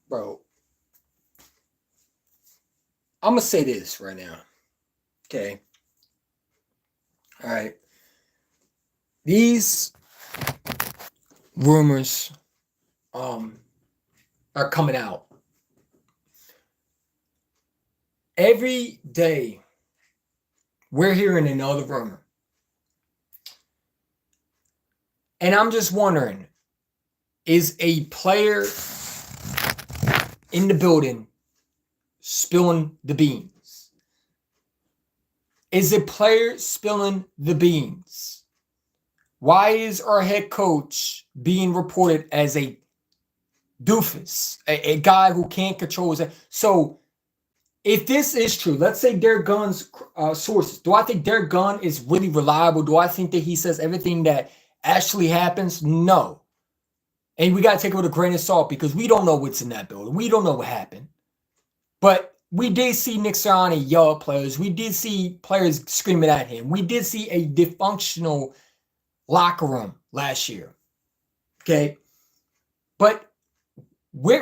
Bro, I'm gonna say this right now. Okay. All right. These rumors um are coming out every day. We're hearing another rumor, and I'm just wondering: is a player in the building spilling the beans? Is a player spilling the beans? Why is our head coach being reported as a doofus, a guy who can't control his? So, if this is true, let's say Derek Gunn's sources. Do I think Derek Gunn is really reliable? Do I think that he says everything that actually happens? No. And we got to take it with a grain of salt because we don't know what's in that building. We don't know what happened. But we did see Nick Sirianni yell at players. We did see players screaming at him. We did see a dysfunctional locker room last year. Okay. But why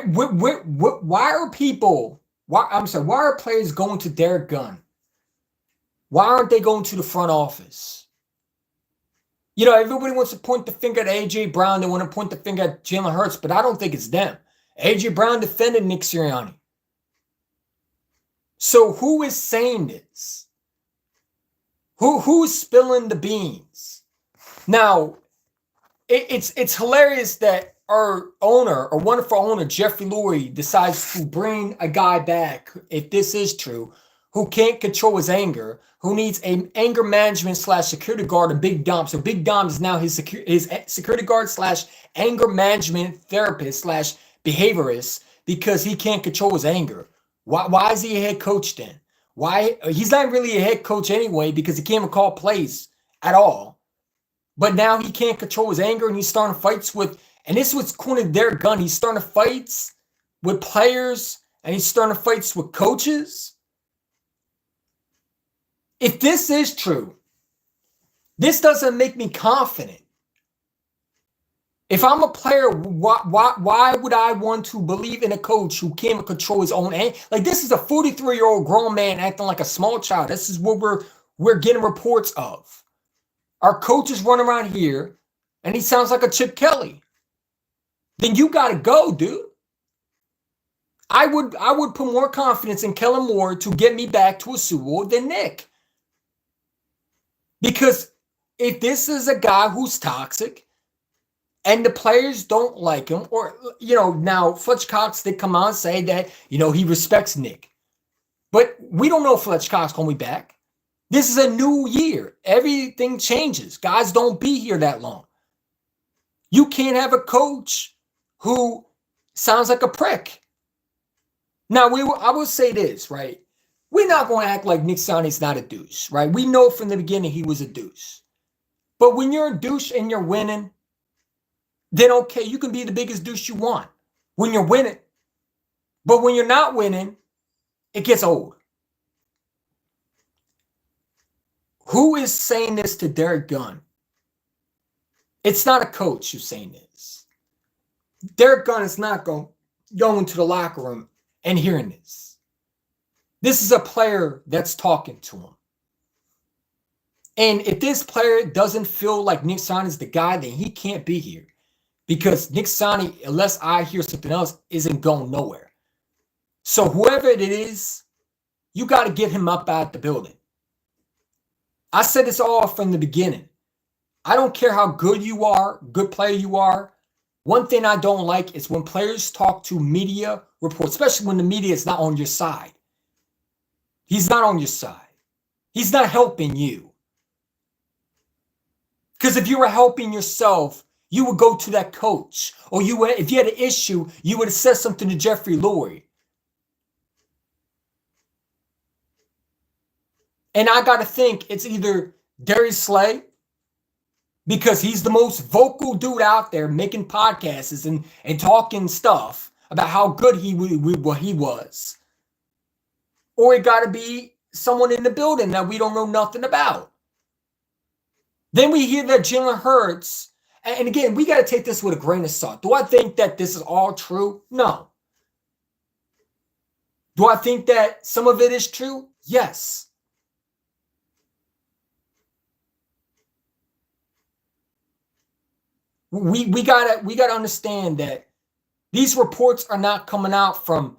are people, why are players going to Derek Gunn? Why aren't they going to the front office? You know, everybody wants to point the finger at A.J. Brown. They want to point the finger at Jalen Hurts, but I don't think it's them. A.J. Brown defended Nick Sirianni. So who is saying this? Who's spilling the beans? Now, it's hilarious that our owner, or wonderful owner, Jeffrey Lurie, decides to bring a guy back, if this is true, who can't control his anger, who needs an anger management / security guard, a Big Dom. So Big Dom is now his security guard / anger management therapist / behaviorist because he can't control his anger. Why is he a head coach then? Why? He's not really a head coach anyway because he can't call plays at all. But now he can't control his anger and he's starting fights with, and this is what's cool to Derek Gunn. He's starting fights with players and he's starting fights with coaches. If this is true, this doesn't make me confident. If I'm a player, why would I want to believe in a coach who can't control his own anger? Like, this is a 43-year-old grown man acting like a small child. This is what we're getting reports of. Our coach is running around here, and he sounds like a Chip Kelly. Then you got to go, dude. I would put more confidence in Kellen Moore to get me back to a Super Bowl than Nick. Because if this is a guy who's toxic, and the players don't like him, or, you know, now Fletch Cox did come out and say that, you know, he respects Nick. But we don't know if Fletch Cox going to be back. This is a new year. Everything changes. Guys don't be here that long. You can't have a coach who sounds like a prick. Now, I will say this, right? We're not going to act like Nick Sirianni's not a douche, right? We know from the beginning he was a douche. But when you're a douche and you're winning, then okay, you can be the biggest douche you want when you're winning. But when you're not winning, it gets old. Who is saying this to Derek Gunn? It's not a coach who's saying this. Derek Gunn is not going to the locker room and hearing this. This is a player that's talking to him. And if this player doesn't feel like Nick Sirianni is the guy, then he can't be here. Because Nick Sirianni, unless I hear something else, isn't going nowhere. So whoever it is, you got to get him up out the building. I said this all from the beginning. I don't care how good you are, good player you are. One thing I don't like is when players talk to media reports, especially when the media is not on your side. He's not on your side. He's not helping you. Because if you were helping yourself, you would go to that coach. Or if you had an issue, you would have said something to Jeffrey Lurie. And I got to think it's either Darius Slay, because he's the most vocal dude out there making podcasts and talking stuff about how good he was. Or it got to be someone in the building that we don't know nothing about. Then we hear that Jalen Hurts, and again, we got to take this with a grain of salt. Do I think that this is all true? No. Do I think that some of it is true? Yes. We gotta understand that these reports are not coming out from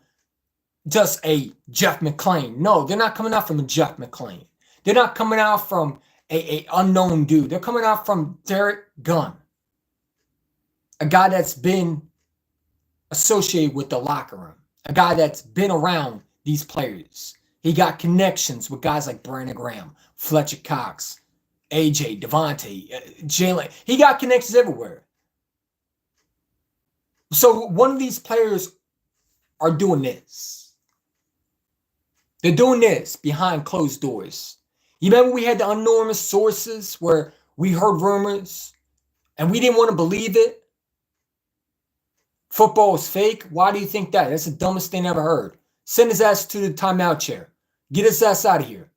just a Jeff McClain. No, they're not coming out from a Jeff McClain. They're not coming out from a unknown dude. They're coming out from Derek Gunn, a guy that's been associated with the locker room, a guy that's been around these players. He got connections with guys like Brandon Graham, Fletcher Cox, AJ, Devontae, Jalen. He got connections everywhere. So one of these players are doing this. They're doing this behind closed doors. You remember we had the anonymous sources where we heard rumors and we didn't want to believe it? Football is fake. Why do you think that? That's the dumbest thing I ever heard. Send his ass to the timeout chair. Get his ass out of here.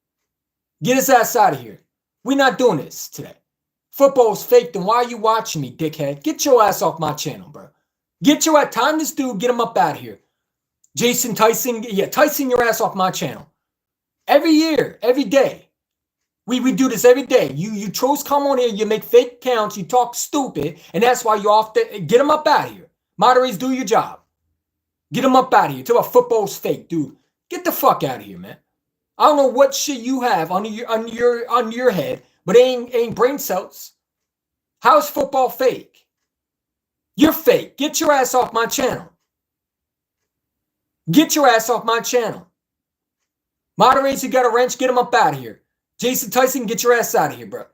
Get his ass out of here. We're not doing this today. Football is fake. Then why are you watching me, dickhead? Get your ass off my channel, bro. Get your ass. Time this dude. Get him up out of here. Jason Tyson. Yeah, Tyson your ass off my channel. Every year. Every day. We do this every day. You trolls come on here. You make fake accounts. You talk stupid. And that's why you're off the. Get him up out of here. Moderators, do your job. Get him up out of here. Talk about football's fake, dude. Get the fuck out of here, man. I don't know what shit you have on your head, but it ain't brain cells. How's football fake? You're fake. Get your ass off my channel. Get your ass off my channel. Moderators, you got a wrench, get him up out of here. Jason Tyson, get your ass out of here, bro.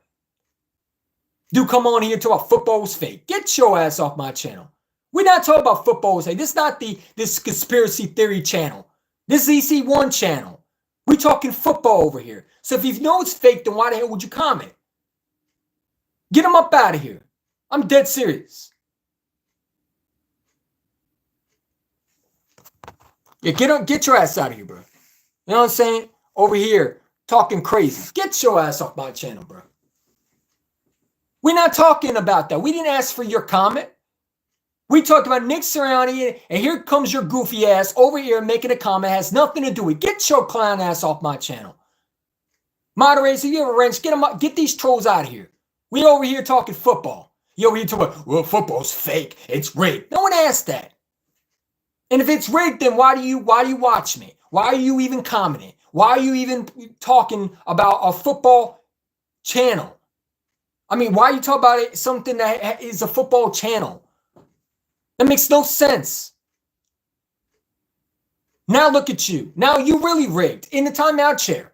Dude, come on here and talk about football's fake. Get your ass off my channel. We're not talking about football. This is not this conspiracy theory channel. This is EC1 channel. We're talking football over here. So if you know it's fake, then why the hell would you comment? Get them up out of here. I'm dead serious. Yeah, get your ass out of here, bro. You know what I'm saying? Over here, talking crazy. Get your ass off my channel, bro. We're not talking about that. We didn't ask for your comment. We talked about Nick Sirianni, and here comes your goofy ass over here making a comment. Has nothing to do with it. Get your clown ass off my channel. Moderators, if you have a wrench, get them up. Get these trolls out of here. We over here talking football. You over here talking, well, football's fake. It's rigged. No one asked that. And if it's rigged, then why do you watch me? Why are you even commenting? Why are you even talking about a football channel? I mean, why are you talking about it, something that is a football channel? That makes no sense. Now look at you. Now you really rigged in the timeout chair.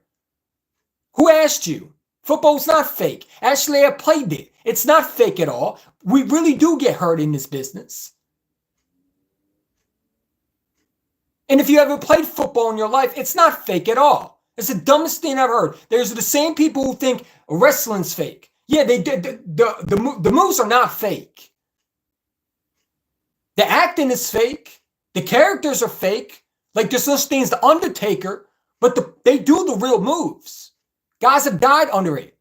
Who asked you? Football's not fake. Actually, I played it. It's not fake at all. We really do get hurt in this business. And if you ever played football in your life, it's not fake at all. It's the dumbest thing I've heard. There's the same people who think wrestling's fake. Yeah, they did. The moves are not fake. The acting is fake. The characters are fake. Like there's such things, The Undertaker, but they do the real moves. Guys have died under it.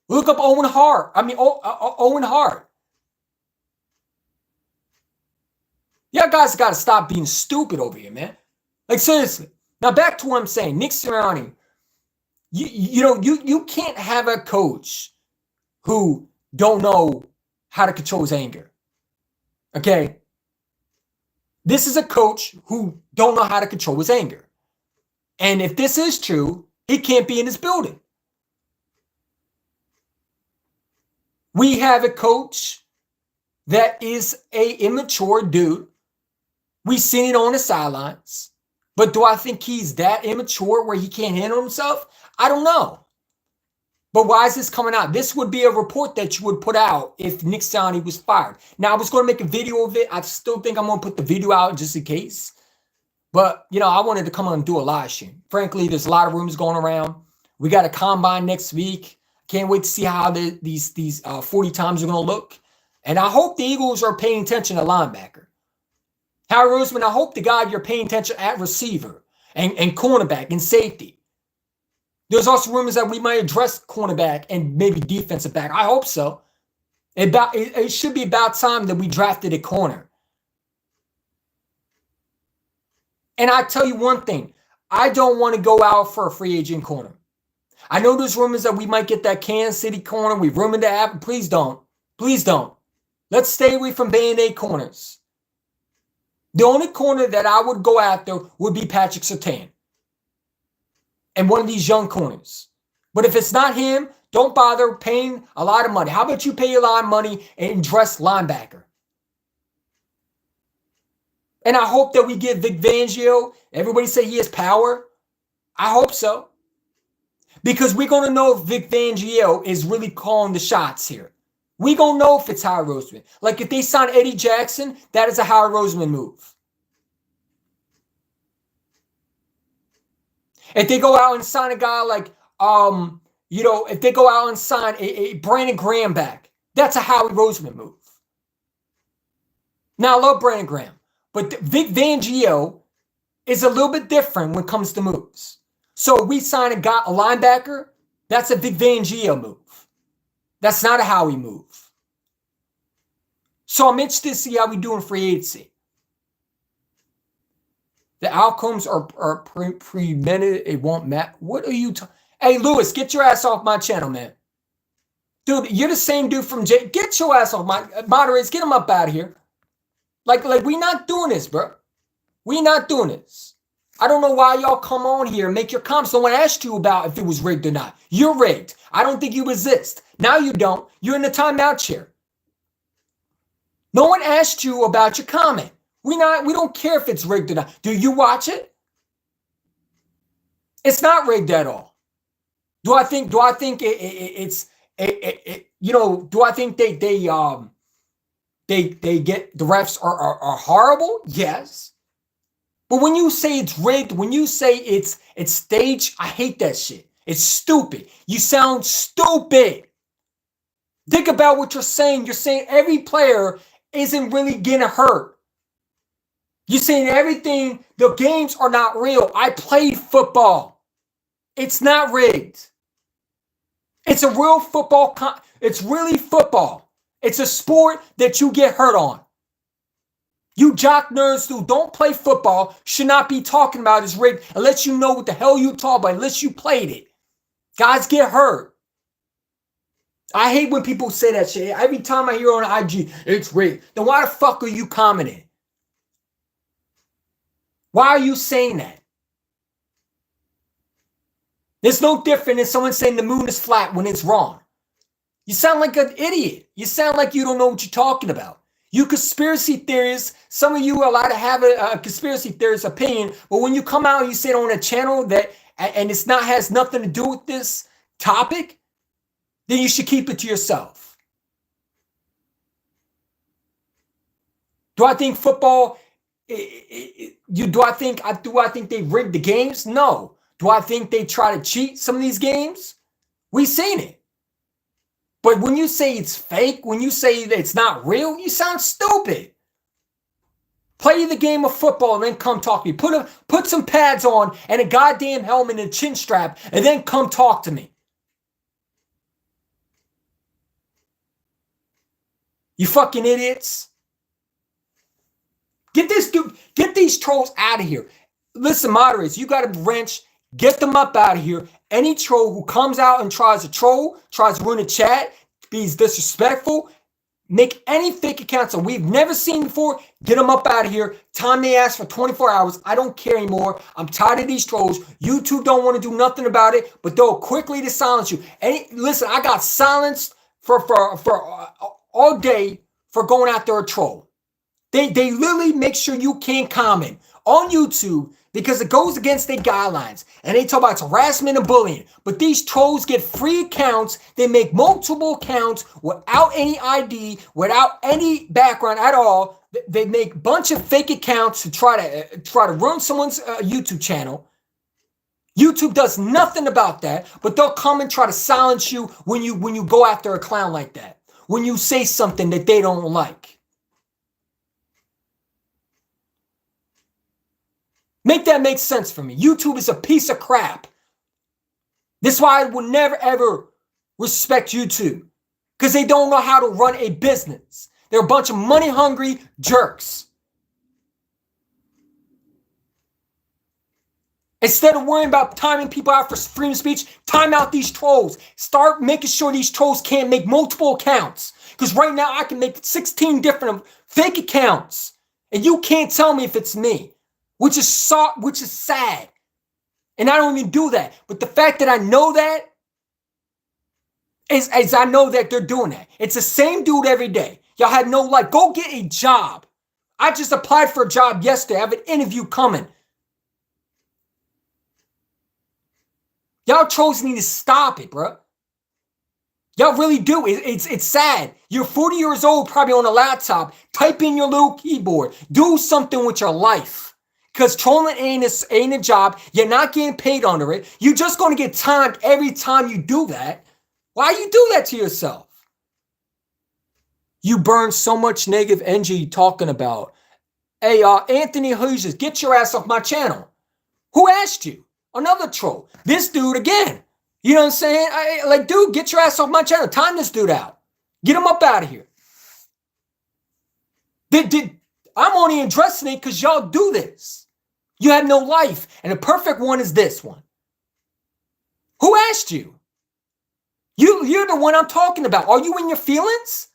Look up Owen Hart. Owen Hart. Yeah, guys got to stop being stupid over here, man. Like seriously. Now back to what I'm saying. Nick Sirianni, you can't have a coach who don't know how to control his anger. Okay? This is a coach who don't know how to control his anger. And if this is true, he can't be in his building. We have a coach that is a immature dude. We've seen it on the sidelines. But do I think he's that immature where he can't handle himself? I don't know. But why is this coming out? This would be a report that you would put out if Nick Sirianni was fired. Now, I was going to make a video of it. I still think I'm going to put the video out just in case. But, I wanted to come on and do a live stream. Frankly, there's a lot of rumors going around. We got a combine next week. Can't wait to see how these 40 times are going to look. And I hope the Eagles are paying attention to linebacker. Harry Roseman, I hope to God you're paying attention at receiver and cornerback and safety. There's also rumors that we might address cornerback and maybe defensive back. I hope so. It should be about time that we drafted a corner. And I tell you one thing. I don't want to go out for a free agent corner. I know there's rumors that we might get that Kansas City corner. We've rumored that happen. Please don't. Please don't. Let's stay away from Band-Aid corners. The only corner that I would go after would be Patrick Surtain and one of these young corners. But if it's not him, don't bother paying a lot of money. How about you pay a lot of money and dress linebacker? And I hope that we get Vic Fangio. Everybody say he has power. I hope so. Because we're going to know if Vic Fangio is really calling the shots here. We're going to know if it's Howard Roseman. Like if they sign Eddie Jackson, that is a Howard Roseman move. If they go out and sign a guy like, if they go out and sign a Brandon Graham back, that's a Howard Roseman move. Now, I love Brandon Graham, but Vic Fangio is a little bit different when it comes to moves. So we sign a linebacker, that's a Vic Fangio move. That's not a Howie move. So I'm interested to see how we do in free agency. The outcomes are premeditated. It won't matter. What are you talking? Hey, Lewis, get your ass off my channel, man. Dude, you're the same dude from J. Get your ass off my moderators. Get him up out of here. Like we not doing this, bro. We not doing this. I don't know why y'all come on here and make your comments. No one asked you about if it was rigged or not. You're rigged. I don't think you resist. Now you don't. You're in the timeout chair. No one asked you about your comment. We don't care if it's rigged or not. Do you watch it? It's not rigged at all. Do I think it's do I think they get the refs are horrible? Yes. But when you say it's rigged, when you say it's staged, I hate that shit. It's stupid. You sound stupid. Think about what you're saying. You're saying every player isn't really getting hurt. You're saying everything, the games are not real. I played football. It's not rigged. It's a real football. It's really football. It's a sport that you get hurt on. You jock nerds who don't play football should not be talking about is rigged unless you know what the hell you talk about, unless you played it. Guys get hurt. I hate when people say that shit. Every time I hear on IG, it's rigged. Then why the fuck are you commenting? Why are you saying that? It's no different than someone saying the moon is flat when it's wrong. You sound like an idiot. You sound like you don't know what you're talking about. You conspiracy theorists, some of you are allowed to have a conspiracy theorist opinion, but when you come out and you say it on a channel that, and it's not has nothing to do with this topic, then you should keep it to yourself. Do I think football? Do I think they rigged the games? No. Do I think they try to cheat some of these games? We've seen it. But when you say it's fake, when you say that it's not real, you sound stupid. Play the game of football and then come talk to me. Put some pads on and a goddamn helmet and a chin strap and then come talk to me. You fucking idiots. Get these trolls out of here. Listen, moderators, you got to wrench. Get them up out of here. Any troll who comes out and tries to troll, tries to ruin a chat, be disrespectful, make any fake accounts that we've never seen before, get them up out of here. Time they ask for 24 hours. I don't care anymore. I'm tired of these trolls. YouTube don't want to do nothing about it, but they'll quickly to silence you. Listen, I got silenced for all day for going after a troll. They literally make sure you can't comment on YouTube because it goes against their guidelines. And they talk about harassment and bullying. But these trolls get free accounts. They make multiple accounts without any ID, without any background at all. They make a bunch of fake accounts to try to ruin someone's YouTube channel. YouTube does nothing about that, but they'll come and try to silence you when you go after a clown like that. When you say something that they don't like. Make that make sense for me. YouTube is a piece of crap. This is why I will never, ever respect YouTube. Because they don't know how to run a business. They're a bunch of money-hungry jerks. Instead of worrying about timing people out for freedom of speech, time out these trolls. Start making sure these trolls can't make multiple accounts. Because right now I can make 16 different fake accounts. And you can't tell me if it's me. Which is sad. And I don't even do that. But the fact that I know that is I know that they're doing that. It's the same dude every day. Y'all had no life. Go get a job. I just applied for a job yesterday. I have an interview coming. Y'all trolls need to stop it, bro. Y'all really do. It's sad. You're 40 years old, probably on a laptop. Type in your little keyboard. Do something with your life. Because trolling ain't a job. You're not getting paid under it. You're just going to get timed every time you do that. Why you do that to yourself? You burn so much negative energy talking about, hey, Anthony Hughes, get your ass off my channel. Who asked you? Another troll. This dude again. You know what I'm saying? Dude, get your ass off my channel. Time this dude out. Get him up out of here. I'm only addressing it because y'all do this. You have no life. And the perfect one is this one. Who asked you? You're the one I'm talking about. Are you in your feelings?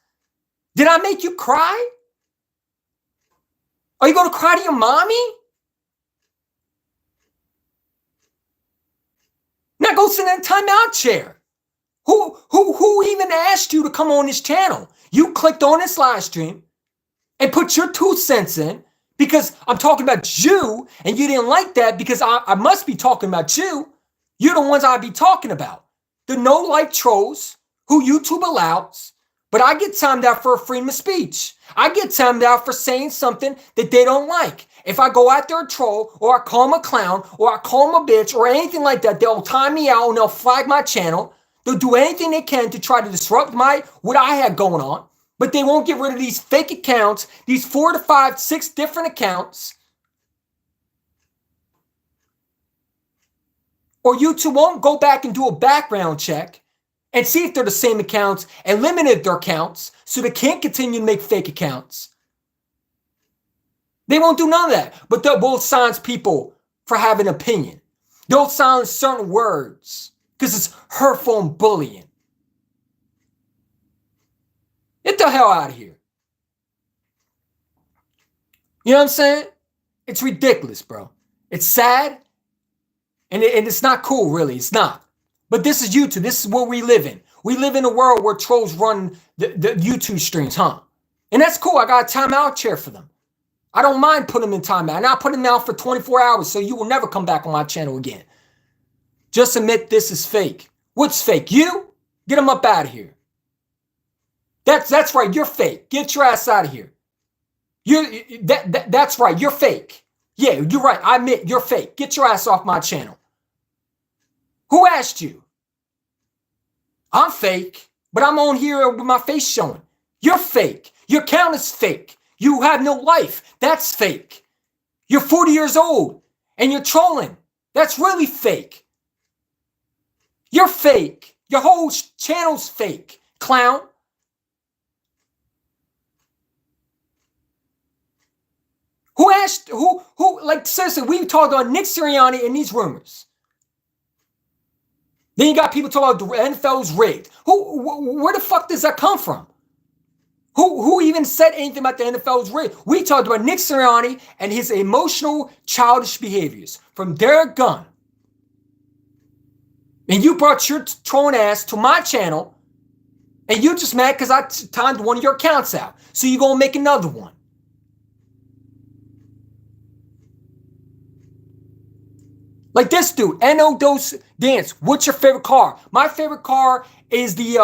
Did I make you cry? Are you going to cry to your mommy? Now go sit in a timeout chair. Who even asked you to come on this channel? You clicked on this live stream and put your 2 cents in because I'm talking about you and you didn't like that because I must be talking about you. You're the ones I'd be talking about. The no-like trolls who YouTube allows, but I get timed out for a freedom of speech. I get timed out for saying something that they don't like. If I go after a troll or I call him a clown or I call him a bitch or anything like that, they'll time me out and they'll flag my channel. They'll do anything they can to try to disrupt what I had going on, but they won't get rid of these fake accounts, these 4 to 5, 6 different accounts. Or YouTube won't go back and do a background check and see if they're the same accounts and limited their accounts so they can't continue to make fake accounts. They won't do none of that, but they'll silence people for having an opinion. They'll silence certain words because it's hurtful and bullying. Get the hell out of here. You know what I'm saying? It's ridiculous, bro. It's sad, and it's not cool, really. It's not. But this is YouTube. This is what we live in. We live in a world where trolls run the YouTube streams, huh? And that's cool. I got a timeout chair for them. I don't mind putting them in timeout. And I'll put them out for 24 hours so you will never come back on my channel again. Just admit this is fake. What's fake? You? Get them up out of here. That's right. You're fake. Get your ass out of here. That's right. You're fake. Yeah, you're right. I admit you're fake. Get your ass off my channel. Who asked you? I'm fake, but I'm on here with my face showing. You're fake. Your account is fake. You have no life. That's fake. You're 40 years old and you're trolling. That's really fake. You're fake. Your whole channel's fake, clown. Who asked, like, seriously, we talked about Nick Sirianni and these rumors. Then you got people talking about the NFL's rigged. Where the fuck does that come from? Who even said anything about the NFL's rigged? We talked about Nick Sirianni and his emotional, childish behaviors from Derek Gunn. And you brought your trolling ass to my channel, and you're just mad because I timed one of your accounts out. So you're going to make another one. Like this dude, N.O. Dos Dance. What's your favorite car? My favorite car is the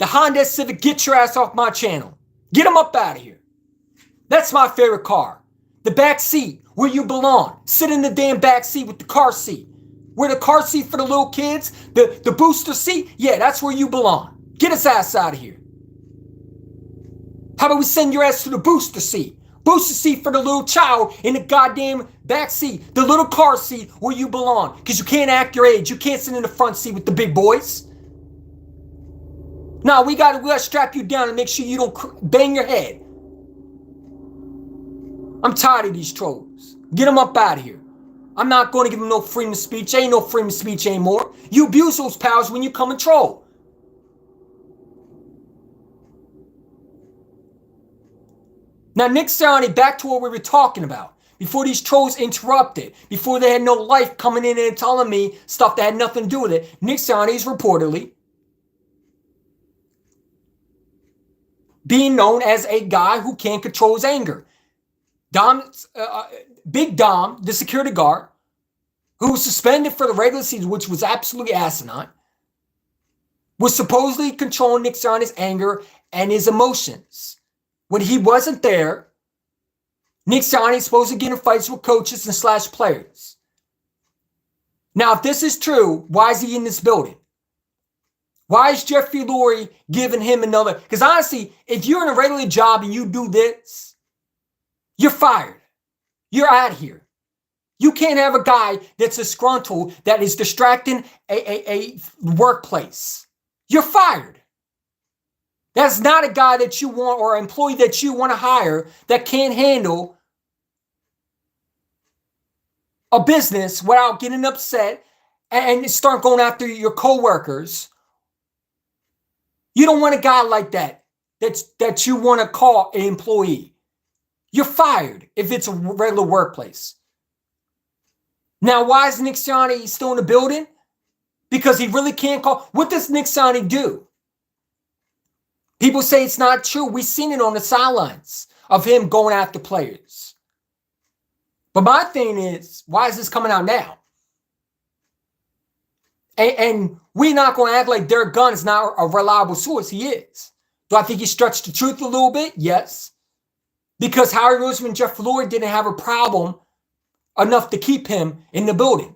Honda Civic. Get your ass off my channel. Get him up out of here. That's my favorite car. The back seat, where you belong. Sit in the damn back seat with the car seat. Where the car seat for the little kids, the booster seat, yeah, that's where you belong. Get his ass out of here. How about we send your ass to the booster seat? Booster seat for the little child in the goddamn back seat. The little car seat where you belong. Because you can't act your age. You can't sit in the front seat with the big boys. No, we gotta strap you down and make sure you don't bang your head. I'm tired of these trolls. Get them up out of here. I'm not going to give him no freedom of speech. Ain't no freedom of speech anymore. You abuse those powers when you come in control. Now, Nick Sirianni, back to what we were talking about. Before these trolls interrupted, before they had no life coming in and telling me stuff that had nothing to do with it, Nick Sirianni is reportedly being known as a guy who can't control his anger. Big Dom, the security guard, who was suspended for the regular season, which was absolutely asinine, was supposedly controlling Nick Sirianni's anger and his emotions. When he wasn't there, Nick Sirianni is supposed to get in fights with coaches and / players. Now, if this is true, why is he in this building? Why is Jeffrey Lurie giving him another? Because honestly, if you're in a regular job and you do this, you're fired. You're out of here. You can't have a guy that's disgruntled that is distracting a workplace. You're fired. That's not a guy that you want or an employee that you want to hire that can't handle a business without getting upset and start going after your coworkers. You don't want a guy like that you want to call an employee. You're fired if it's a regular workplace. Now, why is Nick Sirianni still in the building? Because he really can't call. What does Nick Sirianni do? People say it's not true. We've seen it on the sidelines of him going after players. But my thing is, why is this coming out now? And we're not going to act like Derek Gunn is not a reliable source. He is. Do I think he stretched the truth a little bit? Yes. Because Howie Roseman and Jeff Lurie didn't have a problem enough to keep him in the building.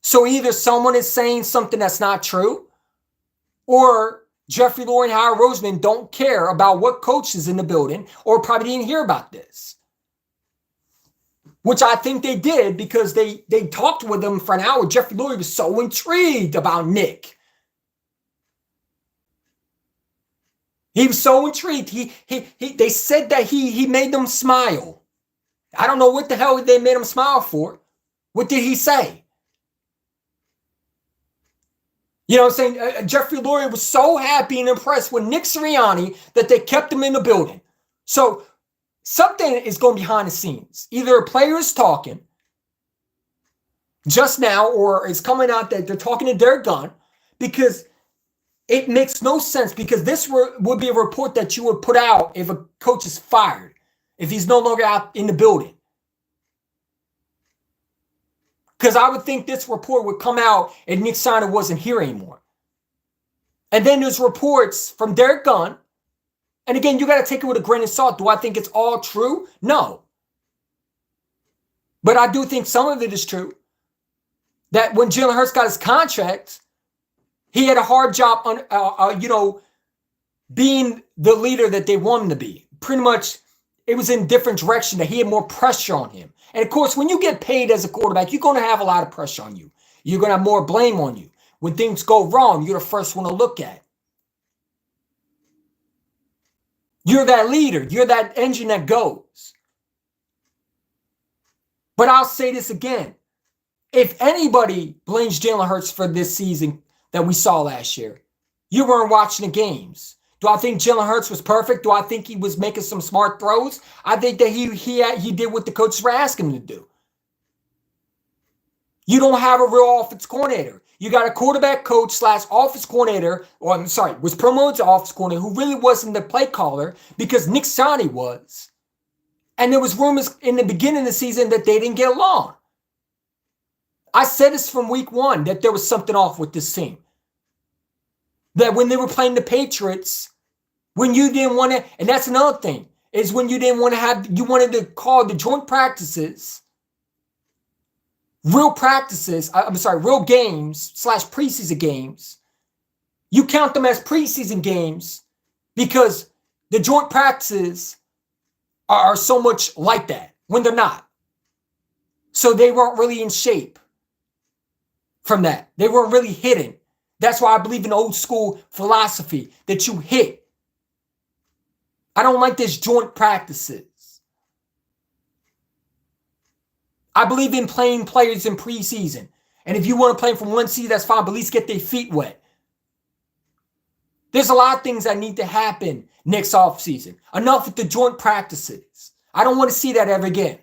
So either someone is saying something that's not true, or Jeffrey Lurie and Howard Roseman don't care about what coach is in the building, or probably didn't hear about this. Which I think they did, because they talked with them for an hour. Jeffrey Lurie was so intrigued about Nick. He was so intrigued. They said that he made them smile. I don't know what the hell they made him smile for. What did he say? You know what I'm saying? Jeffrey Lurie was so happy and impressed with Nick Sirianni that they kept him in the building. So something is going behind the scenes. Either a player is talking just now, or it's coming out that they're talking to Derek Gunn, because it makes no sense, because this would be a report that you would put out if a coach is fired, if he's no longer out in the building. Because I would think this report would come out and Nick Sirianni wasn't here anymore. And then there's reports from Derek Gunn. And again, you got to take it with a grain of salt. Do I think it's all true? No. But I do think some of it is true. That when Jalen Hurts got his contract, he had a hard job on, being the leader that they want him to be. Pretty much, it was in a different direction, that he had more pressure on him. And of course, when you get paid as a quarterback, you're going to have a lot of pressure on you. You're going to have more blame on you. When things go wrong, you're the first one to look at. You're that leader. You're that engine that goes. But I'll say this again. If anybody blames Jalen Hurts for this season that we saw last year, you weren't watching the games. Do I think Jalen Hurts was perfect? Do I think he was making some smart throws? I think that he did what the coaches were asking him to do. You don't have a real offense coordinator. You got a quarterback coach / offense coordinator, was promoted to offense coordinator, who really wasn't the play caller, because Nick Sirianni was. And there was rumors in the beginning of the season that they didn't get along. I said this from week 1, that there was something off with this team. That when they were playing the Patriots, when you didn't want to, and that's another thing, is when you didn't want to you wanted to call the joint practices, real games / preseason games. You count them as preseason games because the joint practices are so much like that when they're not. So they weren't really in shape from that. They weren't really hitting. That's why I believe in old school philosophy that you hit. I don't like this joint practices. I believe in playing players in preseason. And if you want to play from one seed, that's fine, but at least get their feet wet. There's a lot of things that need to happen next offseason. Enough with the joint practices. I don't want to see that ever again.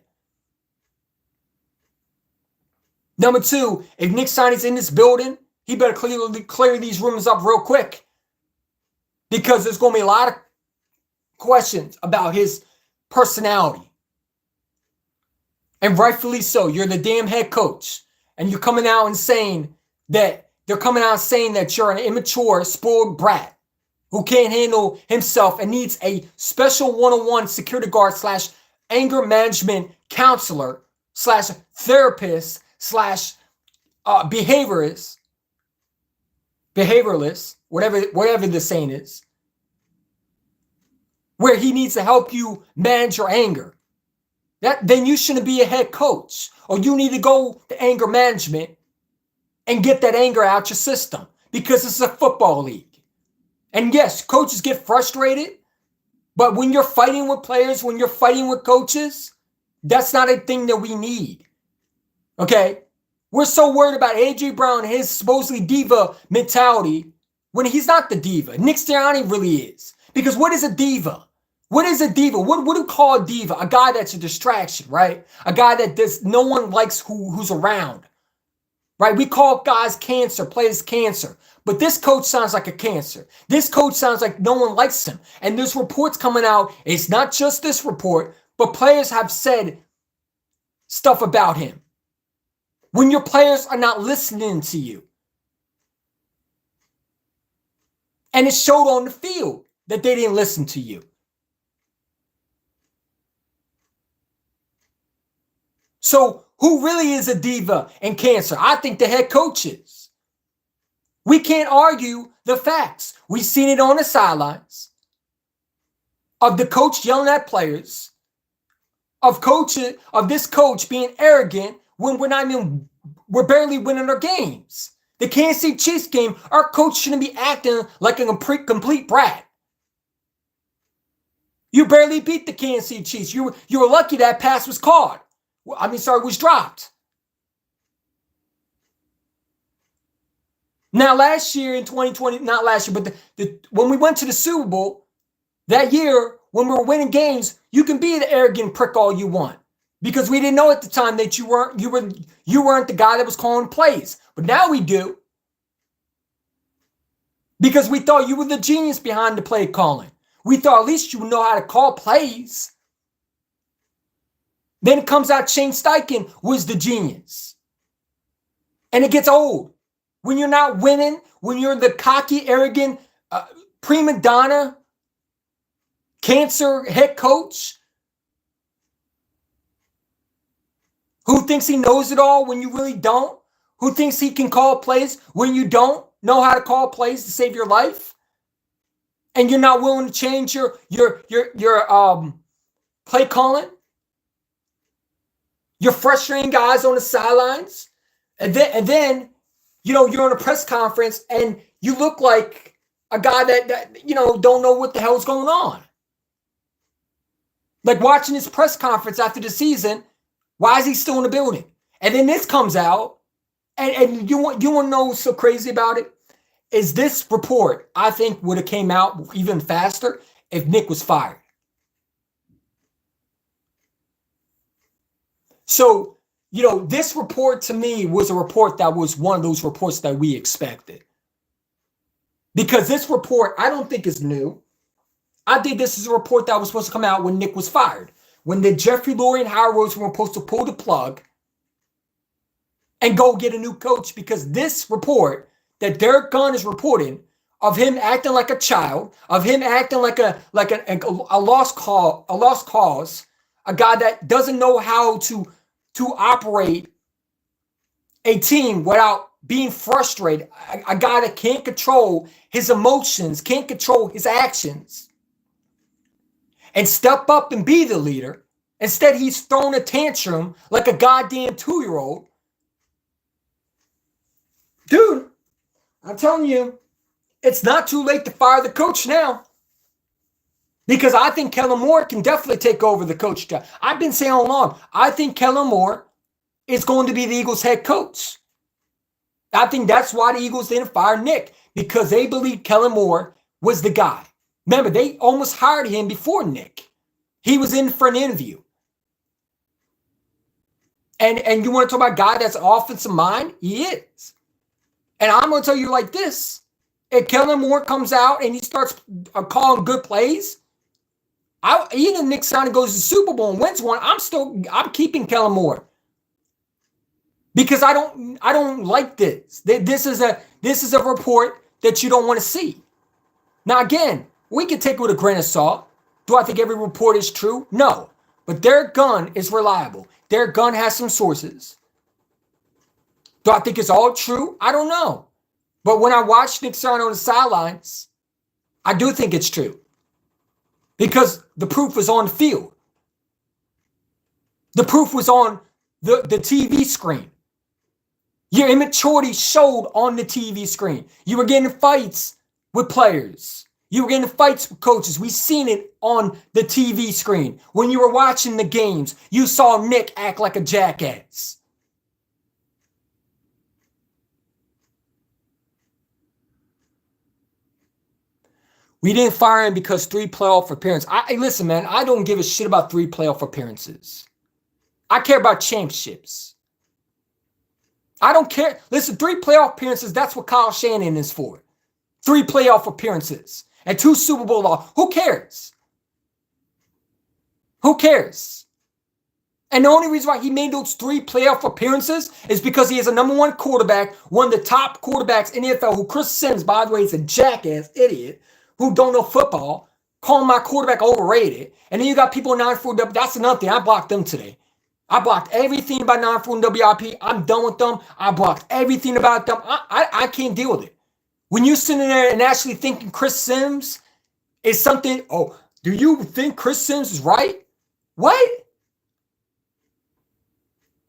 Number two, if Nick Sirianni's in this building, he better clear these rumors up real quick. Because there's going to be a lot of questions about his personality. And rightfully so. You're the damn head coach. And you're coming out and saying that you're an immature, spoiled brat who can't handle himself and needs a special one-on-one security guard / anger management counselor / therapist / behavioralist, whatever the saying is, where he needs to help you manage your anger. Then you shouldn't be a head coach, or you need to go to anger management and get that anger out your system, because it's a football league. And yes, coaches get frustrated, but when you're fighting with players, when you're fighting with coaches, that's not a thing that we need. Okay? We're so worried about A.J. Brown and his supposedly diva mentality when he's not the diva. Nick Sirianni really is. Because what is a diva? What is a diva? What do you call a diva? A guy that's a distraction, right? A guy that no one likes who's around, right? We call guys cancer, players cancer. But this coach sounds like a cancer. This coach sounds like no one likes him. And there's reports coming out. It's not just this report, but players have said stuff about him. When your players are not listening to you. And it showed on the field that they didn't listen to you. So who really is a diva and cancer? I think the head coach is. We can't argue the facts. We've seen it on the sidelines of the coach yelling at players, of this coach being arrogant when we're barely winning our games. The Kansas City Chiefs game, our coach shouldn't be acting like a complete brat. You barely beat the Kansas City Chiefs. You were lucky that pass was caught. Was dropped. Now, last year in 2020, not last year, but when we went to the Super Bowl, that year, when we were winning games, you can be the arrogant prick all you want. Because we didn't know at the time that you weren't the guy that was calling plays. But now we do. Because we thought you were the genius behind the play calling. We thought at least you would know how to call plays. Then it comes out Shane Steichen was the genius. And it gets old. When you're not winning, when you're the cocky, arrogant, prima donna, cancer head coach, who thinks he knows it all when you really don't, who thinks he can call plays when you don't know how to call plays to save your life, and you're not willing to change your play calling. You're frustrating guys on the sidelines, and then you're on a press conference and you look like a guy that don't know what the hell's going on. Like watching his press conference after the season, why is he still in the building? And then this comes out, and you want to know what's so crazy about it? Is this report, I think, would have came out even faster if Nick was fired. So, this report to me was a report that was one of those reports that we expected. Because this report, I don't think is new. I think this is a report that was supposed to come out when Nick was fired. When the Jeffrey Lurie and Howard Rosen were supposed to pull the plug and go get a new coach, because this report that Derek Gunn is reporting of him acting like a child, of him acting like a lost cause, a guy that doesn't know how to operate a team without being frustrated, a guy that can't control his emotions, can't control his actions, and step up and be the leader. Instead, he's throwing a tantrum like a goddamn 2-year-old. Dude, I'm telling you, it's not too late to fire the coach now. Because I think Kellen Moore can definitely take over the coach job. I've been saying all along, I think Kellen Moore is going to be the Eagles head coach. I think that's why the Eagles didn't fire Nick, because they believed Kellen Moore was the guy. Remember, they almost hired him before Nick. He was in for an interview. And you want to talk about a guy that's offensive mind? He is. And I'm going to tell you like this. If Kellen Moore comes out and he starts calling good plays, even if Nick Sirianni goes to the Super Bowl and wins one, I'm keeping Kellen Moore. Because I don't like this. This is a report that you don't want to see. Now again, we can take it with a grain of salt. Do I think every report is true? No. But Derek Gunn is reliable. Derek Gunn has some sources. Do I think it's all true? I don't know. But when I watch Nick Sirianni on the sidelines, I do think it's true. Because the proof was on the field. The proof was on the TV screen. Your immaturity showed on the TV screen. You were getting in fights with players. You were getting in fights with coaches. We seen it on the TV screen. When you were watching the games, you saw Nick act like a jackass. We didn't fire him because 3 playoff appearances. Listen, man, I don't give a shit about 3 playoff appearances. I care about championships. I don't care. Listen, 3 playoff appearances, that's what Kyle Shanahan is for. 3 playoff appearances and 2 Super Bowl losses. Who cares? Who cares? And the only reason why he made those 3 playoff appearances is because he is a number 1 quarterback, one of the top quarterbacks in the NFL, who Chris Sims, by the way, is a jackass idiot who don't know football, calling my quarterback overrated. And then you got people in 9-4, that's another thing. I blocked them today. I blocked everything about 9-4 and WIP. I'm done with them. I blocked everything about them. I can't deal with it. When you're sitting there and actually thinking Chris Sims is something, oh, do you think Chris Sims is right? What?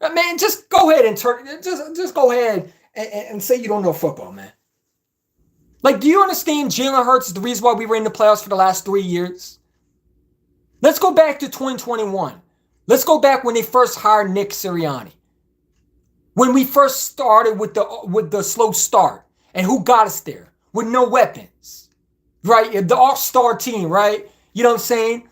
Man, just go ahead and just go ahead and say you don't know football, man. Like, do you understand Jalen Hurts is the reason why we were in the playoffs for the last 3 years? Let's go back to 2021. Let's go back when they first hired Nick Sirianni. When we first started with the slow start. And who got us there? With no weapons. Right? The all-star team, right? You know what I'm saying?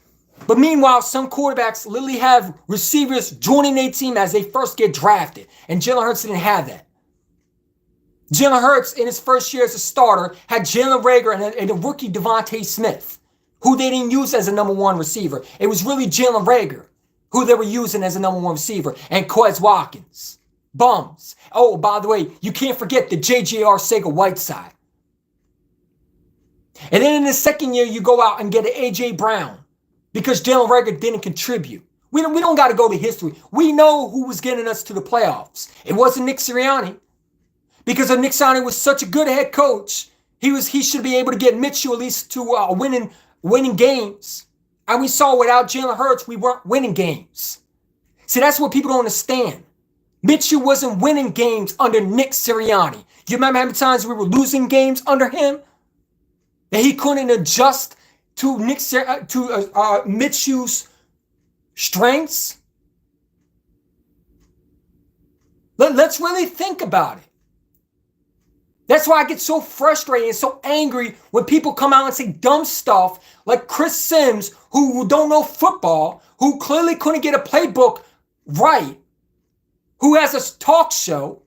But meanwhile, some quarterbacks literally have receivers joining their team as they first get drafted. And Jalen Hurts didn't have that. Jalen Hurts, in his first year as a starter, had Jalen Reagor and a rookie Devontae Smith, who they didn't use as a number 1 receiver. It was really Jalen Reagor who they were using as a number 1 receiver, and Quez Watkins. Bums. Oh, by the way, you can't forget the J.J. Arcega-Whiteside. And then in the second year, you go out and get an A.J. Brown because Jalen Reagor didn't contribute. We don't got to go to history. We know who was getting us to the playoffs. It wasn't Nick Sirianni. Because if Nick Sirianni was such a good head coach, he should be able to get Mitchell at least to winning games. And we saw without Jalen Hurts, we weren't winning games. See, that's what people don't understand. Mitchell wasn't winning games under Nick Sirianni. You remember how many times we were losing games under him? That he couldn't adjust to Mitchell's strengths? Let's really think about it. That's why I get so frustrated and so angry when people come out and say dumb stuff like Chris Sims, who don't know football, who clearly couldn't get a playbook right, who has a talk show,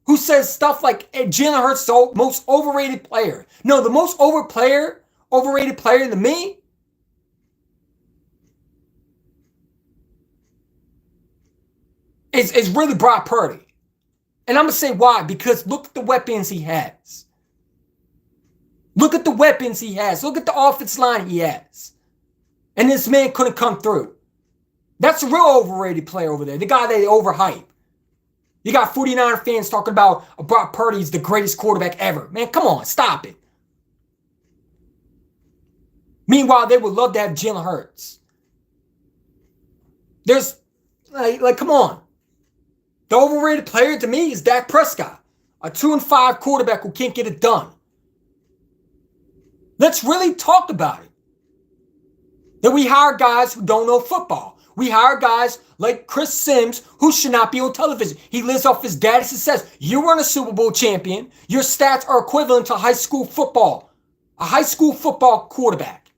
who says stuff like Jalen Hurts is the most overrated player. No, the most overrated player to me is really Brock Purdy. And I'm going to say why. Because look at the weapons he has. Look at the weapons he has. Look at the offense line he has. And this man couldn't come through. That's a real overrated player over there. The guy they overhype. You got 49 fans talking about Brock Purdy's the greatest quarterback ever. Man, come on. Stop it. Meanwhile, they would love to have Jalen Hurts. There's, like, come on. The overrated player to me is Dak Prescott, a 2-5 quarterback who can't get it done. Let's really talk about it. That we hire guys who don't know football. We hire guys like Chris Sims, who should not be on television. He lives off his daddy's success. You weren't a Super Bowl champion. Your stats are equivalent to high school football. A high school football quarterback.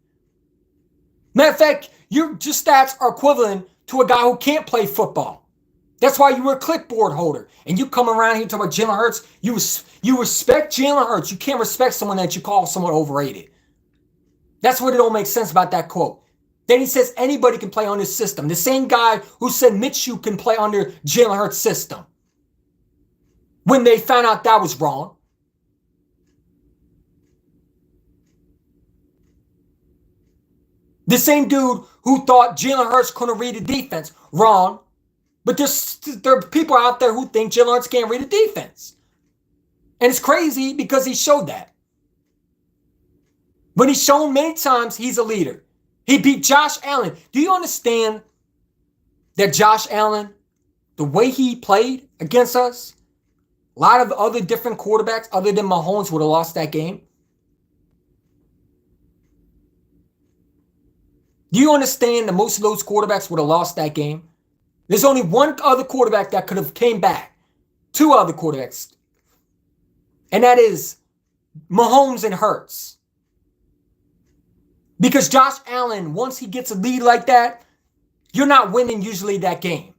Matter of fact, your stats are equivalent to a guy who can't play football. That's why you were a clipboard holder. And you come around here talking about Jalen Hurts. You respect Jalen Hurts. You can't respect someone that you call somewhat overrated. That's what it don't make sense about that quote. Then he says anybody can play on his system. The same guy who said Minshew can play under Jalen Hurts' system. When they found out that was wrong. The same dude who thought Jalen Hurts couldn't read the defense. Wrong. But there are people out there who think Jalen Hurts can't read the defense. And it's crazy because he showed that. But he's shown many times he's a leader. He beat Josh Allen. Do you understand that Josh Allen, the way he played against us, a lot of other different quarterbacks other than Mahomes would have lost that game? Do you understand that most of those quarterbacks would have lost that game? There's only one other quarterback that could have came back. Two other quarterbacks. And that is Mahomes and Hurts. Because Josh Allen, once he gets a lead like that, you're not winning usually that game.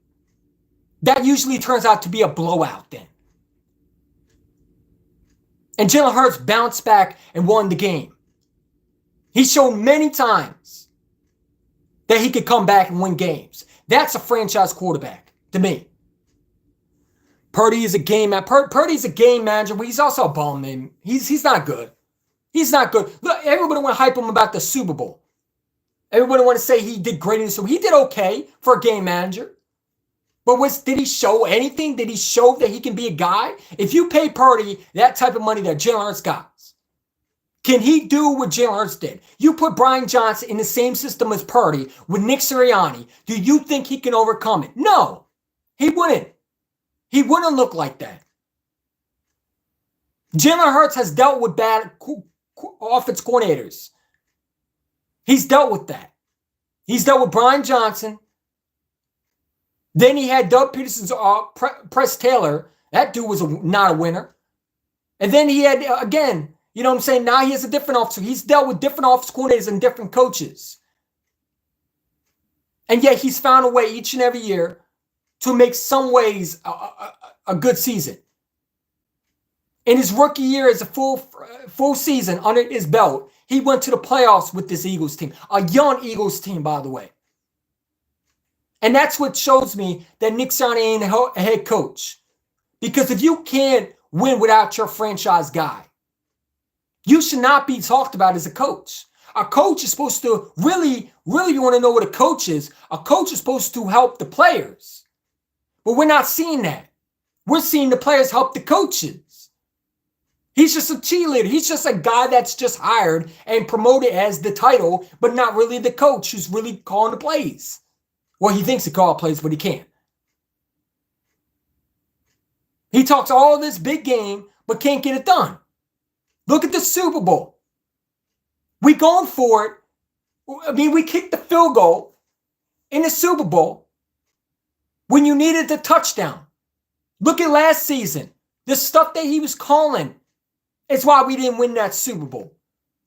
That usually turns out to be a blowout then. And Jalen Hurts bounced back and won the game. He showed many times that he could come back and win games. That's a franchise quarterback to me. Purdy's a game manager, but he's also a bum, man. He's not good. He's not good. Look, everybody want to hype him about the Super Bowl. Everybody want to say he did great in the Super Bowl. He did okay for a game manager. But did he show anything? Did he show that he can be a guy? If you pay Purdy that type of money that Jalen Hurts got, can he do what Jalen Hurts did? You put Brian Johnson in the same system as Purdy with Nick Sirianni. Do you think he can overcome it? No, he wouldn't. He wouldn't look like that. Jalen Hurts has dealt with bad offense coordinators. He's dealt with that. He's dealt with Brian Johnson. Then he had Doug Peterson's Press Taylor. That dude was not a winner. And then he had, again, you know what I'm saying? Now he has a different officer. He's dealt with different office coordinators and different coaches. And yet he's found a way each and every year to make some ways a good season. In his rookie year as a full season under his belt, he went to the playoffs with this Eagles team. A young Eagles team, by the way. And that's what shows me that Nick Sirianni ain't a head coach. Because if you can't win without your franchise guy, you should not be talked about as a coach. A coach is supposed to really you want to know what a coach is. A coach is supposed to help the players. But we're not seeing that. We're seeing the players help the coaches. He's just a cheerleader. He's just a guy that's just hired and promoted as the title, but not really the coach who's really calling the plays. Well, he thinks he calls plays, but he can't. He talks all this big game, but can't get it done. Look at the Super Bowl. We going for it. I mean, we kicked the field goal in the Super Bowl when you needed the touchdown. Look at last season. The stuff that he was calling. It's why we didn't win that Super Bowl.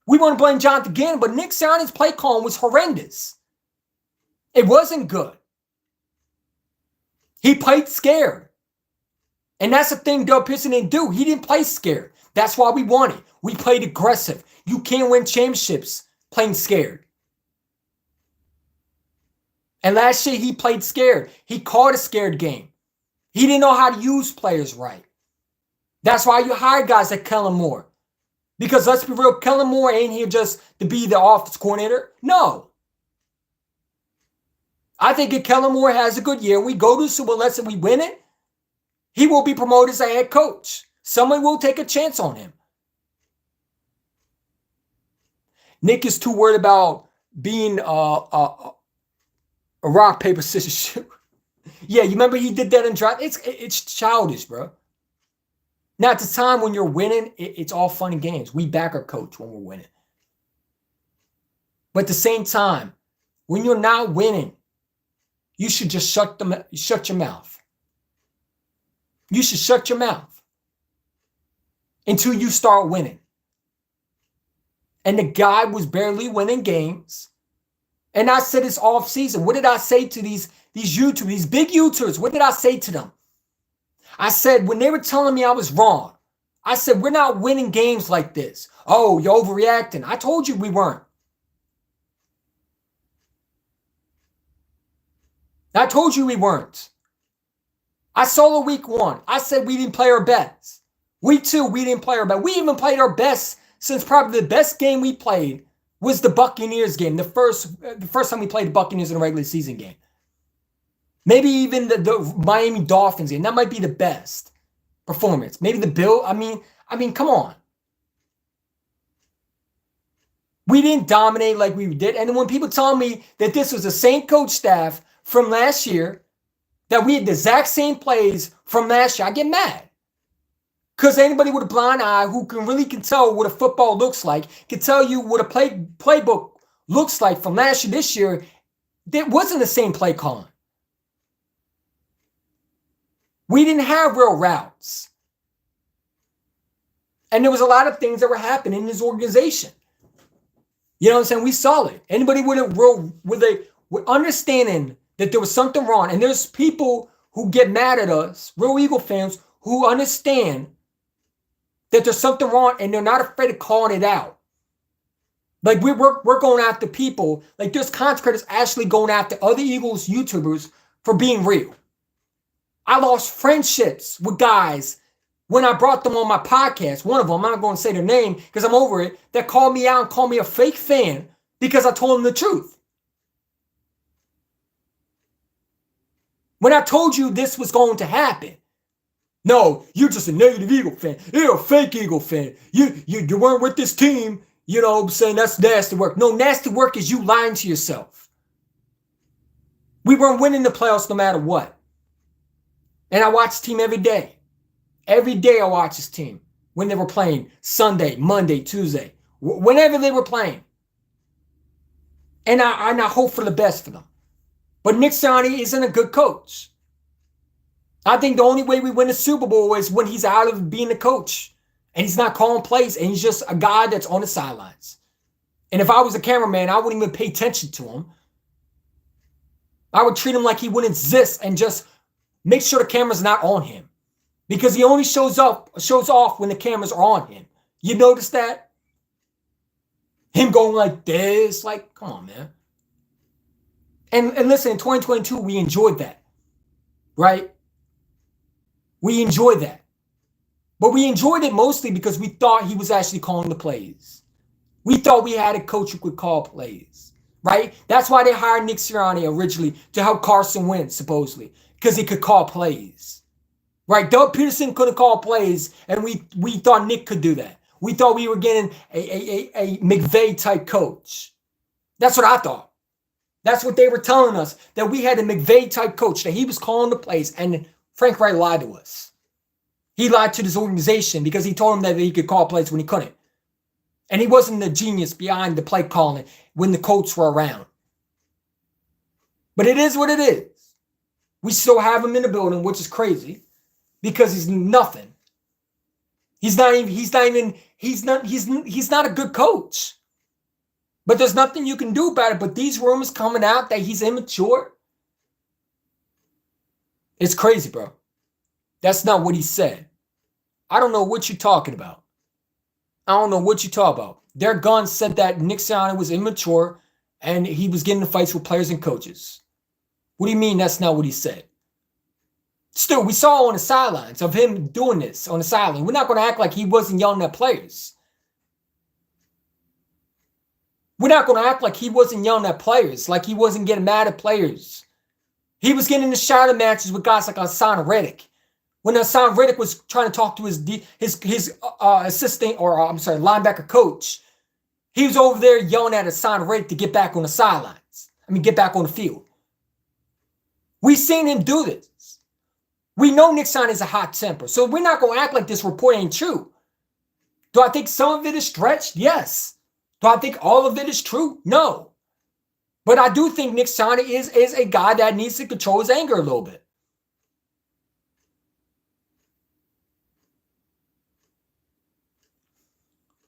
We want to blame Jonathan Gannon, but Nick Sirianni's play calling was horrendous. It wasn't good. He played scared. And that's the thing Doug Peterson didn't do. He didn't play scared. That's why we won it. We played aggressive. You can't win championships playing scared. And last year he played scared. He called a scared game. He didn't know how to use players right. That's why you hire guys like Kellen Moore. Because let's be real, Kellen Moore ain't here just to be the offense coordinator. No. I think if Kellen Moore has a good year, we go to the Super Bowl, let's say we win it, he will be promoted as a head coach. Someone will take a chance on him. Nick is too worried about being a rock, paper, scissors, shoot. Yeah, you remember he did that in draft? It's childish, bro. Now, at the time when you're winning, it's all fun and games. We back our coach when we're winning. But at the same time, when you're not winning, you should just shut your mouth. You should shut your mouth until you start winning. And the guy was barely winning games. And I said this off season. What did I say to these YouTubers, these big YouTubers? What did I say to them? I said, when they were telling me I was wrong, I said, we're not winning games like this. Oh, you're overreacting. I told you we weren't. I told you we weren't. I saw the week 1. I said we didn't play our best. Week 2, we didn't play our best. We even played our best since probably the best game we played was the Buccaneers game. The first time we played the Buccaneers in a regular season game. Maybe even the Miami Dolphins game. That might be the best performance. Maybe the Bill. I mean, come on. We didn't dominate like we did. And when people tell me that this was the same coach staff from last year, that we had the exact same plays from last year, I get mad. Because anybody with a blind eye who can tell what a football looks like, can tell you what a playbook looks like from last year, this year, it wasn't the same play calling. We didn't have real routes. And there was a lot of things that were happening in this organization. You know what I'm saying? We saw it. Anybody with understanding that there was something wrong, and there's people who get mad at us, real Eagle fans, who understand that there's something wrong and they're not afraid of calling it out. Like we're going after people, like there's content creators actually going after other Eagles YouTubers for being real. I lost friendships with guys when I brought them on my podcast. One of them, I'm not going to say their name because I'm over it, that called me out and called me a fake fan because I told them the truth. When I told you this was going to happen. No, you're just a negative Eagle fan. You're a fake Eagle fan. You weren't with this team. You know what I'm saying? That's nasty work. No, nasty work is you lying to yourself. We weren't winning the playoffs no matter what. And I watch the team every day. Every day I watch this team when they were playing Sunday, Monday, Tuesday, whenever they were playing. And I hope for the best for them. But Nick Sirianni isn't a good coach. I think the only way we win a Super Bowl is when he's out of being a coach and he's not calling plays and he's just a guy that's on the sidelines. And if I was a cameraman, I wouldn't even pay attention to him. I would treat him like he wouldn't exist and just make sure the camera's not on him. Because he only shows off when the cameras are on him. You notice that? Him going like this, like, come on, man. And listen, in 2022, we enjoyed that, right? We enjoyed that. But we enjoyed it mostly because we thought he was actually calling the plays. We thought we had a coach who could call plays, right? That's why they hired Nick Sirianni originally to help Carson Wentz, supposedly, because he could call plays, right? Doug Peterson couldn't call plays, and we thought Nick could do that. We thought we were getting a McVay-type coach. That's what I thought. That's what they were telling us, that we had a McVay-type coach, that he was calling the plays, and Frank Wright lied to us. He lied to this organization because he told them that he could call plays when he couldn't. And he wasn't the genius behind the play calling when the Colts were around. But it is what it is. We still have him in the building, which is crazy because he's nothing. He's not a good coach. But there's nothing you can do about it. But these rumors coming out that he's immature, it's crazy, bro. That's not what he said. I don't know what you're talking about. I don't know what you're talking about. Derek Gunn said that Nick Sirianni was immature and he was getting in fights with players and coaches. What do you mean that's not what he said? Still, we saw on the sidelines of him doing this on the sideline. We're not going to act like he wasn't yelling at players. We're not going to act like he wasn't yelling at players, like he wasn't getting mad at players. He was getting in the shadow matches with guys like Hassan Reddick. When Hassan Reddick was trying to talk to his assistant, or linebacker coach, he was over there yelling at Hassan Reddick to get back on the sidelines. Get back on the field. We've seen him do this. We know Nick Sirianni is a hot temper, so we're not going to act like this report ain't true. Do I think some of it is stretched? Yes. Do I think all of it is true? No. But I do think Nick Sirianni is a guy that needs to control his anger a little bit.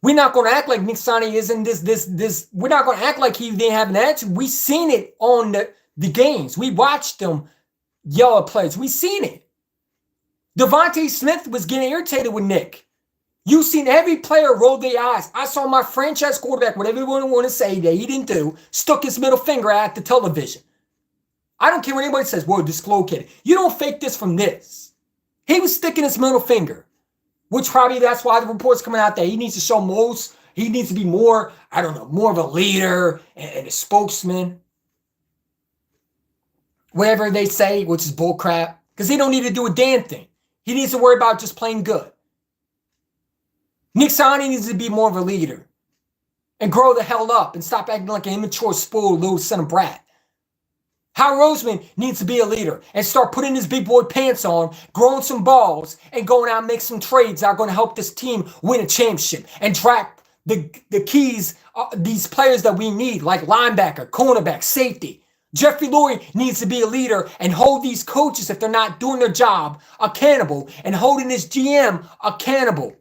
We're not going to act like Nick Sirianni isn't this. We're not going to act like he didn't have an attitude. We seen it on the games. We watched them yell at players. We seen it. Devontae Smith was getting irritated with Nick. You seen every player roll their eyes. I saw my franchise quarterback, whatever you want to say that he didn't do, stuck his middle finger at the television. I don't care what anybody says, well, dislocated. You don't fake this from this. He was sticking his middle finger, which probably that's why the report's coming out that he needs to show most, he needs to be more, I don't know, more of a leader and a spokesman. Whatever they say, which is bullcrap, because he don't need to do a damn thing. He needs to worry about just playing good. Nick Sirianni needs to be more of a leader and grow the hell up and stop acting like an immature, spoiled little son of brat. Hal Roseman needs to be a leader and start putting his big boy pants on, growing some balls, and going out and make some trades that are going to help this team win a championship and draft the keys, these players that we need, like linebacker, cornerback, safety. Jeffrey Lurie needs to be a leader and hold these coaches, if they're not doing their job, accountable, and holding his GM accountable.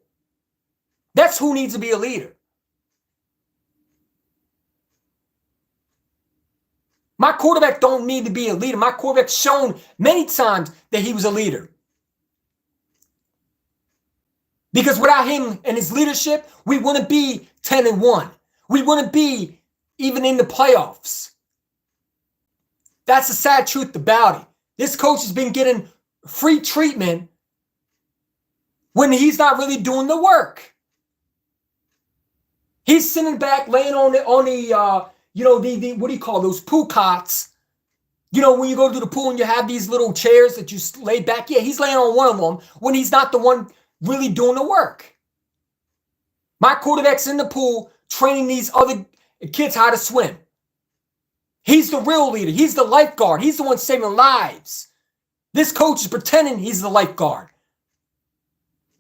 That's who needs to be a leader. My quarterback don't need to be a leader. My quarterback's shown many times that he was a leader. Because without him and his leadership, we wouldn't be 10-1. We wouldn't be even in the playoffs. That's the sad truth about it. This coach has been getting free treatment when he's not really doing the work. He's sitting back, laying on the what do you call those pool cots? You know, when you go to the pool and you have these little chairs that you lay back. Yeah, he's laying on one of them when he's not the one really doing the work. My quarterback's in the pool training these other kids how to swim. He's the real leader. He's the lifeguard. He's the one saving lives. This coach is pretending he's the lifeguard.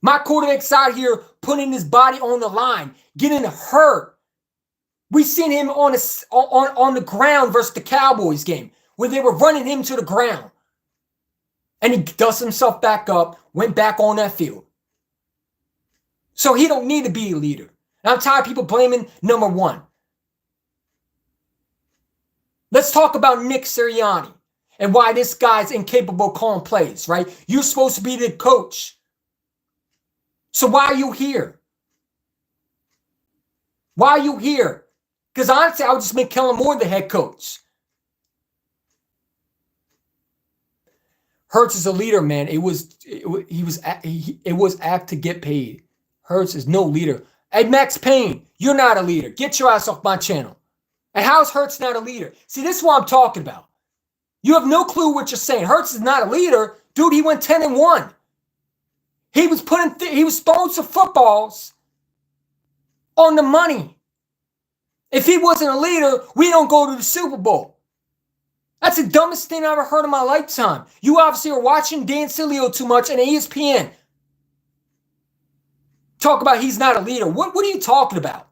My quarterback's out here putting his body on the line, getting hurt. We seen him on the ground versus the Cowboys game where they were running him to the ground. And he dusted himself back up, went back on that field. So he don't need to be a leader. And I'm tired of people blaming number one. Let's talk about Nick Sirianni and why this guy's incapable of calling plays, right? You're supposed to be the coach. So why are you here? Why are you here? Because honestly, I would just make Kellen Moore the head coach. Hurts is a leader, man. It was apt to get paid. Hurts is no leader. Hey, Max Payne, you're not a leader. Get your ass off my channel. And how's Hurts not a leader? See, this is what I'm talking about. You have no clue what you're saying. Hurts is not a leader. Dude, he went 10-1. He was throwing some footballs on the money. If he wasn't a leader, we don't go to the Super Bowl. That's the dumbest thing I ever heard in my lifetime. You obviously are watching Dan Sileo too much and ESPN. Talk about he's not a leader. What are you talking about?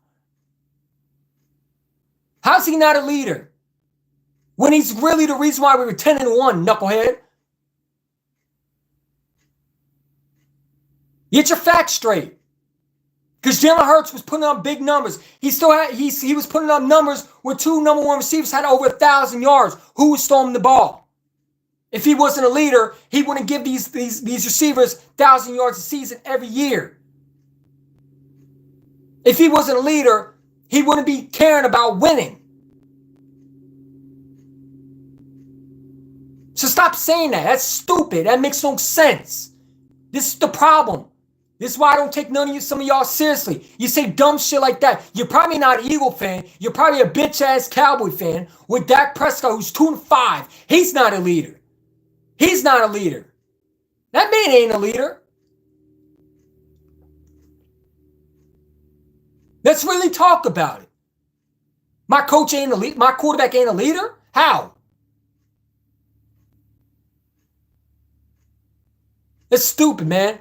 How's he not a leader? When he's really the reason why we were 10-1, knucklehead. Get your facts straight. Because Jalen Hurts was putting up big numbers. He was putting up numbers where two number one receivers had over 1,000 yards. Who was throwing the ball? If he wasn't a leader, he wouldn't give these receivers 1,000 yards a season every year. If he wasn't a leader, he wouldn't be caring about winning. So stop saying that. That's stupid. That makes no sense. This is the problem. This is why I don't take some of y'all seriously. You say dumb shit like that. You're probably not an Eagle fan. You're probably a bitch-ass Cowboy fan with Dak Prescott, who's 2-5. He's not a leader. He's not a leader. That man ain't a leader. Let's really talk about it. My coach ain't a leader. My quarterback ain't a leader? How? That's stupid, man.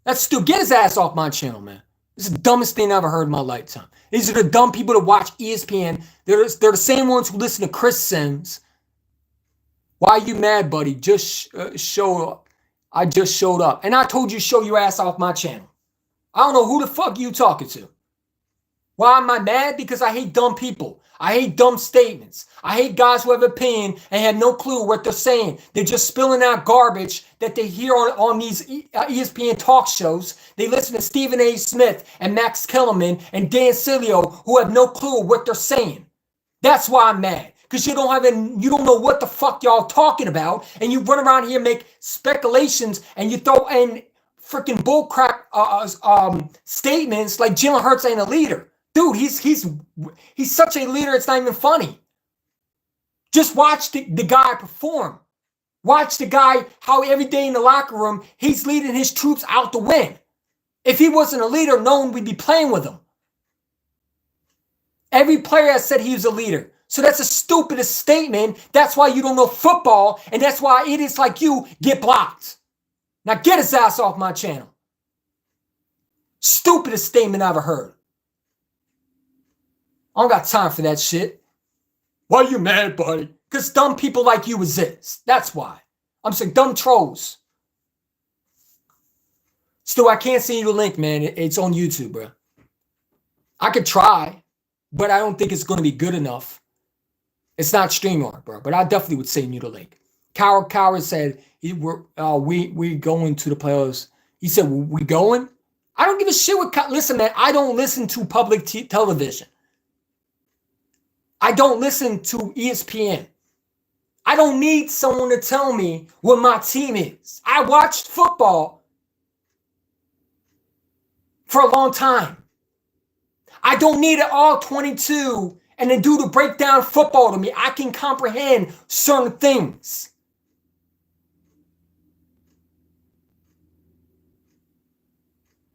That's stupid. Get his ass off my channel, man. This is the dumbest thing I ever heard in my lifetime. These are the dumb people that watch ESPN. They're the same ones who listen to Chris Sims. Why are you mad, buddy? Just show up. I just showed up. And I told you show your ass off my channel. I don't know who the fuck you talking to. Why am I mad? Because I hate dumb people. I hate dumb statements. I hate guys who have opinion and have no clue what they're saying. They're just spilling out garbage that they hear on these ESPN talk shows. They listen to Stephen A. Smith and Max Kellerman and Dan Sileo who have no clue what they're saying. That's why I'm mad. Because you don't know what the fuck y'all talking about, and you run around here and make speculations, and you throw in freaking bullcrap statements like Jalen Hurts ain't a leader. Dude, he's such a leader, it's not even funny. Just watch the guy perform. Watch the guy, how every day in the locker room, he's leading his troops out to win. If he wasn't a leader, no one would be playing with him. Every player has said he was a leader. So that's the stupidest statement. That's why you don't know football, and that's why idiots like you get blocked. Now get his ass off my channel. Stupidest statement I ever heard. I don't got time for that shit. Why you mad, buddy? Because dumb people like you exist. That's why. I'm saying dumb trolls. Stu, I can't send you the link, man. It's on YouTube, bro. I could try, but I don't think it's going to be good enough. It's not StreamYard, bro, but I definitely would send you the link. Coward said, we going to the playoffs. He said, we going? I don't give a shit what... Listen, man, I don't listen to public television. I don't listen to ESPN. I don't need someone to tell me what my team is. I watched football for a long time. I don't need it all 22 and then do the breakdown football to me. I can comprehend certain things.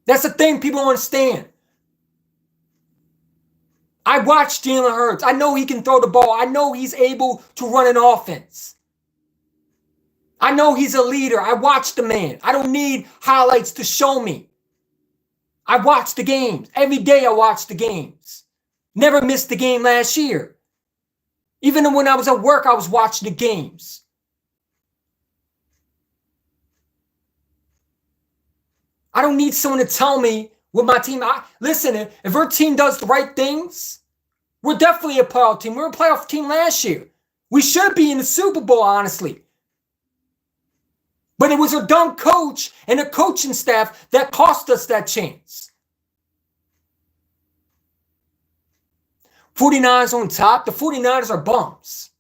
That's the thing people don't understand. I watched Jalen Hurts. I know he can throw the ball. I know he's able to run an offense. I know he's a leader. I watched the man. I don't need highlights to show me. I watch the games. Every day I watch the games. Never missed the game last year. Even when I was at work, I was watching the games. I don't need someone to tell me what my team... Listen, if our team does the right things, we're definitely a playoff team. We were a playoff team last year. We should be in the Super Bowl, honestly. But it was a dumb coach and a coaching staff that cost us that chance. 49ers on top. The 49ers are bums.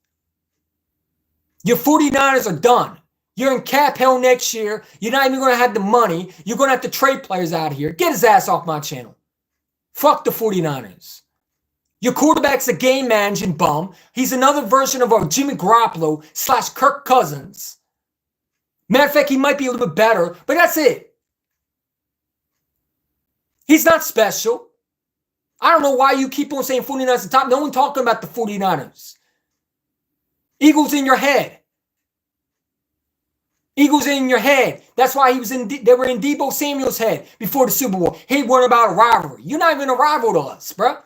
Your 49ers are done. You're in cap hell next year. You're not even going to have the money. You're going to have to trade players out here. Get his ass off my channel. Fuck the 49ers. Your quarterback's a game managing bum. He's another version of a Jimmy Garoppolo / Kirk Cousins. Matter of fact, he might be a little bit better, but that's it. He's not special. I don't know why you keep on saying 49ers at the top. No one talking about the 49ers. Eagles in your head. Eagles in your head. That's why they were in Deebo Samuel's head before the Super Bowl. He worried about a rivalry. You're not even a rival to us, bro.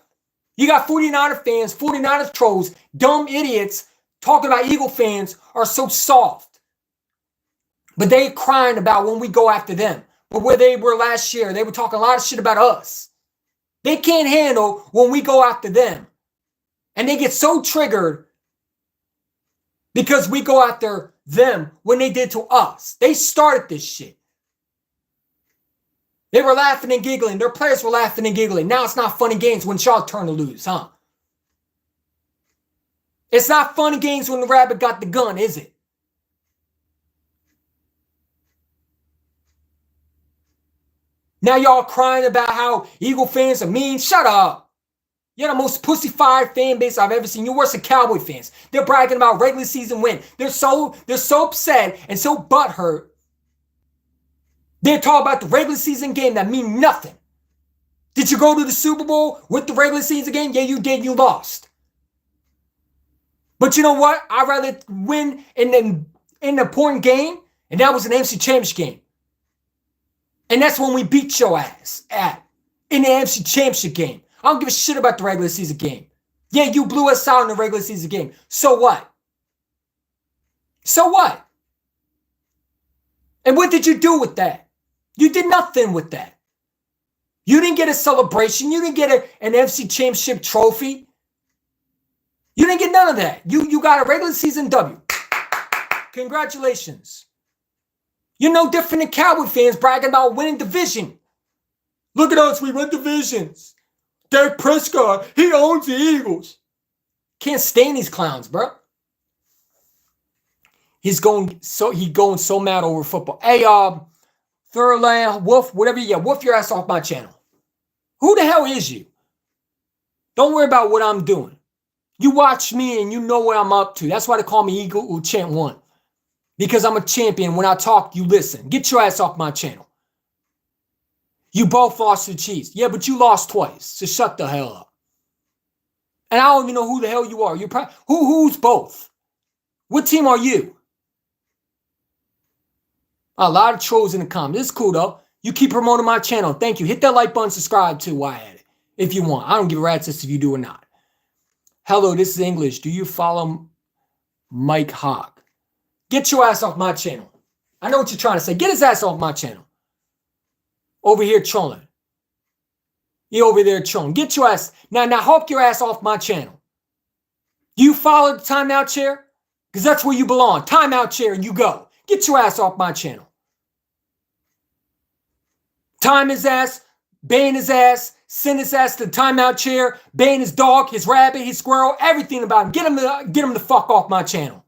You got 49er fans, 49ers trolls, dumb idiots talking about Eagle fans are so soft. But they crying about when we go after them. But where they were last year, they were talking a lot of shit about us. They can't handle when we go after them. And they get so triggered because we go after them when they did to us. They started this shit. They were laughing and giggling. Their players were laughing and giggling. Now it's not funny games when y'all turn to lose, huh? It's not funny games when the rabbit got the gun, is it? Now y'all crying about how Eagle fans are mean. Shut up. You're the most pussy-fired fan base I've ever seen. You're worse than Cowboy fans. They're bragging about regular season win. They're so upset and so butthurt. They're talking about the regular season game that mean nothing. Did you go to the Super Bowl with the regular season game? Yeah, you did. You lost. But you know what? I'd rather win in an important game, and that was an NFC Championship game. And that's when we beat your ass in the NFC Championship game. I don't give a shit about the regular season game. Yeah, you blew us out in the regular season game. So what? So what? And what did you do with that? You did nothing with that. You didn't get a celebration. You didn't get an NFC Championship trophy. You didn't get none of that. You got a regular season W. Congratulations. You're no different than Cowboy fans bragging about winning division. Look at us, we win divisions. Dak Prescott, he owns the Eagles. Can't stand these clowns, bro. He's going so mad over football. Hey, Thurland, Wolf, whatever you get, Wolf your ass off my channel. Who the hell is you? Don't worry about what I'm doing. You watch me and you know what I'm up to. That's why they call me Eagle who chant one. Because I'm a champion. When I talk, you listen. Get your ass off my channel. You both lost to the Chiefs. Yeah, but you lost twice. So shut the hell up. And I don't even know who the hell you are. You're probably, who's both? What team are you? A lot of trolls in the comments. It's cool though. You keep promoting my channel. Thank you. Hit that like button, subscribe too while at it. If you want. I don't give a rat's ass if you do or not. Hello, this is English. Do you follow Mike Hawk? Get your ass off my channel. I know what you're trying to say. Get his ass off my channel. Over here trolling. You over there trolling. Get your ass. Now hawk your ass off my channel. Do you follow the timeout chair? Because that's where you belong. Timeout chair, you go. Get your ass off my channel. Time his ass. Ban his ass. Send his ass to the timeout chair. Ban his dog, his rabbit, his squirrel, everything about him. Get him the fuck off my channel.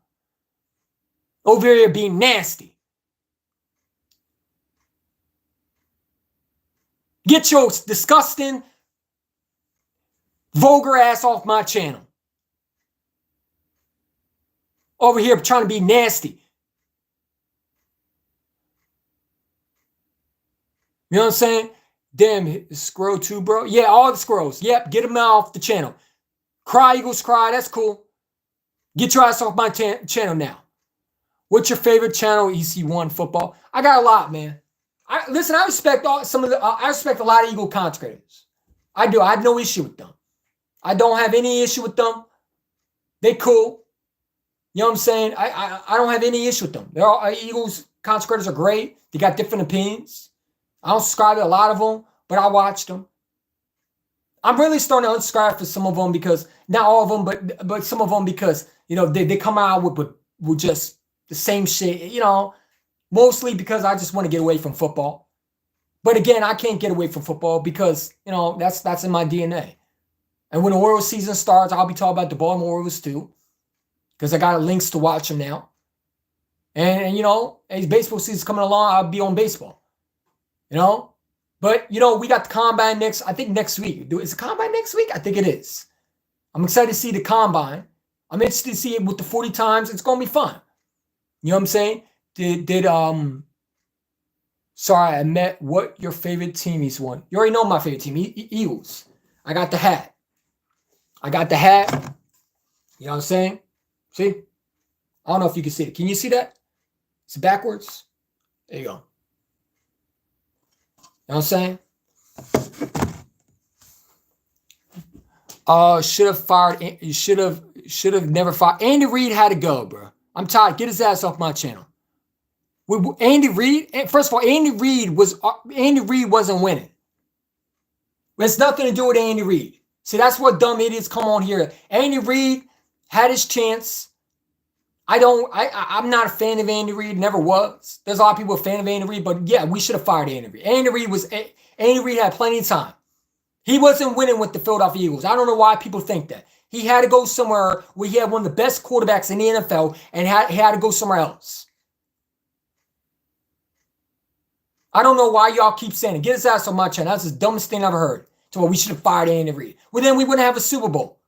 Over here being nasty. Get your disgusting, vulgar ass off my channel. Over here trying to be nasty. You know what I'm saying? Damn, squirrel too, bro. Yeah, all the squirrels. Yep, get them off the channel. Cry, Eagles, cry. That's cool. Get your ass off my channel now. What's your favorite channel? EC1 football. I got a lot, man. I respect I respect a lot of Eagle content creators. I do. I have no issue with them. I don't have any issue with them. They cool. You know what I'm saying? I don't have any issue with them. They're all Eagles content creators are great. They got different opinions. I don't subscribe to a lot of them, but I watch them. I'm really starting to unsubscribe for some of them because not all of them, but some of them because they come out with just the same shit, mostly because I just want to get away from football. But again, I can't get away from football because, that's in my DNA. And when the Orioles season starts, I'll be talking about the Baltimore Orioles too because I got links to watch them now. And as baseball season's coming along, I'll be on baseball, But, we got the combine next week. Is the combine next week? I think it is. I'm excited to see the combine. I'm interested to see it with the 40 times. It's going to be fun. You know what I'm saying? Sorry, I met what your favorite team is won. You already know my favorite team, Eagles. I got the hat. You know what I'm saying? See? I don't know if you can see it. Can you see that? It's backwards. There you go. You know what I'm saying? Should have never fired. Andy Reid had to go, bro. I'm tired. Get his ass off my channel. Andy Reid, first of all, Andy Reid wasn't winning. It's nothing to do with Andy Reid. See, that's what dumb idiots come on here. Andy Reid had his chance. I'm not a fan of Andy Reid, never was. There's a lot of people a fan of Andy Reid, but yeah, we should have fired Andy Reid. Andy Reid had plenty of time. He wasn't winning with the Philadelphia Eagles. I don't know why people think that. He had to go somewhere where he had one of the best quarterbacks in the NFL and he had to go somewhere else. I don't know why y'all keep saying it. Get his ass on my channel. That's the dumbest thing I've ever heard. So we should have fired Andy Reid. Well, then we wouldn't have a Super Bowl.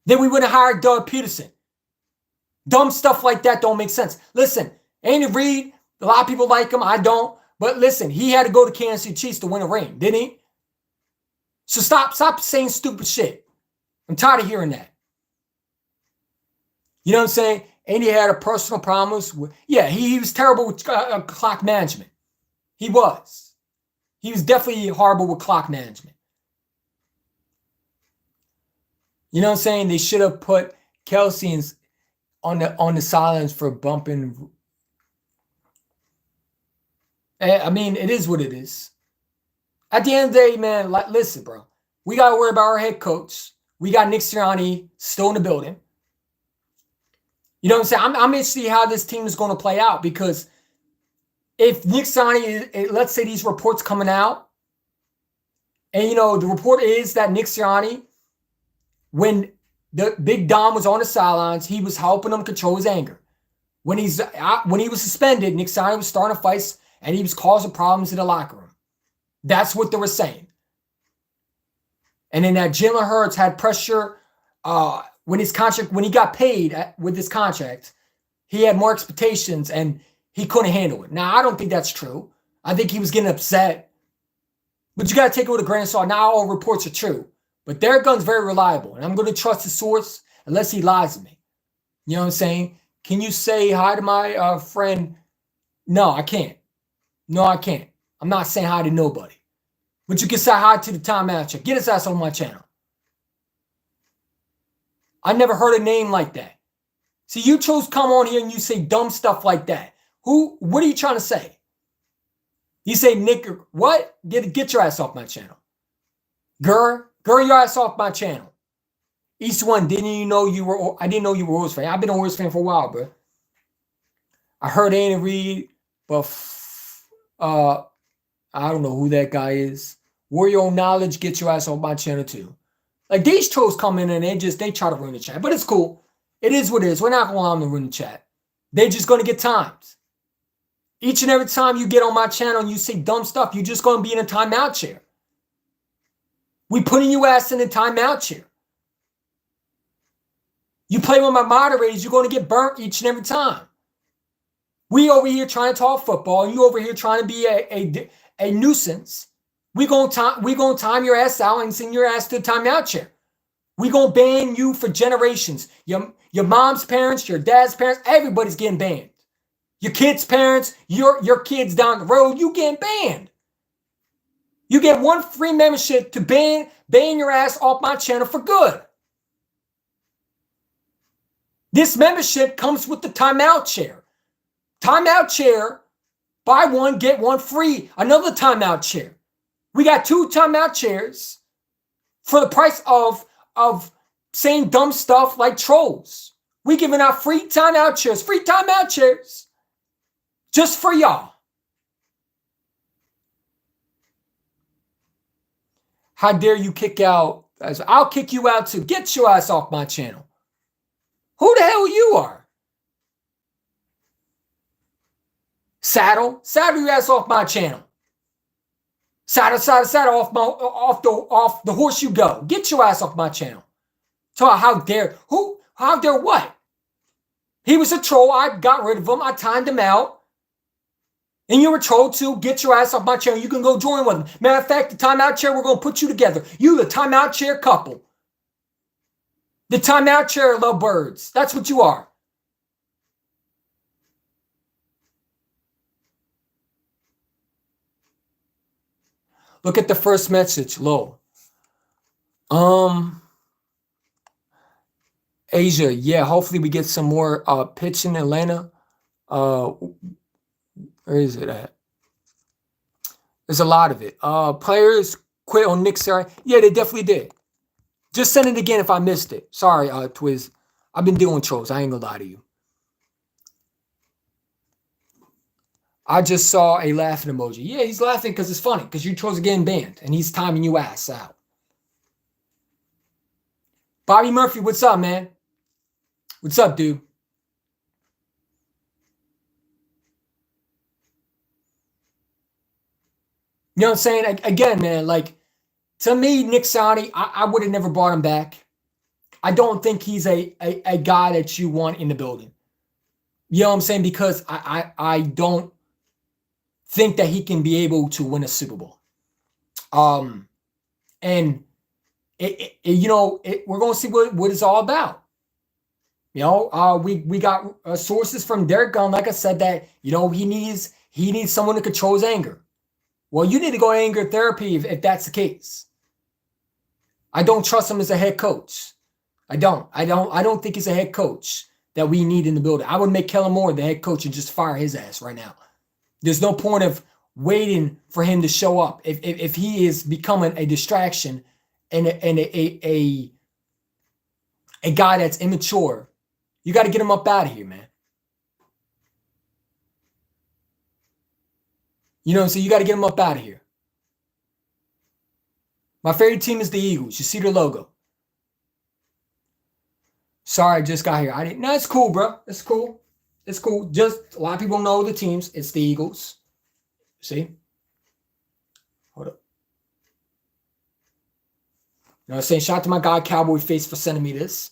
Then we wouldn't have hired Doug Peterson. Dumb stuff like that don't make sense. Listen, Andy Reid, a lot of people like him. I don't. But listen, he had to go to Kansas City Chiefs to win a ring, didn't he? So stop saying stupid shit. I'm tired of hearing that. You know what I'm saying? Andy had a personal problems with, he was terrible with clock management. He was. He was definitely horrible with clock management. You know what I'm saying? They should have put Kelsey on the sidelines for bumping. I mean, it is what it is. At the end of the day, man, like, listen, bro. We got to worry about our head coach. We got Nick Sirianni still in the building. You know what I'm saying? I'm interested to see how this team is going to play out, because if Nick Sirianni, let's say these reports coming out, and, you know, the report is that Nick Sirianni, when the Big Dom was on the sidelines, he was helping him control his anger. When he was suspended, Nick Sirianni was starting fights, and he was causing problems in the locker room. That's what they were saying. And then that Jalen Hurts had pressure when he got paid with his contract, he had more expectations and he couldn't handle it. Now, I don't think that's true. I think he was getting upset. But you got to take it with a grain of salt. Not all reports are true. But Derek Gunn's very reliable, and I'm going to trust the source unless he lies to me. You know what I'm saying? Can you say hi to my friend? No, I can't. No, I can't. I'm not saying hi to nobody. But you can say hi to the timeout check. Get his ass on my channel. I never heard a name like that. See, you chose come on here and you say dumb stuff like that. What are you trying to say? You say, Nick, what? Get your ass off my channel. Girl, your ass off my channel. East One, didn't you know you were? I didn't know you were a Warriors fan. I've been a Warriors fan for a while, bro. I heard Andy Reid, but I don't know who that guy is. Warrior own knowledge, get your ass off my channel too. Like, these trolls come in and they try to ruin the chat, but it's cool. It is what it is. We're not going to allow them to ruin the chat. They're just going to get times. Each and every time you get on my channel and you say dumb stuff, you're just going to be in a timeout chair. We putting you ass in a timeout chair. You play with my moderators, you're going to get burnt each and every time. We over here trying to talk football, and you over here trying to be a nuisance. We gonna time your ass out and send your ass to a timeout chair. We gonna ban you for generations. Your mom's parents, your dad's parents, everybody's getting banned. Your kids' parents, your kids down the road, you getting banned. You get one free membership to ban your ass off my channel for good. This membership comes with the timeout chair. Timeout chair, buy one, get one free. Another timeout chair. We got 2 timeout chairs for the price of saying dumb stuff like trolls. We giving out free timeout chairs just for y'all. How dare you kick out? I'll kick you out too. Get your ass off my channel. Who the hell you are? Saddle your ass off my channel. Saddle off the horse you go. Get your ass off my channel. So how dare what? He was a troll. I got rid of him. I timed him out. And you're a troll too. Get your ass off my channel. You can go join with him. Matter of fact, the timeout chair, we're going to put you together. You, the timeout chair couple. The timeout chair lovebirds. That's what you are. Look at the first message, low. Asia, yeah, hopefully we get some more pitch in Atlanta. Where is it at? There's a lot of it. Players quit on Nick Sirianni. Yeah, they definitely did. Just send it again if I missed it. Sorry, Twiz. I've been dealing with trolls. I ain't gonna lie to you. I just saw a laughing emoji. Yeah, he's laughing because it's funny, because you trolls are getting banned, and he's timing you ass out. Bobby Murphy, what's up, man? What's up, dude? You know what I'm saying? Again, man, like, to me, Nick Sirianni, I would have never brought him back. I don't think he's a guy that you want in the building. You know what I'm saying? Because I don't think that he can be able to win a Super Bowl. And we're going to see what it's all about. You know, we got sources from Derek Gunn, like I said, that, you know, he needs someone to control his anger. Well, you need to go anger therapy if that's the case. I don't trust him as a head coach. I don't think he's a head coach that we need in the building. I would make Kellen Moore the head coach and just fire his ass right now. There's no point of waiting for him to show up. If he is becoming a distraction and a guy that's immature, you got to get him up out of here, man. You know what I'm saying? You got to get him up out of here. My favorite team is the Eagles. You see their logo. Sorry, I just got here. I didn't. No, it's cool, bro. It's cool. It's cool. Just a lot of people know the teams. It's the Eagles. See? Hold up. You know what I'm saying? Shout out to my guy Cowboy Face for sending me this.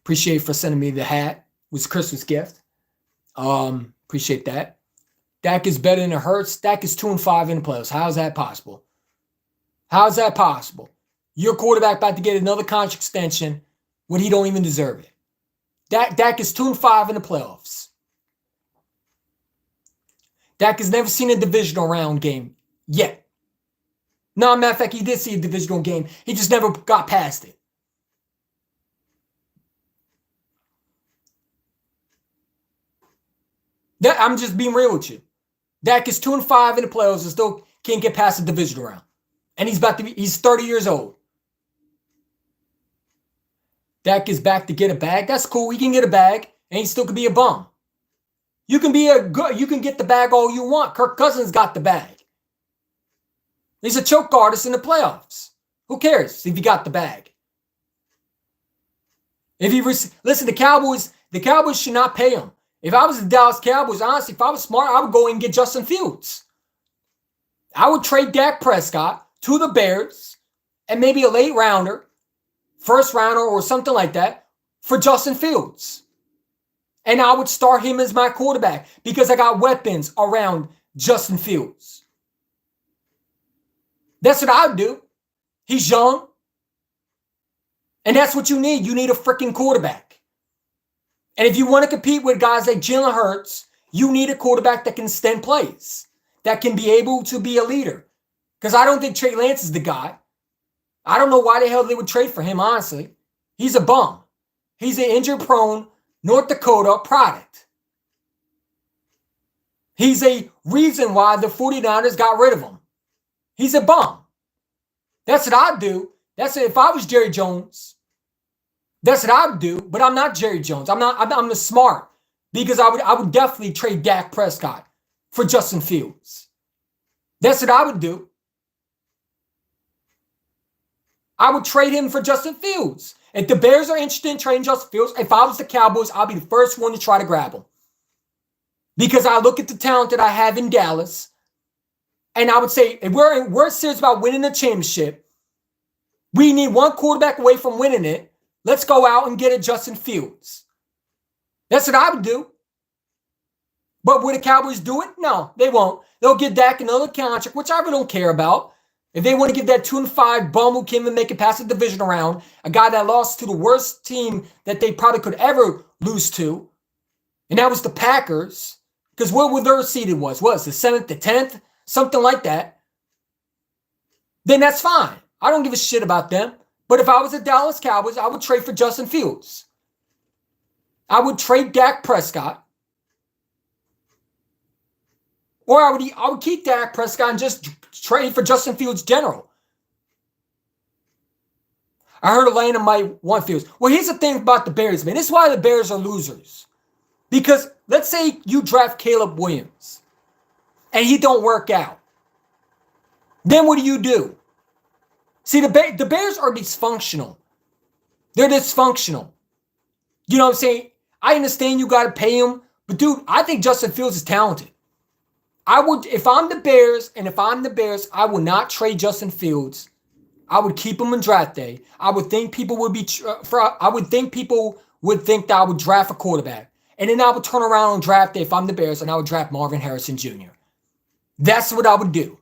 Appreciate you for sending me the hat. It was a Christmas gift. Appreciate that. Dak is better than it hurts. Dak is 2-5 in the playoffs. How is that possible? How is that possible? Your quarterback about to get another contract extension when he don't even deserve it. Dak is 2-5 in the playoffs. Dak has never seen a divisional round game yet. No, matter of fact, he did see a divisional game. He just never got past it. I'm just being real with you. Dak is 2-5 in the playoffs and still can't get past the divisional round. And he's 30 years old. Dak is back to get a bag. That's cool. He can get a bag and he still could be a bum. You can get the bag all you want. Kirk Cousins got the bag. He's a choke artist in the playoffs. Who cares if he got the bag? Listen, the Cowboys should not pay him. If I was the Dallas Cowboys, honestly, if I was smart, I would go and get Justin Fields. I would trade Dak Prescott to the Bears and maybe a late rounder, first rounder or something like that for Justin Fields. And I would start him as my quarterback because I got weapons around Justin Fields. That's what I would do. He's young. And that's what you need. You need a freaking quarterback. And if you want to compete with guys like Jalen Hurts, you need a quarterback that can extend plays, that can be able to be a leader. Because I don't think Trey Lance is the guy. I don't know why the hell they would trade for him, honestly. He's a bum. He's an injury-prone North Dakota product. He's a reason why the 49ers got rid of him. He's a bum. That's what I'd do. That's it. If I was Jerry Jones, that's what I would do. But I'm not Jerry Jones. I'm the smart. Because I would definitely trade Dak Prescott for Justin Fields. That's what I would do. I would trade him for Justin Fields. If the Bears are interested in trading Justin Fields, if I was the Cowboys, I'll be the first one to try to grab him. Because I look at the talent that I have in Dallas, and I would say, if we're serious about winning the championship, we need one quarterback away from winning it. Let's go out and get a Justin Fields. That's what I would do. But would the Cowboys do it? No, they won't. They'll give Dak another contract, which I really don't care about. If they want to give that 2-5 bum who came and make it past the division round, a guy that lost to the worst team that they probably could ever lose to, and that was the Packers, because what were their seeded was? What was the 7th to 10th? Something like that. Then that's fine. I don't give a shit about them. But if I was the Dallas Cowboys, I would trade for Justin Fields. I would trade Dak Prescott. Or I would keep Dak Prescott and just trade for Justin Fields general. I heard Atlanta might want Fields. Well, here's the thing about the Bears, man. This is why the Bears are losers. Because let's say you draft Caleb Williams and he don't work out. Then what do? See, the Bears are dysfunctional. They're dysfunctional. You know what I'm saying? I understand you got to pay him. But, dude, I think Justin Fields is talented. If I'm the Bears, I would not trade Justin Fields. I would keep him in draft day. I would think people would that I would draft a quarterback. And then I would turn around on draft day if I'm the Bears and I would draft Marvin Harrison Jr. That's what I would do.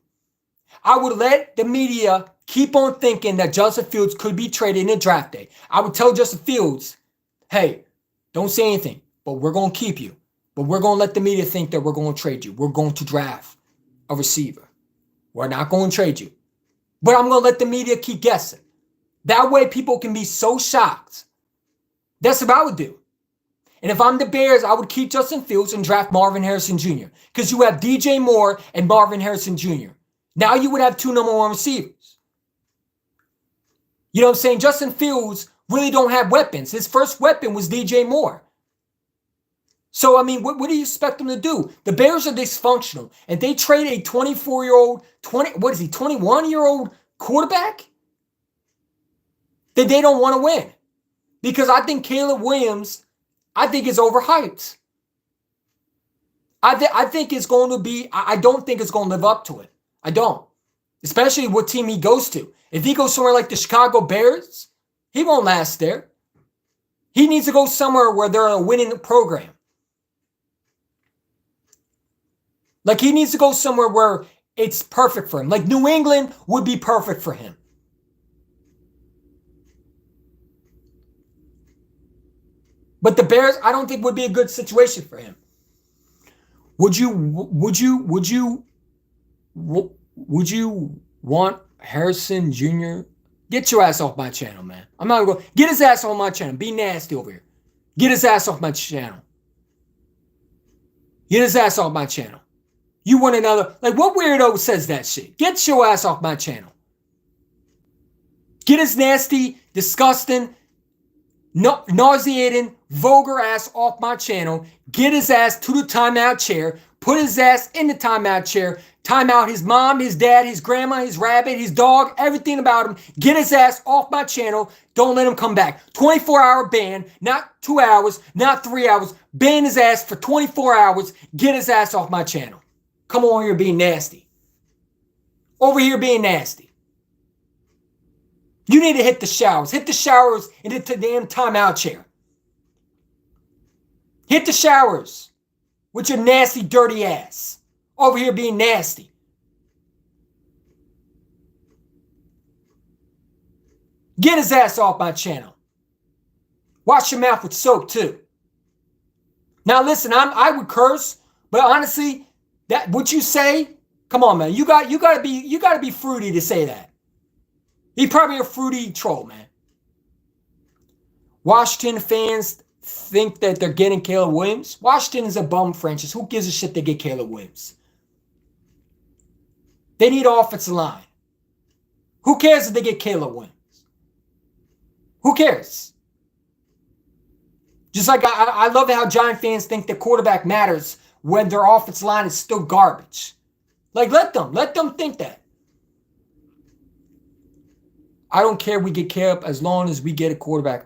I would let the media keep on thinking that Justin Fields could be traded in the draft day. I would tell Justin Fields, hey, don't say anything, but we're going to keep you. But we're going to let the media think that we're going to trade you. We're going to draft a receiver. We're not going to trade you. But I'm going to let the media keep guessing. That way people can be so shocked. That's what I would do. And if I'm the Bears, I would keep Justin Fields and draft Marvin Harrison Jr. Because you have DJ Moore and Marvin Harrison Jr. Now you would have 2 number 1 receivers. You know what I'm saying? Justin Fields really don't have weapons. His first weapon was DJ Moore. So, I mean, what do you expect them to do? The Bears are dysfunctional. And they trade a 24-year-old, 21-year-old quarterback? That they don't want to win. Because I think Caleb Williams, I think is overhyped. I think it's going to be, I don't think it's going to live up to it. I don't. Especially what team he goes to. If he goes somewhere like the Chicago Bears, he won't last there. He needs to go somewhere where they're a winning program. Like he needs to go somewhere where it's perfect for him. Like New England would be perfect for him. But the Bears, I don't think would be a good situation for him. Would you want Harrison Jr.? Get your ass off my channel, man. I'm not going to go. Get his ass off my channel. Be nasty over here. Get his ass off my channel. Get his ass off my channel. You want another? Like, what weirdo says that shit? Get your ass off my channel. Get his nasty, disgusting, nauseating, vulgar ass off my channel. Get his ass to the timeout chair. Put his ass in the timeout chair. Time out his mom, his dad, his grandma, his rabbit, his dog, everything about him. Get his ass off my channel. Don't let him come back. 24-hour ban, not 2 hours, not 3 hours. Ban his ass for 24 hours. Get his ass off my channel. Come on here being nasty. Over here being nasty. You need to hit the showers. Hit the showers and hit the damn timeout chair. Hit the showers with your nasty, dirty ass. Over here being nasty. Get his ass off my channel. Wash your mouth with soap too. Now listen, I would curse, but honestly, that what you say, come on, man. You gotta be fruity to say that. He's probably a fruity troll, man. Washington fans think that they're getting Caleb Williams. Washington is a bum franchise. Who gives a shit they get Caleb Williams? They need offensive line. Who cares if they get Caleb Williams? Who cares? Just like I love how Giant fans think that quarterback matters when their offensive line is still garbage. Like, let them think that. I don't care if we get Caleb as long as we get a quarterback.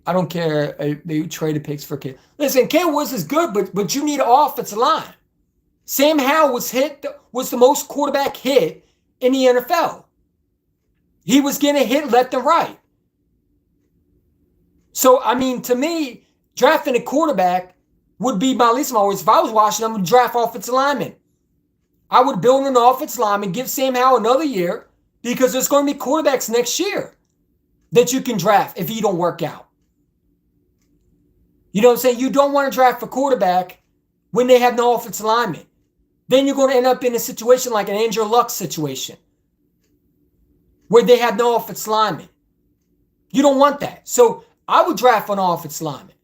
I don't care if they traded picks for Caleb. Listen, Caleb Williams is good, but you need an offensive line. Sam Howell was the most quarterback hit in the NFL. He was getting hit left and right. So, I mean, to me, drafting a quarterback would be my least of my worries. If I was Washington, I would draft offensive lineman. I would build an offensive lineman, give Sam Howell another year, because there's going to be quarterbacks next year that you can draft if he don't work out. You know what I'm saying? You don't want to draft a quarterback when they have no offensive lineman. Then you're going to end up in a situation like an Andrew Luck situation where they have no offensive lineman. You don't want that. So I would draft an offensive lineman.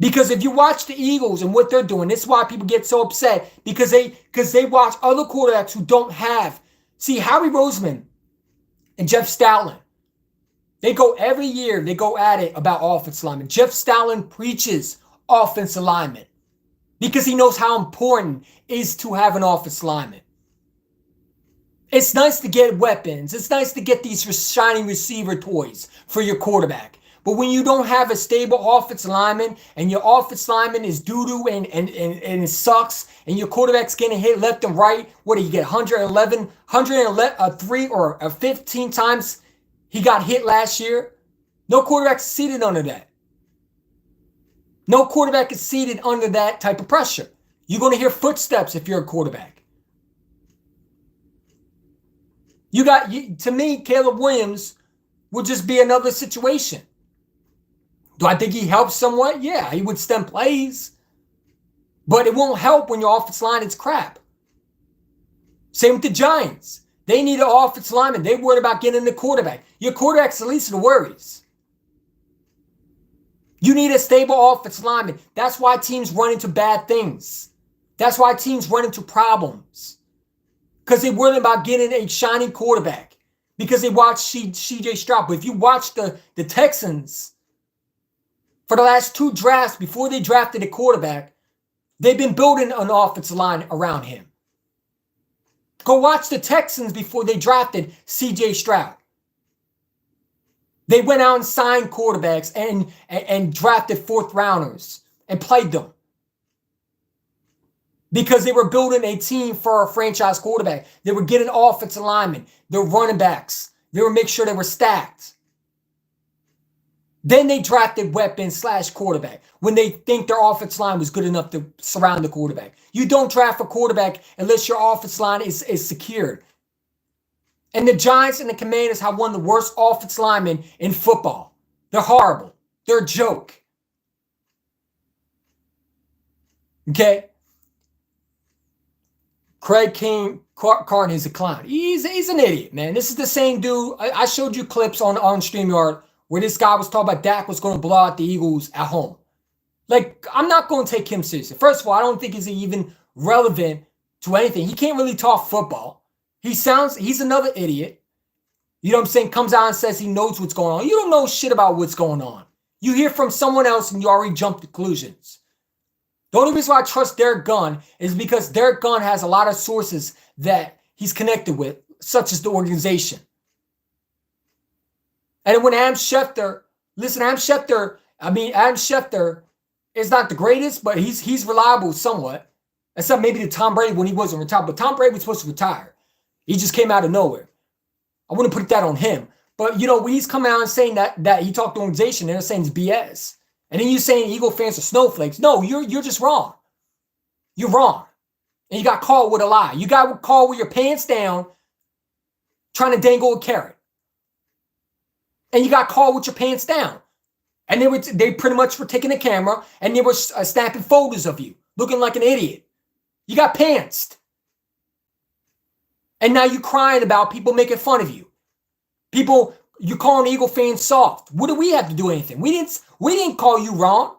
Because if you watch the Eagles and what they're doing, this is why people get so upset. Because they watch other quarterbacks who don't have. See, Howie Roseman and Jeff Stoutland, they go every year, they go at it about offensive linemen. Jeff Stoutland preaches offensive linemen because he knows how important it is to have an offensive lineman. It's nice to get weapons. It's nice to get these shiny receiver toys for your quarterback. But when you don't have a stable offensive lineman and your offensive lineman is doo-doo and it sucks and your quarterback's getting hit left and right, what do you get? 103 or 15 times he got hit last year? No quarterback succeeded under that. No quarterback is seated under that type of pressure. You're going to hear footsteps if you're a quarterback. To me, Caleb Williams would just be another situation. Do I think he helps somewhat? Yeah, he would stem plays. But it won't help when your offensive line is crap. Same with the Giants. They need an offensive lineman. They worried about getting the quarterback. Your quarterback's the least of the worries. You need a stable offensive lineman. That's why teams run into bad things. That's why teams run into problems. Because they worried about getting a shiny quarterback. Because they watch CJ Stroud. But if you watch the Texans, for the last 2 drafts before they drafted a quarterback, they've been building an offensive line around him. Go watch the Texans before they drafted CJ Stroud. They went out and signed quarterbacks and drafted 4th rounders and played them. Because they were building a team for a franchise quarterback. They were getting offensive linemen, their running backs. They were making sure they were stacked. Then they drafted weapons / quarterback when they think their offensive line was good enough to surround the quarterback. You don't draft a quarterback unless your offensive line is secured. And the Giants and the Commanders have one of the worst offensive linemen in football. They're horrible. They're a joke. Okay? Craig Carton is a clown. He's an idiot, man. This is the same dude. I showed you clips on StreamYard where this guy was talking about Dak was going to blow out the Eagles at home. Like, I'm not going to take him seriously. First of all, I don't think he's even relevant to anything. He can't really talk football. He's another idiot. You know what I'm saying? Comes out and says he knows what's going on. You don't know shit about what's going on. You hear from someone else and you already jump to conclusions. The only reason why I trust Derek Gunn is because Derek Gunn has a lot of sources that he's connected with, such as the organization. And when Adam Schefter is not the greatest, but he's reliable somewhat. Except maybe to Tom Brady when he wasn't retired. But Tom Brady was supposed to retire. He just came out of nowhere. I wouldn't put that on him. But, you know, when he's coming out and saying that he talked to the organization, they're saying it's BS. And then you're saying Eagle fans are snowflakes. No, you're just wrong. You're wrong. And you got caught with a lie. You got caught with your pants down trying to dangle a carrot. And you got caught with your pants down. And they pretty much were taking the camera and they were snapping photos of you, looking like an idiot. You got pantsed. And now you're crying about people making fun of you. You're calling Eagle fans soft. What do we have to do anything? We didn't call you wrong.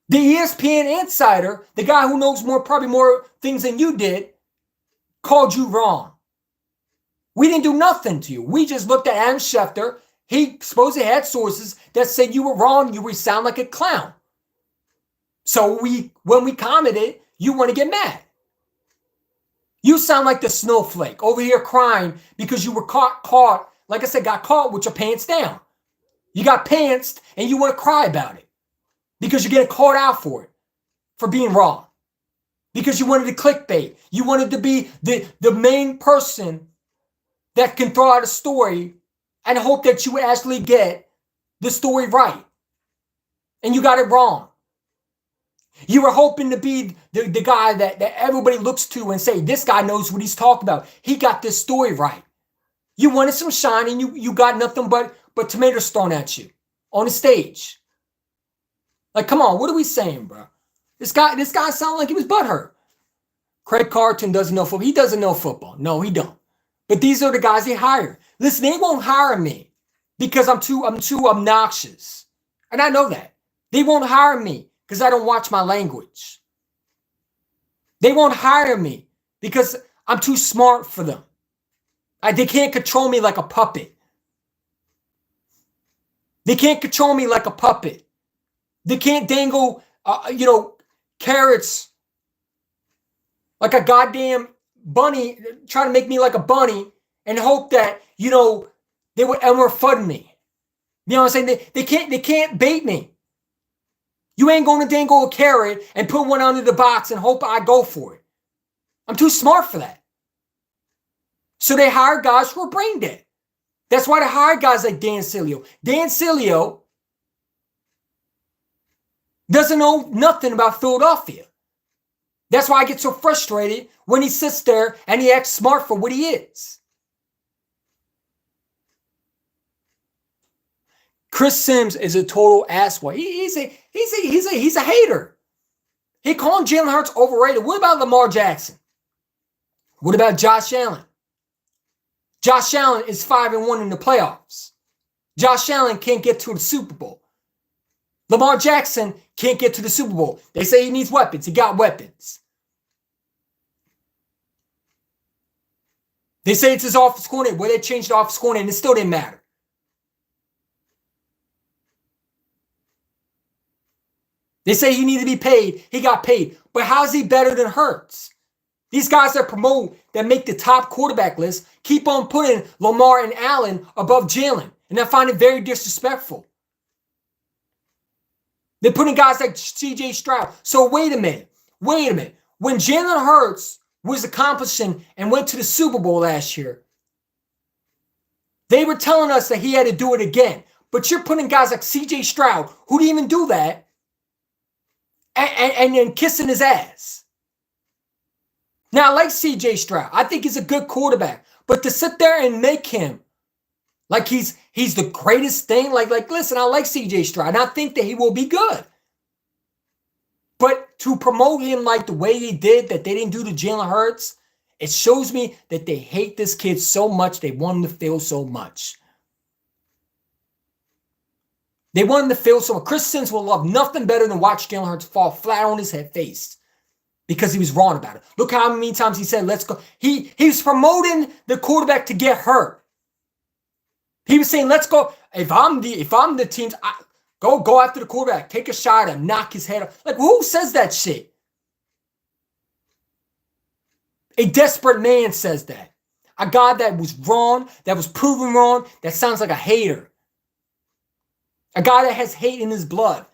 The ESPN insider, the guy who knows probably more things than you did, called you wrong. We didn't do nothing to you. We just looked at Adam Schefter. He supposedly had sources that said you were wrong. You sound like a clown. So when we commented, you want to get mad. You sound like the snowflake over here crying because you were caught, like I said, got caught with your pants down. You got pantsed and you want to cry about it because you're getting called out for being wrong. Because you wanted to clickbait. You wanted to be the main person that can throw out a story and hope that you would actually get the story right. And you got it wrong. You were hoping to be the guy that everybody looks to and say, this guy knows what he's talking about. He got this story right. You wanted some shine and you got nothing but tomatoes thrown at you on the stage. Like, come on, what are we saying, bro? This guy sounded like he was butthurt. Craig Carton doesn't know football. He doesn't know football. No, he don't. But these are the guys they hire. Listen, they won't hire me because I'm too obnoxious. And I know that. They won't hire me because I don't watch my language. They won't hire me because I'm too smart for them. They can't control me like a puppet. They can't control me like a puppet. They can't dangle, carrots like a goddamn bunny, trying to make me like a bunny and hope that, they would ever fund me. You know what I'm saying? They can't bait me. You ain't going to dangle a carrot and put one under the box and hope I go for it. I'm too smart for that. So they hire guys who are brain dead. That's why they hire guys like Dan Sileo. Dan Sileo doesn't know nothing about Philadelphia. That's why I get so frustrated when he sits there and he acts smart for what he is. Chris Sims is a total asswipe. He's a hater. He calling Jalen Hurts overrated. What about Lamar Jackson? What about Josh Allen? Josh Allen is 5-1 in the playoffs. Josh Allen can't get to the Super Bowl. Lamar Jackson can't get to the Super Bowl. They say he needs weapons. He got weapons. They say it's his offensive coordinator. Well, they changed the offensive coordinator and it still didn't matter. They say he needed to be paid. He got paid. But how's he better than Hurts? These guys that promote, that make the top quarterback list, keep on putting Lamar and Allen above Jalen. And I find it very disrespectful. They're putting guys like C.J. Stroud. So wait a minute. When Jalen Hurts was accomplishing and went to the Super Bowl last year, they were telling us that he had to do it again. But you're putting guys like C.J. Stroud, who didn't even do that, and then kissing his ass. Now, I like C.J. Stroud. I think he's a good quarterback. But to sit there and make him like he's the greatest thing, like listen, I like C.J. Stroud, and I think that he will be good. But to promote him like the way they did, that they didn't do to Jalen Hurts, it shows me that they hate this kid so much, they want him to fail so much. They want him to fail so much. Chris Sims will love nothing better than watch Jalen Hurts fall flat on his head face because he was wrong about it. Look how many times he said, let's go. He was promoting the quarterback to get hurt. He was saying, let's go. If I'm the teams, go after the quarterback, take a shot at him, knock his head off. Like, who says that shit? A desperate man says that. A guy that was wrong, that was proven wrong, that sounds like a hater. A guy that has hate in his blood.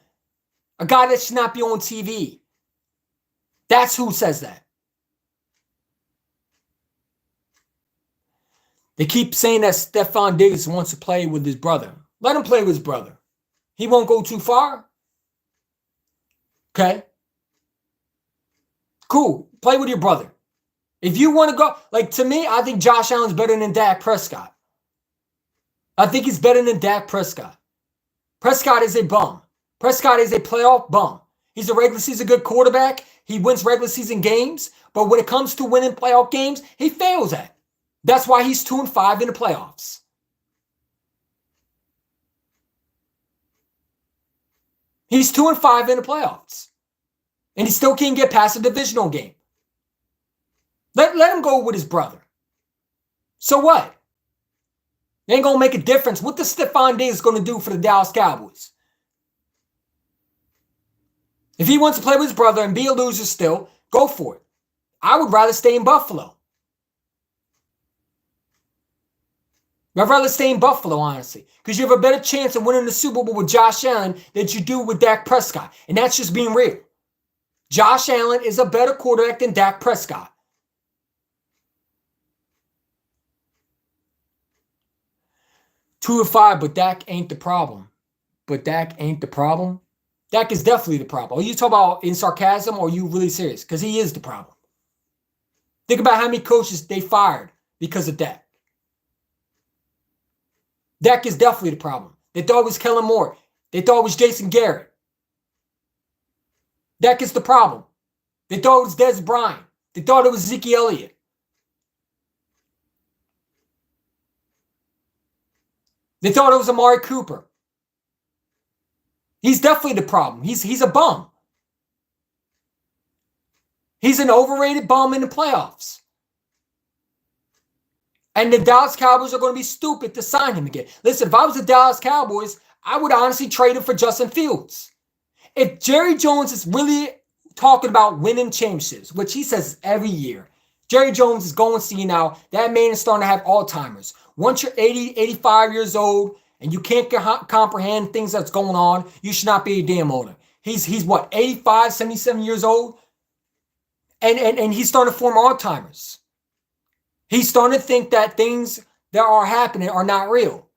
A guy that should not be on TV. That's who says that. They keep saying that Stephon Diggs wants to play with his brother. Let him play with his brother. He won't go too far. Okay? Cool. Play with your brother. If you want to go, like, to me, I think Josh Allen's better than Dak Prescott. I think he's better than Dak Prescott. Prescott is a bum. Prescott is a playoff bum. He's a regular season good quarterback. He wins regular season games. But when it comes to winning playoff games, he fails at. That's why he's 2-5 in the playoffs. He's 2-5 in the playoffs. And he still can't get past a divisional game. Let him go with his brother. So what? It ain't going to make a difference. What the Stephon Diggs going to do for the Dallas Cowboys? If he wants to play with his brother and be a loser still, go for it. I would rather stay in Buffalo. I'd rather stay in Buffalo, honestly, because you have a better chance of winning the Super Bowl with Josh Allen than you do with Dak Prescott. And that's just being real. Josh Allen is a better quarterback than Dak Prescott. Two or five, but Dak ain't the problem. Dak is definitely the problem. Are you talking about in sarcasm or are you really serious? Because he is the problem. Think about how many coaches they fired because of Dak. Dak is definitely the problem. They thought it was Kellen Moore. They thought it was Jason Garrett. Dak is the problem. They thought it was Des Bryant. They thought it was Zeke Elliott. They thought it was Amari Cooper. He's definitely the problem. He's a bum. He's an overrated bum in the playoffs. And the Dallas Cowboys are going to be stupid to sign him again. Listen, if I was the Dallas Cowboys, I would honestly trade him for Justin Fields. If Jerry Jones is really talking about winning championships, which he says every year, Jerry Jones is going senile. That man is starting to have Alzheimer's. Once you're 80, 85 years old and you can't comprehend things that's going on, you should not be a damn owner. He's what, 85, 77 years old? And he's starting to form Alzheimer's. He's starting to think that things that are happening are not real.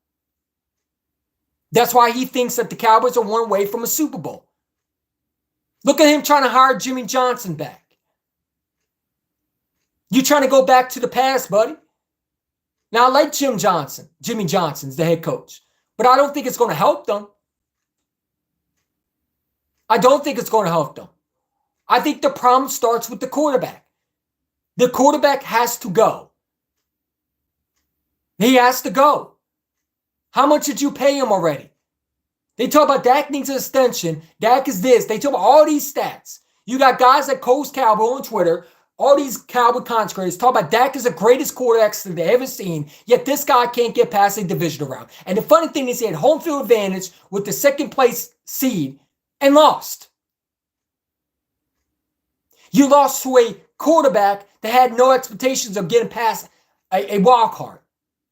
That's why he thinks that the Cowboys are one away from a Super Bowl. Look at him trying to hire Jimmy Johnson back. You're trying to go back to the past, buddy. Now, I like Jimmy Johnson's the head coach, but I don't think it's going to help them. I don't think it's going to help them. I think the problem starts with the quarterback. The quarterback has to go. He has to go. How much did you pay him already? They talk about Dak needs an extension. Dak is this. They talk about all these stats. You got guys like Coach Cowboy on Twitter, all these Cowboy contractors talk about Dak is the greatest quarterback they've ever seen, yet this guy can't get past a divisional round. And the funny thing is he had home field advantage with the second place seed and lost. You lost to a quarterback that had no expectations of getting past a wild card,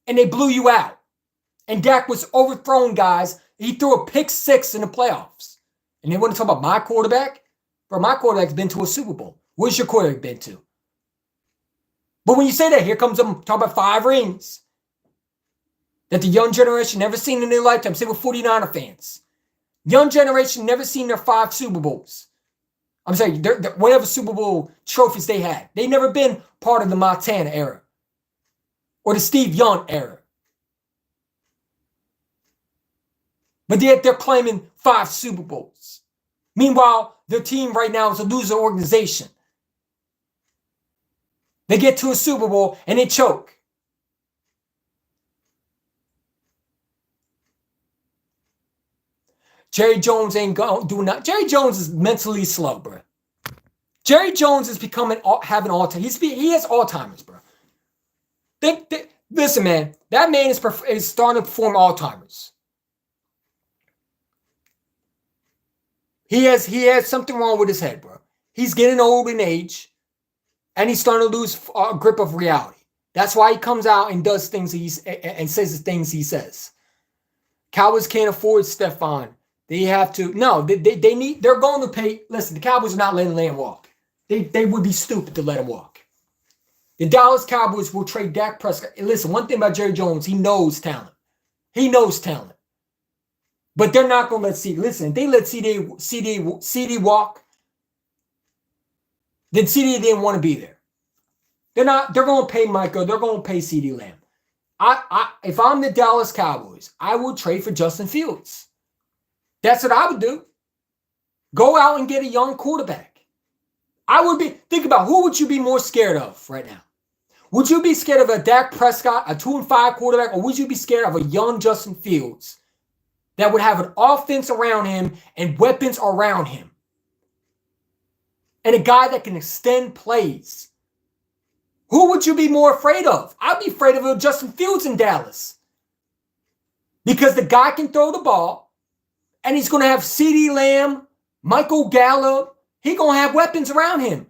and they blew you out. And Dak was overthrown, guys. He threw a pick 6 in the playoffs. And they want to talk about my quarterback? Bro, my quarterback's been to a Super Bowl. Where's your quarterback been to? But when you say that, here comes them talking about 5 rings that the young generation never seen in their lifetime. Same with 49er fans. Young generation never seen their 5 Super Bowls. I'm saying whatever Super Bowl trophies they had. They never been part of the Montana era or the Steve Young era. But yet they're claiming 5 Super Bowls. Meanwhile, their team right now is a loser organization. They get to a Super Bowl and they choke. Jerry Jones ain't doing that. Jerry Jones is mentally slow, bro. Jerry Jones is having Alzheimer's. He has Alzheimer's, bro. Listen, man. That man is starting to perform Alzheimer's. He has something wrong with his head, bro. He's getting old in age, and he's starting to lose a grip of reality. That's why he comes out and does things and says the things he says. Cowboys can't afford Stephon. They have to. No, they need. They're going to pay. Listen, the Cowboys are not letting Lamb walk. They would be stupid to let him walk. The Dallas Cowboys will trade Dak Prescott. Listen, one thing about Jerry Jones, he knows talent. He knows talent. But they're not going to let CD. Listen, if they let CD walk, then CD didn't want to be there. They're going to pay Michael. They're going to pay CD Lamb. If I'm the Dallas Cowboys, I would trade for Justin Fields. That's what I would do. Go out and get a young quarterback. Think about who would you be more scared of right now? Would you be scared of a Dak Prescott, a 2-5 quarterback, or would you be scared of a young Justin Fields that would have an offense around him and weapons around him? And a guy that can extend plays. Who would you be more afraid of? I'd be afraid of Justin Fields in Dallas. Because the guy can throw the ball, and he's going to have CeeDee Lamb, Michael Gallup. He's going to have weapons around him.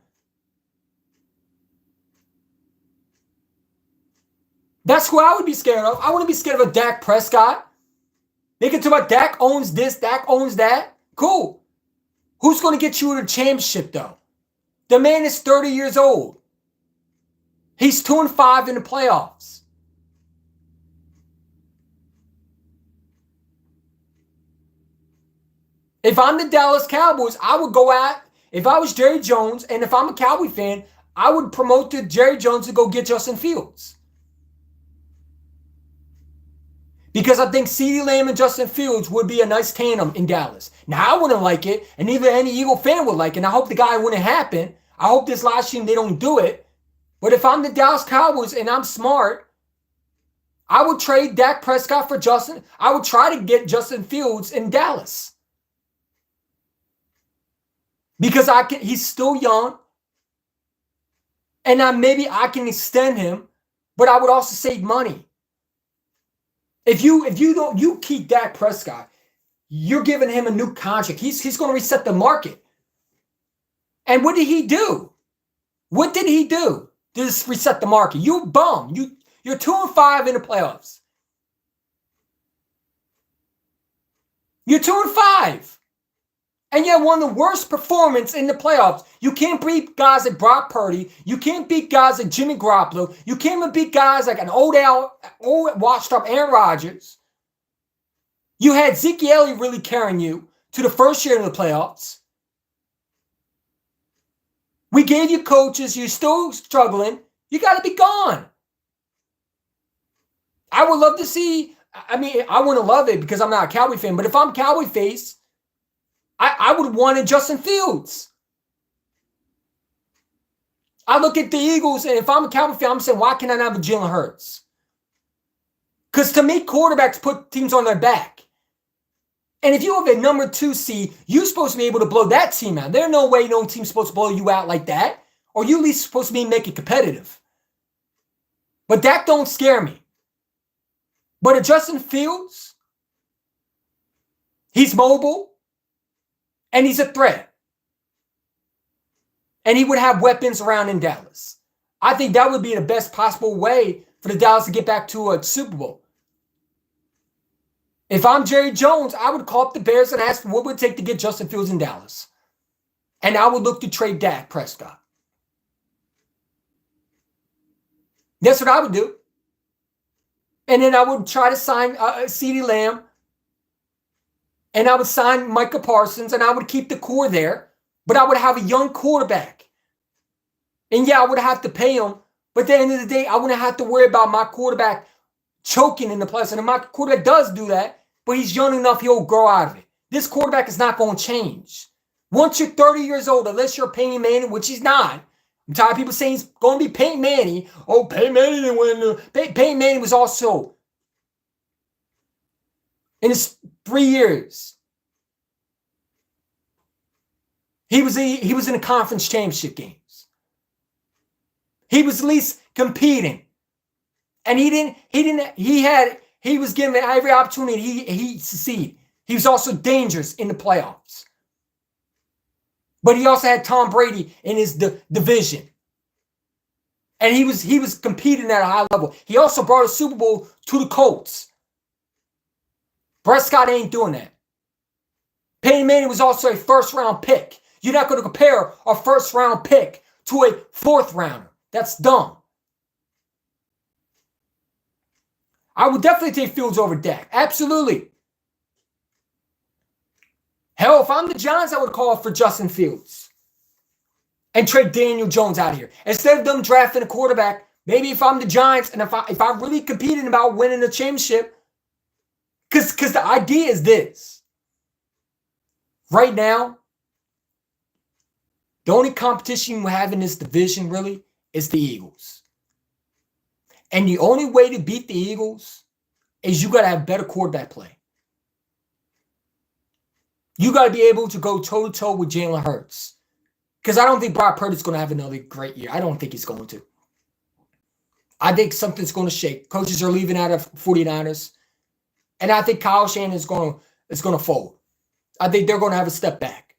That's who I would be scared of. I wouldn't be scared of a Dak Prescott. They can talk about Dak owns this, Dak owns that. Cool. Who's going to get you to the championship, though? The man is 30 years old. He's 2-5 in the playoffs. If I'm the Dallas Cowboys, I would go out. If I was Jerry Jones, and if I'm a Cowboy fan, I would promote to Jerry Jones to go get Justin Fields. Because I think CeeDee Lamb and Justin Fields would be a nice tandem in Dallas. Now, I wouldn't like it, and even any Eagle fan would like it, and I hope the guy wouldn't happen. I hope this last team, they don't do it. But if I'm the Dallas Cowboys and I'm smart, I would trade Dak Prescott for Justin. I would try to get Justin Fields in Dallas. Because he's still young. And maybe I can extend him, but I would also save money. If you keep Dak Prescott, you're giving him a new contract. He's going to reset the market. And what did he do? What did he do to just reset the market? You bum. You're 2-5 in the playoffs. You're 2-5. And you have one of the worst performances in the playoffs. You can't beat guys like Brock Purdy. You can't beat guys like Jimmy Garoppolo. You can't even beat guys like an old washed up Aaron Rodgers. You had Zeke Elliott really carrying you to the first year in the playoffs. We gave you coaches. You're still struggling. You got to be gone. I would love to see. I wouldn't love it because I'm not a Cowboy fan. But if I'm Cowboy face, I would want a Justin Fields. I look at the Eagles, and if I'm a Cowboy fan, I'm saying, why can I not have a Jalen Hurts? Because to me, quarterbacks put teams on their back. And if you have a number 2 seed, you're supposed to be able to blow that team out. There's no way no team's supposed to blow you out like that. Or you at least supposed to be make it competitive. But Dak don't scare me. But at Justin Fields, he's mobile. And he's a threat. And he would have weapons around in Dallas. I think that would be the best possible way for the Dallas to get back to a Super Bowl. If I'm Jerry Jones, I would call up the Bears and ask what would it take to get Justin Fields in Dallas. And I would look to trade Dak Prescott. That's what I would do. And then I would try to sign CeeDee Lamb. And I would sign Micah Parsons. And I would keep the core there. But I would have a young quarterback. And yeah, I would have to pay him. But at the end of the day, I wouldn't have to worry about my quarterback choking in the playoffs. And my quarterback does do that. But he's young enough, he'll grow out of it. This quarterback is not going to change. Once you're 30 years old, unless you're Peyton Manning, which he's not. I'm tired of people saying he's going to be Peyton Manning. Oh, Peyton Manning didn't win. Peyton Manning was also in his 3 years. He was in the conference championship games. He was at least competing. And he was given every opportunity. He succeeded. He was also dangerous in the playoffs. But he also had Tom Brady in his division. And he was competing at a high level. He also brought a Super Bowl to the Colts. Prescott ain't doing that. Peyton Manning was also a first-round pick. You're not going to compare a first-round pick to a fourth-rounder. That's dumb. I would definitely take Fields over Dak. Absolutely. Hell, if I'm the Giants, I would call for Justin Fields and trade Daniel Jones out of here. Instead of them drafting a quarterback, maybe if I'm the Giants and if I really competed about winning the championship, because the idea is this. Right now, the only competition you have in this division really is the Eagles. And the only way to beat the Eagles is you got to have better quarterback play. You got to be able to go toe-to-toe with Jalen Hurts. Because I don't think Brock Purdy's going to have another great year. I don't think he's going to. I think something's going to shake. Coaches are leaving out of 49ers. And I think Kyle Shanahan is going to fold. I think they're going to have a step back.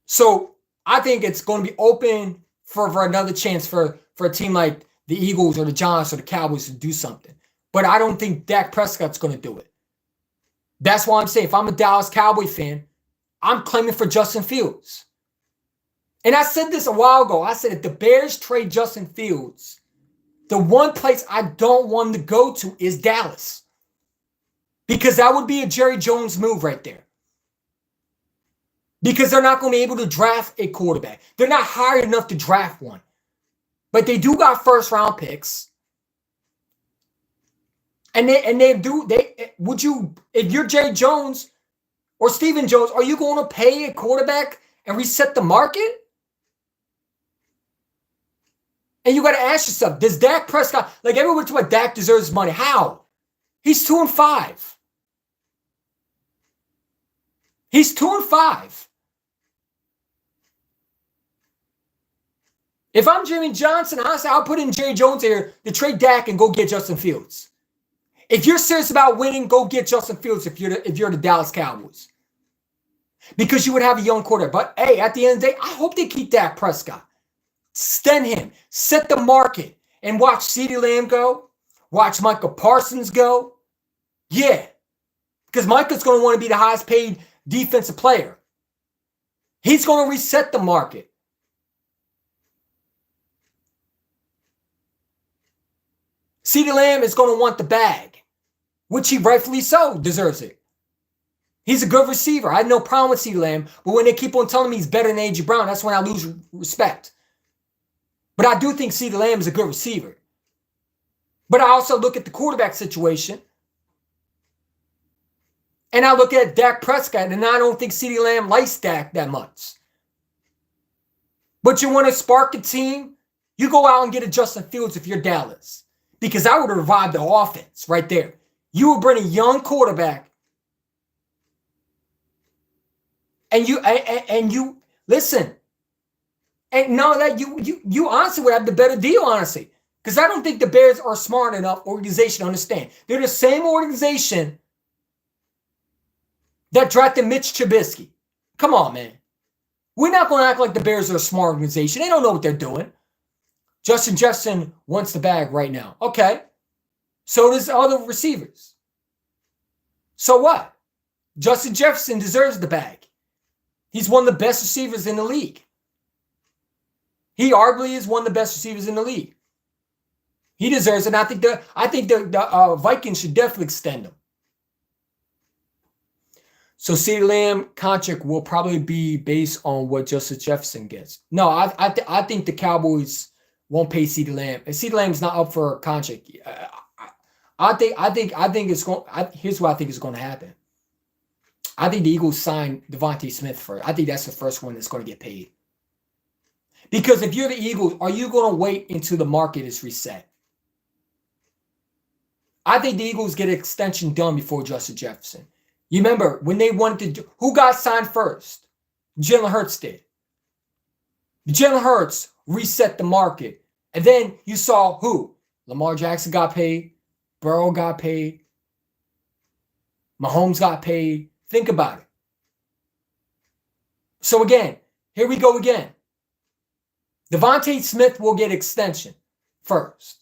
So I think it's going to be open for another chance for a team like the Eagles or the Giants or the Cowboys to do something. But I don't think Dak Prescott's going to do it. That's why I'm saying if I'm a Dallas Cowboy fan, I'm claiming for Justin Fields. And I said this a while ago. I said if the Bears trade Justin Fields, the one place I don't want to go to is Dallas. Because that would be a Jerry Jones move right there. Because they're not going to be able to draft a quarterback. They're not high enough to draft one. But they do got first-round picks. And would you, if you're Jerry Jones or Stephen Jones, are you going to pay a quarterback and reset the market? And you got to ask yourself, does Dak Prescott, like everyone talks about Dak deserves money. How? He's 2-5. He's 2-5. If I'm Jimmy Johnson, honestly, I'll put in Jerry Jones here to trade Dak and go get Justin Fields. If you're serious about winning, go get Justin Fields if you're the Dallas Cowboys. Because you would have a young quarterback. But hey, at the end of the day, I hope they keep Dak Prescott. Extend him. Set the market. And watch CeeDee Lamb go. Watch Micah Parsons go. Yeah. Because Micah's going to want to be the highest paid defensive player. He's going to reset the market. CeeDee Lamb is going to want the bag, which he rightfully so deserves it. He's a good receiver. I have no problem with CeeDee Lamb, but when they keep on telling me he's better than A.J. Brown, that's when I lose respect. But I do think CeeDee Lamb is a good receiver. But I also look at the quarterback situation, and I look at Dak Prescott, and I don't think CeeDee Lamb likes Dak that much. But you want to spark a team, you go out and get a Justin Fields if you're Dallas. because I would have revived the offense right there. You would bring a young quarterback, and you listen. And no, that you honestly would have the better deal, honestly. Because I don't think the Bears are smart enough organization to understand. They're the same organization that drafted Mitch Trubisky. Come on, man. We're not going to act like the Bears are a smart organization. They don't know what they're doing. Justin Jefferson wants the bag right now. Okay. So does other receivers. So what? Justin Jefferson deserves the bag. He's one of the best receivers in the league. He arguably is one of the best receivers in the league. He deserves it. And I think the Vikings should definitely extend him. So CeeDee Lamb contract will probably be based on what Justin Jefferson gets. No, I think the Cowboys won't pay CeeDee Lamb. And CeeDee Lamb is not up for a contract. I think it's going. Here's what I think is going to happen. I think the Eagles sign Devontae Smith first. I think that's the first one that's going to get paid. Because if you're the Eagles, are you going to wait until the market is reset? I think the Eagles get an extension done before Justin Jefferson. You remember when they wanted to who got signed first? Jalen Hurts did. Jalen Hurts reset the market. And then you saw who? Lamar Jackson got paid. Burrow got paid. Mahomes got paid. Think about it. So again, here we go again. Devontae Smith will get extension first.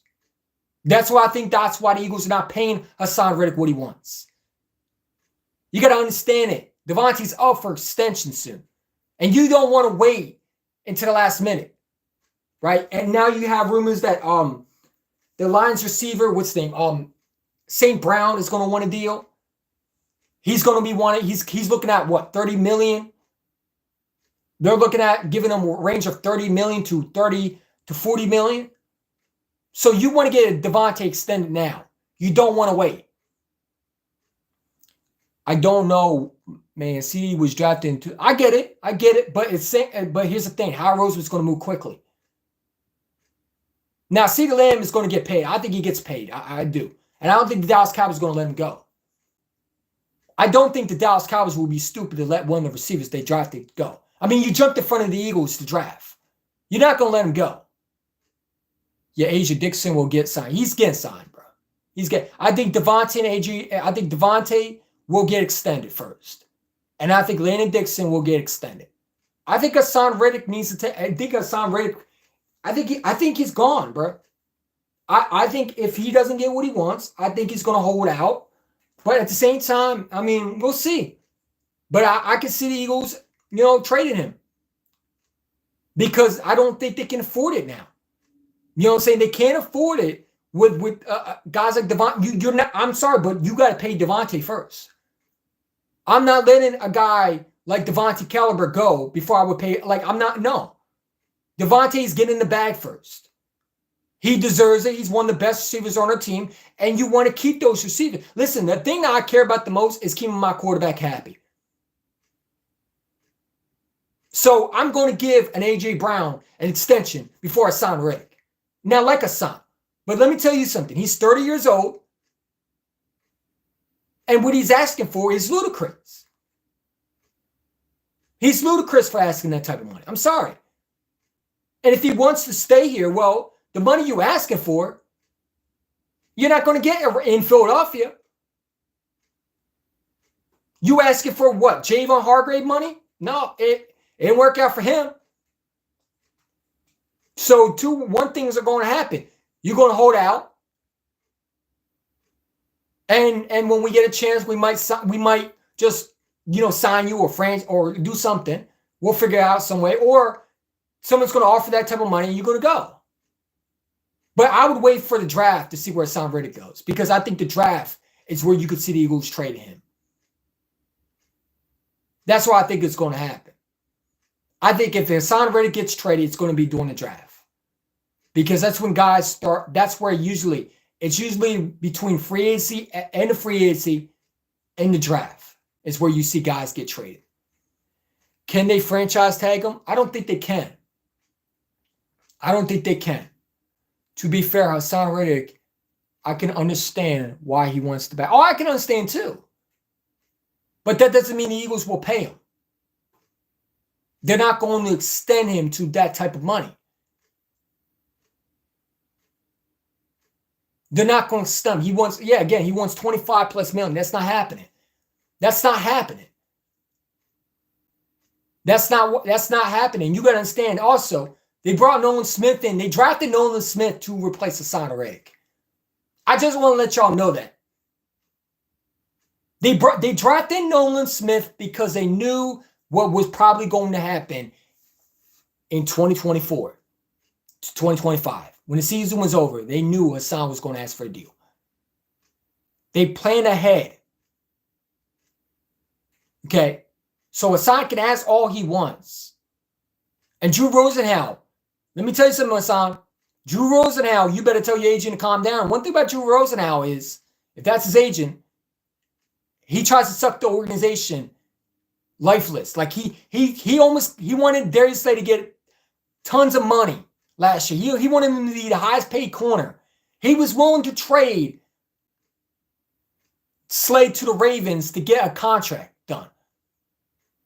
That's why I think that's why the Eagles are not paying Hassan Reddick what he wants. You got to understand it. Devontae's up for extension soon. And you don't want to wait until the last minute. Right? And now you have rumors that the Lions receiver, what's his name? St. Brown is going to want a deal. He's going to be wanting, he's looking at what, 30 million? They're looking at giving him a range of 30 million to 30 to 40 million. So you want to get a Devontae extended now. You don't want to wait. I don't know, man. CD was drafted into. I get it. But here's the thing: Howard Rose was going to move quickly. Now, CeeDee Lamb is going to get paid. I think he gets paid. I do, and I don't think the Dallas Cowboys are going to let him go. I don't think the Dallas Cowboys will be stupid to let one of the receivers they drafted go. I mean, you jumped in front of the Eagles to draft. You're not going to let him go. Yeah, Asia Dixon will get signed. He's getting signed, bro. I think Devontae will get extended first. And I think Landon Dixon will get extended. I think Hassan Reddick needs to take. I think Hassan Reddick. I think he's gone, bro. I think if he doesn't get what he wants, I think he's going to hold out. But at the same time, I mean, we'll see. But I can see the Eagles, trading him. Because I don't think they can afford it now. You know what I'm saying? They can't afford it with guys like Devontae. You're not. I'm sorry, but you got to pay Devontae first. I'm not letting a guy like Devontae Caliber go before I would pay. No. Devontae's getting the bag first. He deserves it. He's one of the best receivers on our team, and you want to keep those receivers. Listen, the thing that I care about the most is keeping my quarterback happy. So I'm going to give an A.J. Brown an extension before I sign Reddick. Now, like a son. But let me tell you something. He's 30 years old. And what he's asking for is ludicrous. He's ludicrous for asking that type of money. I'm sorry. And if he wants to stay here, well, the money you're asking for, you're not going to get in Philadelphia. You asking for what? Javon Hargrave money? No, it didn't work out for him. So one things are going to happen. You're going to hold out. And when we get a chance, we might just, sign you or do something. We'll figure out some way. Or someone's going to offer that type of money and you're going to go. But I would wait for the draft to see where Hassan Reddick goes. Because I think the draft is where you could see the Eagles trading him. That's why I think it's going to happen. I think if Hassan Reddick gets traded, it's going to be during the draft. Because that's when guys start. That's where it's usually between free agency and the free agency and the draft is where you see guys get traded. Can they franchise tag them? I don't think they can. To be fair, Hassan Reddick I can understand why he wants to back. Oh, I can understand too. But that doesn't mean the Eagles will pay him. They're not going to extend him to that type of money. They're not going to stump. He wants 25 plus million. That's not happening. That's not happening. That's not happening. You got to understand also, they brought Nolan Smith in. They drafted Nolan Smith to replace Hassan Reddick. I just want to let y'all know that. They drafted Nolan Smith because they knew what was probably going to happen in 2024 to 2025. When the season was over, they knew Hassan was going to ask for a deal. They planned ahead. Okay? So Hassan can ask all he wants. And Drew Rosenhaus, let me tell you something, Hassan. Drew Rosenhaus, you better tell your agent to calm down. One thing about Drew Rosenhaus is, if that's his agent, he tries to suck the organization lifeless. Like he wanted Darius Slay to get tons of money last year. He wanted him to be the highest paid corner. He was willing to trade Slay to the Ravens to get a contract done.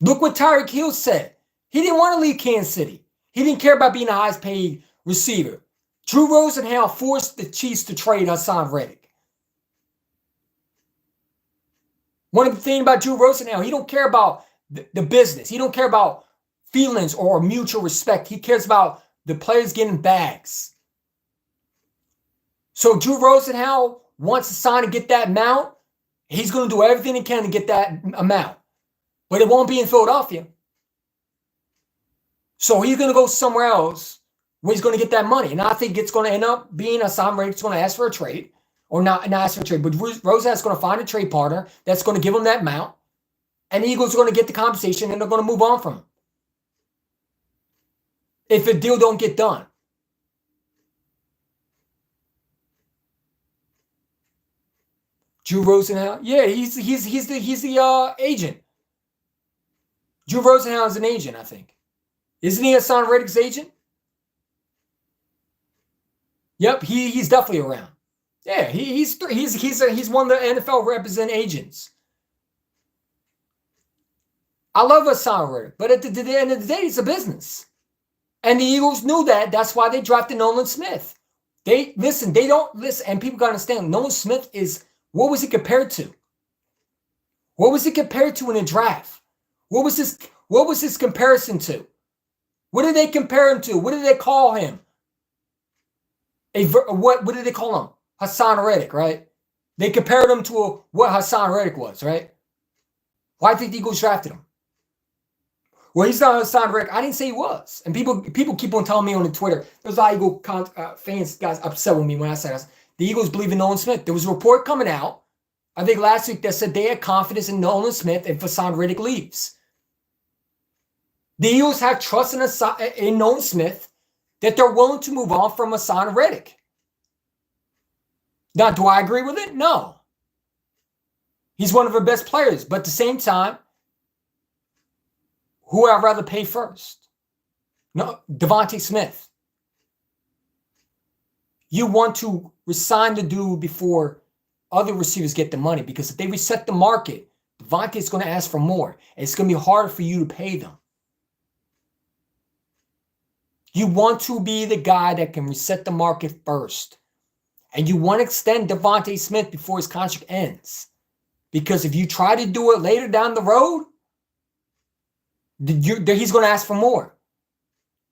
Look what Tyreek Hill said. He didn't want to leave Kansas City. He didn't care about being the highest paid receiver. Drew Rosenhaus forced the Chiefs to trade Hassan Reddick. One of the things about Drew Rosenhaus, he don't care about the business. He don't care about feelings or mutual respect. He cares about the players getting bags. So Drew Rosenhaus wants Hassan to get that amount. He's going to do everything he can to get that amount. But it won't be in Philadelphia. So he's going to go somewhere else where he's going to get that money. And I think it's going to end up being Hassan Reddick's going to ask for a trade. Or not ask for a trade. But Rosenhaus is going to find a trade partner that's going to give him that amount. And the Eagles are going to get the compensation and they're going to move on from him. If a deal don't get done. Drew Rosenhaus, yeah, he's the agent. Drew Rosenhaus is an agent, I think. Isn't he Hassan Reddick's agent? Yep, he's definitely around. Yeah, he's one of the NFL represent agents. I love Hassan Reddick, but at the end of the day, it's a business. And the Eagles knew that. That's why they drafted Nolan Smith. They don't listen, and people got to understand, Nolan Smith is, what was he compared to? What was he compared to in the draft? What was his comparison to? What did they compare him to? What did they call him? What did they call him? Hassan Reddick, right? They compared him to what Hassan Reddick was, right? Why do you think the Eagles drafted him? Well, he's not Hassan Reddick. I didn't say he was. And people keep on telling me on the Twitter. There's a lot of Eagle fans, guys, upset with me when I said this. The Eagles believe in Nolan Smith. There was a report coming out, I think last week, that said they had confidence in Nolan Smith if Hassan Reddick leaves. The Eagles have trust in Nolan Smith that they're willing to move on from Hassan Reddick. Now, do I agree with it? No. He's one of our best players. But at the same time, who would I rather pay first? No, Devontae Smith. You want to resign the dude before other receivers get the money, because if they reset the market, Devontae is going to ask for more. And it's going to be harder for you to pay them. You want to be the guy that can reset the market first. And you want to extend Devontae Smith before his contract ends. Because if you try to do it later down the road, he's going to ask for more.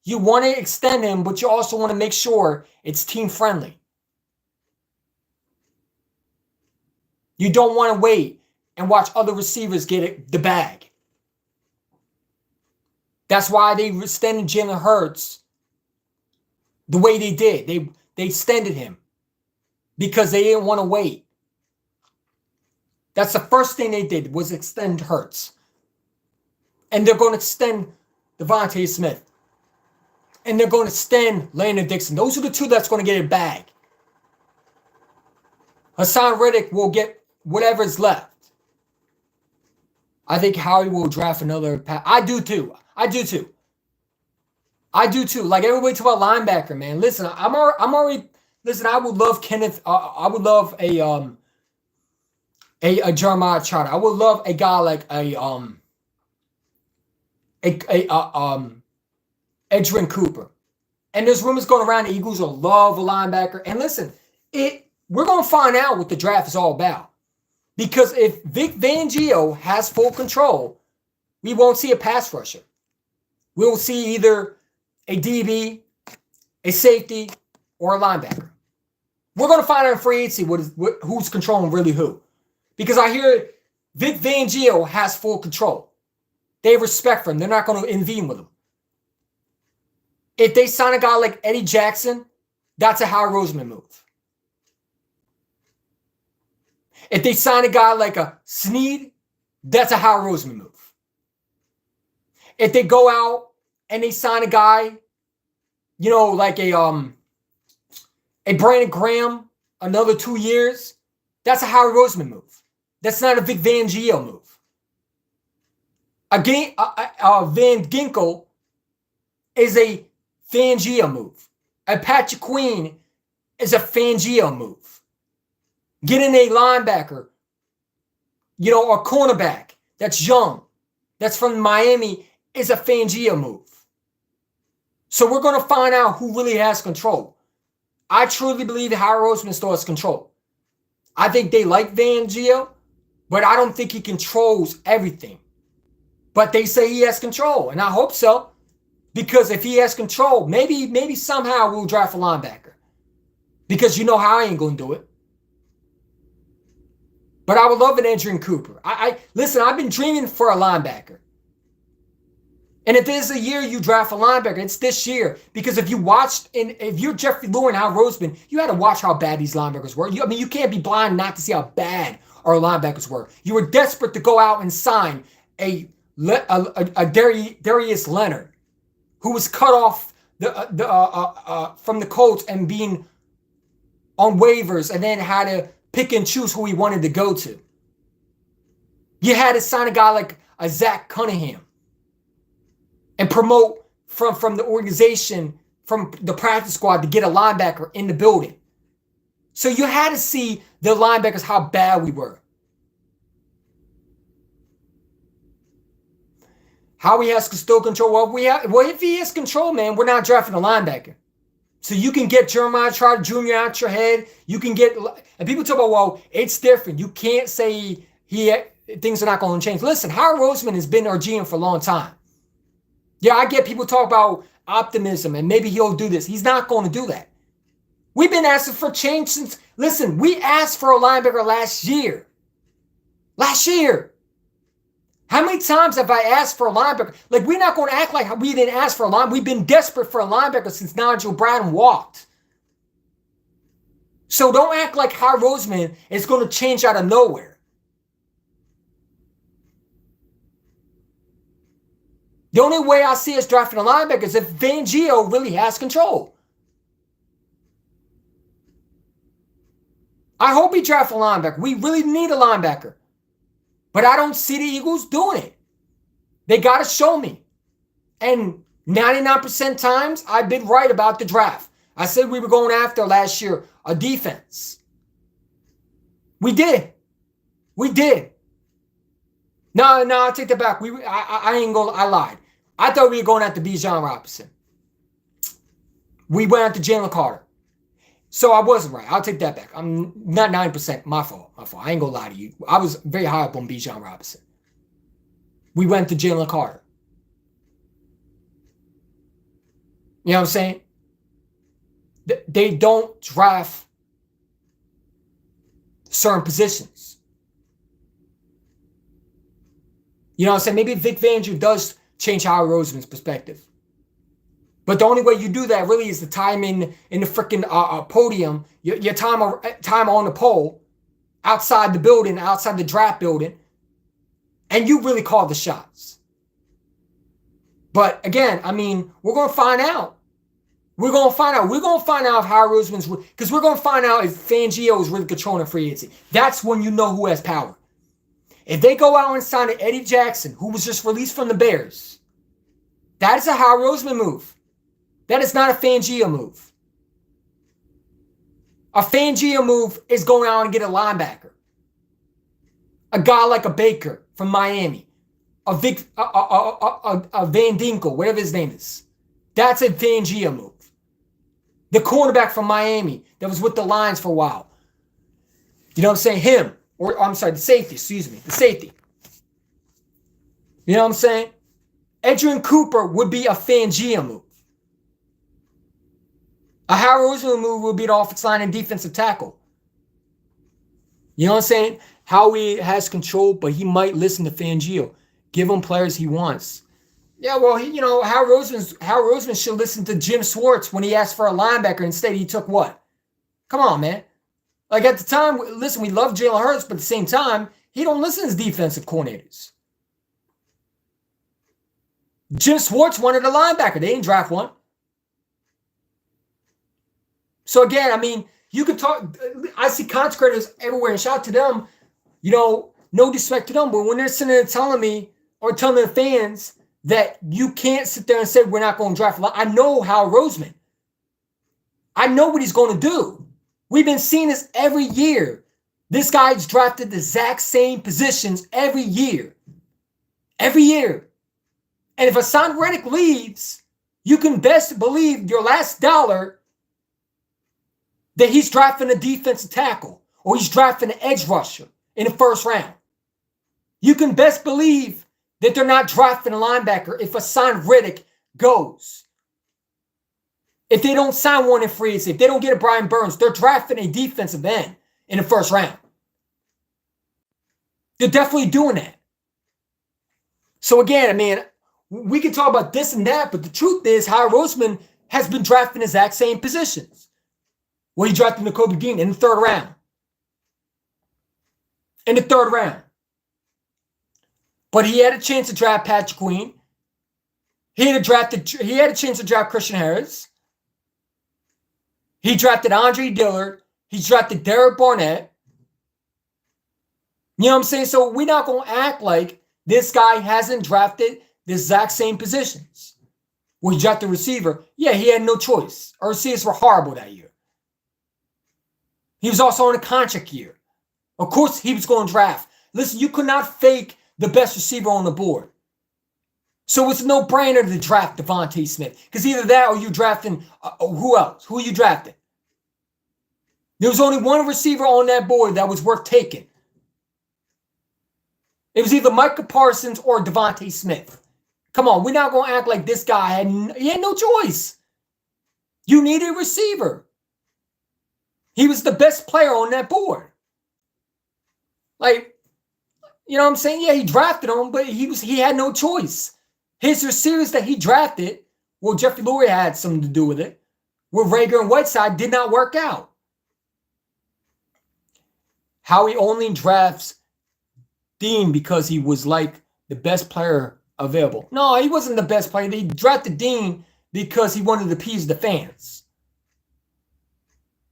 You want to extend him, but you also want to make sure it's team friendly. You don't want to wait and watch other receivers get the bag. That's why they extended Jalen Hurts the way they did. They extended him because they didn't want to wait. That's the first thing they did, was extend Hurts. And they're going to extend Devontae Smith. And they're going to extend Landon Dixon. Those are the two that's going to get a bag. Hassan Reddick will get whatever's left. I think Howie will draft another. I do too. Like everybody talk about linebacker, man. Listen, I'm already Listen, I would love Kenneth. I would love a Jeremiah Trotter. I would love a guy like Edgerrin Cooper. And there's rumors going around the Eagles will love a linebacker. And listen, we're going to find out what the draft is all about. Because if Vic Fangio has full control, we won't see a pass rusher. We'll see either a DB, a safety, or a linebacker. We're going to find out in free agency who's controlling really who. Because I hear Vic Fangio has full control. They have respect for him. They're not going to intervene with him. If they sign a guy like Eddie Jackson, that's a Howard Roseman move. If they sign a guy like a Snead, that's a Howard Roseman move. If they go out and they sign a guy, like a Brandon Graham, another 2 years, that's a Howard Roseman move. That's not a Vic Fangio move. Van Ginkel is a Fangio move. A Patrick Queen is a Fangio move. Getting a linebacker, or cornerback that's young, that's from Miami, is a Fangio move. So we're going to find out who really has control. I truly believe Howard Roseman still has control. I think they like Fangio, but I don't think he controls everything. But they say he has control, and I hope so. Because if he has control, maybe somehow we'll draft a linebacker. Because you know how I ain't going to do it. But I would love an Edgerrin Cooper. Listen, I've been dreaming for a linebacker. And if there's a year you draft a linebacker, it's this year. Because if you're Jeffrey Lurie and Howard Roseman, you had to watch how bad these linebackers were. You can't be blind not to see how bad our linebackers were. You were desperate to go out and sign a Darius Leonard, who was cut off from the Colts and being on waivers and then had to pick and choose who he wanted to go to. You had to sign a guy like a Zach Cunningham and promote from the organization, from the practice squad to get a linebacker in the building. So you had to see the linebackers how bad we were. How he has still control? Well, if he has control, man, we're not drafting a linebacker. So you can get Jeremiah Trotter Jr. out your head. You can get, and people talk about, well, it's different. You can't say things are not going to change. Listen, Howard Roseman has been our GM for a long time. Yeah, I get people talk about optimism and maybe he'll do this. He's not going to do that. We've been asking for change since, listen, we asked for a linebacker last year. Last year. How many times have I asked for a linebacker? Like, we're not going to act like we didn't ask for a linebacker. We've been desperate for a linebacker since Nigel Bradham walked. So don't act like Howard Roseman is going to change out of nowhere. The only way I see us drafting a linebacker is if Fangio really has control. I hope he drafts a linebacker. We really need a linebacker. But I don't see the Eagles doing it. They got to show me. And 99% times, I've been right about the draft. I said we were going after last year a defense. We did. We did. No, I take that back. I lied. I thought we were going after Bijan Robinson. We went after Jalen Carter. So I wasn't right. I'll take that back. I'm not 9%. My fault. I ain't gonna lie to you. I was very high up on Bijan Robinson. We went to Jalen Carter. You know what I'm saying? They don't draft certain positions. You know what I'm saying? Maybe Vic Fangio does change Howard Roseman's perspective. But the only way you do that really is to time in the freaking podium, your time on the pole, outside the building, outside the draft building, and you really call the shots. But again, I mean, we're going to find out. We're going to find out. We're going to find out if Howard Roseman's, because we're going to find out if Fangio is really controlling free agency. That's when you know who has power. If they go out and sign Eddie Jackson, who was just released from the Bears, that is a Howard Roseman move. That is not a Fangio move. A Fangio move is going out and get a linebacker. A guy like a Baker from Miami. A Van Dinkel, whatever his name is. That's a Fangio move. The cornerback from Miami that was with the Lions for a while. You know what I'm saying? Him. Or I'm sorry, the safety, excuse me. The safety. You know what I'm saying? Adrian Cooper would be a Fangio move. A Howard Roseman move would be the offensive line and defensive tackle. You know what I'm saying? Howie has control, but he might listen to Fangio. Give him players he wants. Yeah, well, Howard Roseman should listen to Jim Schwartz when he asked for a linebacker. Instead, he took what? Come on, man. Like at the time, listen, we love Jalen Hurts, but at the same time, he don't listen to his defensive coordinators. Jim Schwartz wanted a linebacker. They didn't draft one. So again, I mean, you could talk. I see consecrators everywhere, and shout out to them. No disrespect to them, but when they're sitting there telling me or telling the fans that you can't sit there and say we're not going to draft a lot. I know Howard Roseman. I know what he's going to do. We've been seeing this every year. This guy's drafted the exact same positions every year. Every year. And if Hassan Reddick leaves, you can best believe your last dollar that he's drafting a defensive tackle or he's drafting an edge rusher in the first round. You can best believe that they're not drafting a linebacker if Hassan Reddick goes. If they don't sign one in free agency, if they don't get a Brian Burns, they're drafting a defensive end in the first round. They're definitely doing that. So again, I mean, we can talk about this and that, but the truth is Howard Roseman has been drafting the exact same positions. Well, he drafted Nakobe Dean in the third round. In the third round. But he had a chance to draft Patrick Queen. He had a chance to draft Christian Harris. He drafted Andre Dillard. He drafted Derek Barnett. You know what I'm saying? So we're not going to act like this guy hasn't drafted the exact same positions. Well, he drafted a receiver. Yeah, he had no choice. Our receivers were horrible that year. He was also on a contract year. Of course, he was going to draft. Listen, you could not fake the best receiver on the board. So it's a no-brainer to draft Devontae Smith. Because either that or you're drafting, who else? Who are you drafting? There was only one receiver on that board that was worth taking. It was either Micah Parsons or Devontae Smith. Come on, we're not going to act like this guy had no choice. You needed a receiver. He was the best player on that board. Like, you know what I'm saying? Yeah, he drafted him, but he had no choice. His receivers that he drafted, well, Jeffrey Lurie had something to do with it, where Rager and Whiteside did not work out. Howie only drafts Dean because he was like the best player available. No, he wasn't the best player. He drafted Dean because he wanted to appease the fans.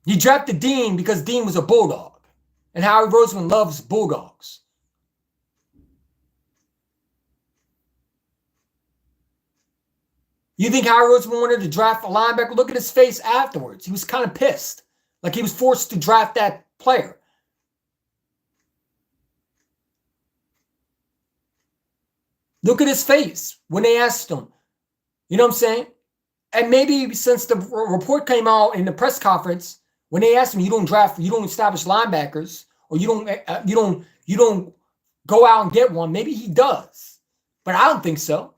He drafted Dean because Dean was a Bulldog. And Howie Roseman loves Bulldogs. You think Howie Roseman wanted to draft a linebacker? Look at his face afterwards. He was kind of pissed. Like he was forced to draft that player. Look at his face when they asked him. You know what I'm saying? And maybe since the report came out in the press conference, when they asked him, you don't establish linebackers, or you don't go out and get one. Maybe he does, but I don't think so.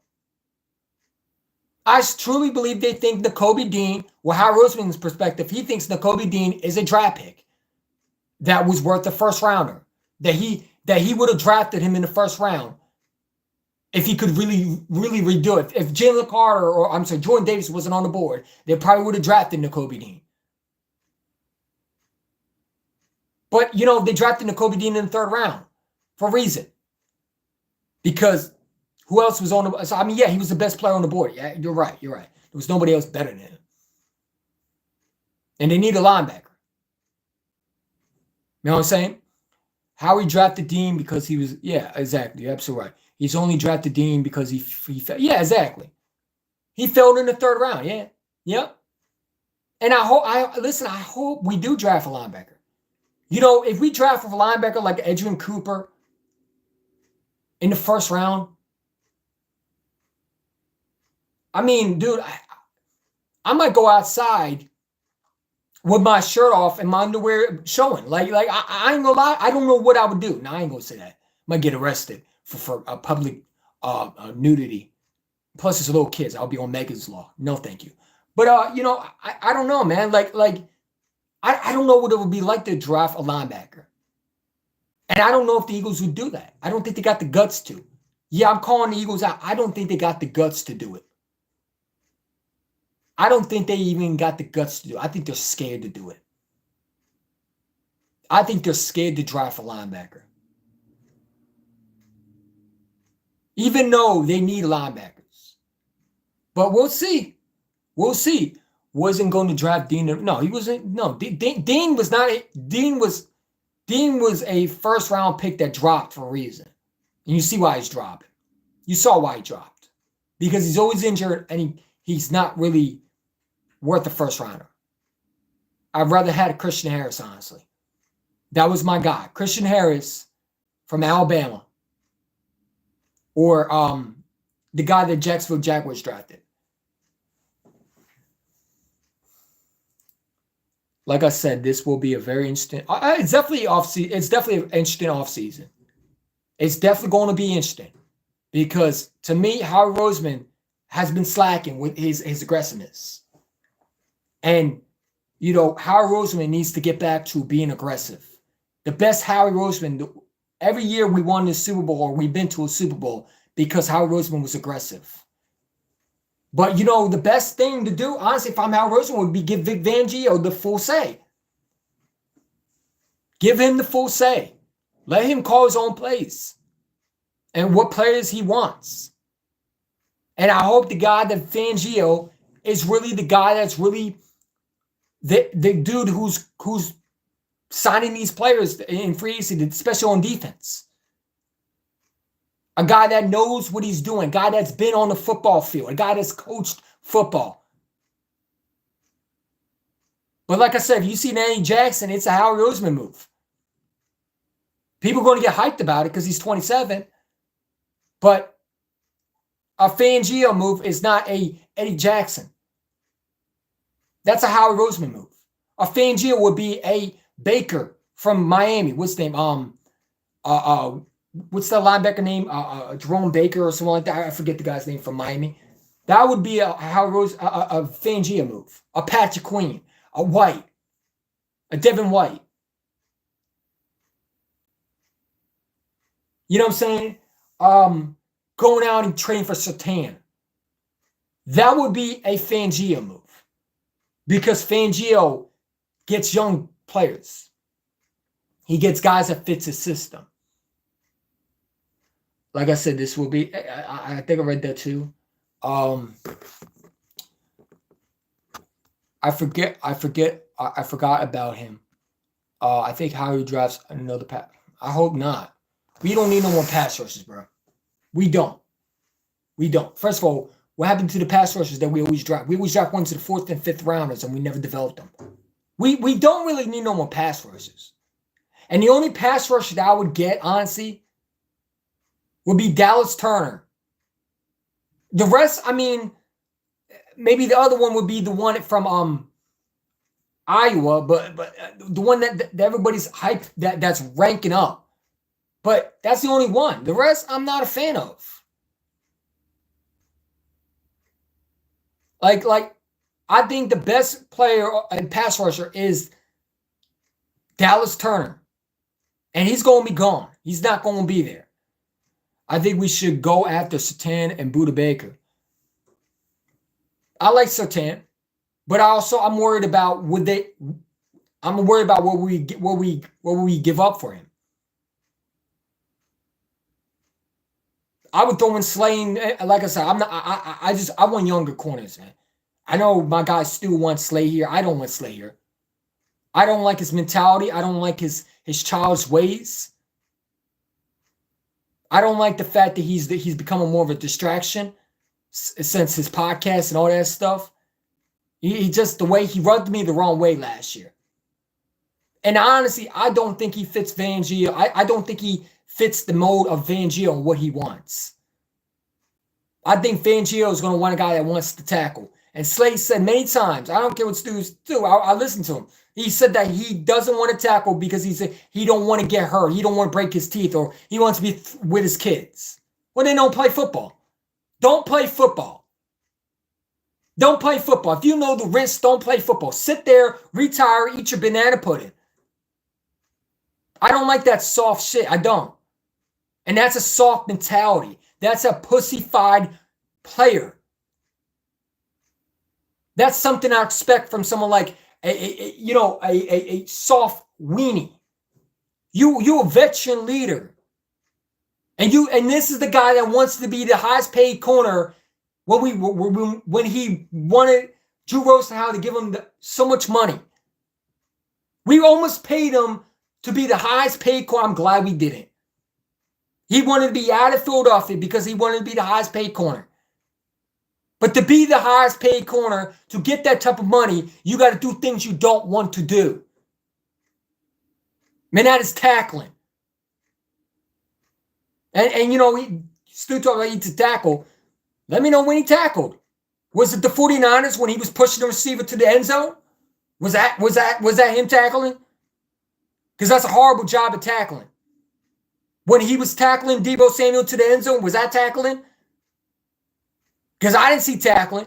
I truly believe they think Nakobe Dean, well, Howard Roseman's perspective, he thinks Nakobe Dean is a draft pick that was worth a first rounder. That he would have drafted him in the first round if he could really redo it. If Jalen Carter or Jordan Davis wasn't on the board, they probably would have drafted Nakobe Dean. But, they drafted Nakobe Dean in the third round for a reason. Because who else was on the... So, yeah, he was the best player on the board. Yeah, you're right. There was nobody else better than him. And they need a linebacker. You know what I'm saying? Howie drafted Dean because he was... Yeah, exactly. You're absolutely right. He's only drafted Dean because he fell. Yeah, exactly. He fell in the third round. Yeah. Yep. And I hope we do draft a linebacker. You know, if we draft a linebacker like Adrian Cooper in the first round, I mean, dude, I might go outside with my shirt off and my underwear showing. I ain't gonna lie, I don't know what I would do. Now, I ain't gonna say that. Might get arrested for a public nudity. Plus, it's little kids. I'll be on Megan's Law. No, thank you. But you know, I don't know, man. I don't know what it would be like to draft a linebacker. And I don't know if the Eagles would do that. I don't think they got the guts to. Yeah, I'm calling the Eagles out. I don't think they got the guts to do it. I don't think they even got the guts to do it. I think they're scared to do it. I think they're scared to draft a linebacker. Even though they need linebackers. But we'll see. We'll see. Wasn't going to draft Dean. No, he wasn't. No, Dean was not. Dean was a first round pick that dropped for a reason. And you see why he's dropping. You saw why he dropped. Because he's always injured and he's not really worth a first rounder. I'd rather had a Christian Harris, honestly. That was my guy. Christian Harris from Alabama. Or the guy that Jacksonville Jaguars drafted. Like I said, this will be a very interesting. It's definitely off-season. It's definitely an interesting off-season. It's definitely going to be interesting because to me, Howard Roseman has been slacking with his aggressiveness, and you know Howard Roseman needs to get back to being aggressive. The best Howard Roseman. Every year we won the Super Bowl or we've been to a Super Bowl because Howard Roseman was aggressive. But, you know, the best thing to do, honestly, if I'm Howard Roseman, would be give Vic Fangio the full say. Give him the full say. Let him call his own plays and what players he wants. And I hope the guy that Fangio is really the guy that's really the dude who's signing these players in free agency, especially on defense. A guy that knows what he's doing. A guy that's been on the football field. A guy that's coached football. But like I said, if you see Danny Jackson, it's a Howard Roseman move. People are going to get hyped about it because he's 27. But a Fangio move is not a Eddie Jackson. That's a Howard Roseman move. A Fangio would be a Baker from Miami. What's his name? What's the linebacker name? Jerome Baker or something like that. I forget the guy's name from Miami. That would be a Fangio move. A Patrick Queen. A White. A Devin White. You know what I'm saying? Going out and training for Surtain. That would be a Fangio move. Because Fangio gets young players. He gets guys that fits his system. Like I said, this will be. I think I read that too. I forgot about him. I think how he drafts another pass. I hope not. We don't need no more pass rushes, bro. We don't. First of all, what happened to the pass rushes that we always draft? We always draft ones to the 4th and 5th rounders, and we never developed them. We don't really need no more pass rushes. And the only pass rush that I would get, honestly, would be Dallas Turner. The rest, I mean, maybe the other one would be the one from Iowa, but the one that everybody's hyped that's ranking up. But that's the only one. The rest, I'm not a fan of. Like I think the best player and pass rusher is Dallas Turner. And he's going to be gone. He's not going to be there. I think we should go after Surtain and Budda Baker. I like Surtain, but I'm worried about what we give up for him. I would throw in Slay. Like I said, I want younger corners, man. I know my guy Stu wants Slay here. I don't want Slay here. I don't like his mentality. I don't like his child's ways. I don't like the fact that he's becoming more of a distraction since his podcast and all that stuff. He just, the way he rubbed me the wrong way last year. And honestly, I don't think he fits Fangio. I don't think he fits the mold of Fangio and what he wants. I think Fangio is going to want a guy that wants to tackle. And Slay said many times, I don't care what Stu's do, I listen to him. He said that he doesn't want to tackle because he don't want to get hurt. He don't want to break his teeth, or he wants to be with his kids. Well, they don't play football. Don't play football. Don't play football. If you know the risks, don't play football. Sit there, retire, eat your banana pudding. I don't like that soft shit. I don't. And that's a soft mentality. That's a pussified player. That's something I expect from someone like a soft weenie. You a veteran leader. And this is the guy that wants to be the highest paid corner when he wanted Drew Rosenhaus to give him so much money. We almost paid him to be the highest paid corner. I'm glad we didn't. He wanted to be out of Philadelphia because he wanted to be the highest paid corner. But to be the highest paid corner, to get that type of money, you got to do things you don't want to do. Man, that is tackling. And Stu talked about he to tackle. Let me know when he tackled. Was it the 49ers when he was pushing the receiver to the end zone? Was that him tackling? Because that's a horrible job of tackling. When he was tackling Deebo Samuel to the end zone, was that tackling? Because I didn't see tackling.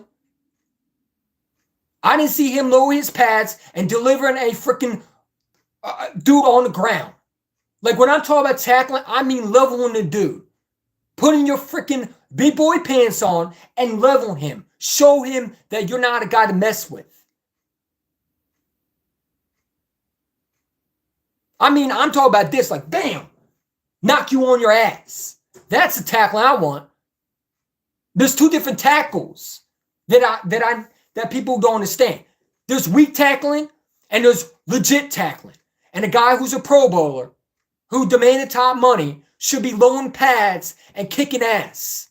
I didn't see him lower his pads and delivering a freaking dude on the ground. Like when I'm talking about tackling, I mean leveling the dude. Putting your freaking big boy pants on and level him. Show him that you're not a guy to mess with. I mean, I'm talking about this, like, bam, knock you on your ass. That's the tackling I want. There's two different tackles that people don't understand. There's weak tackling and there's legit tackling. And a guy who's a Pro Bowler who demanded top money should be lowering pads and kicking ass.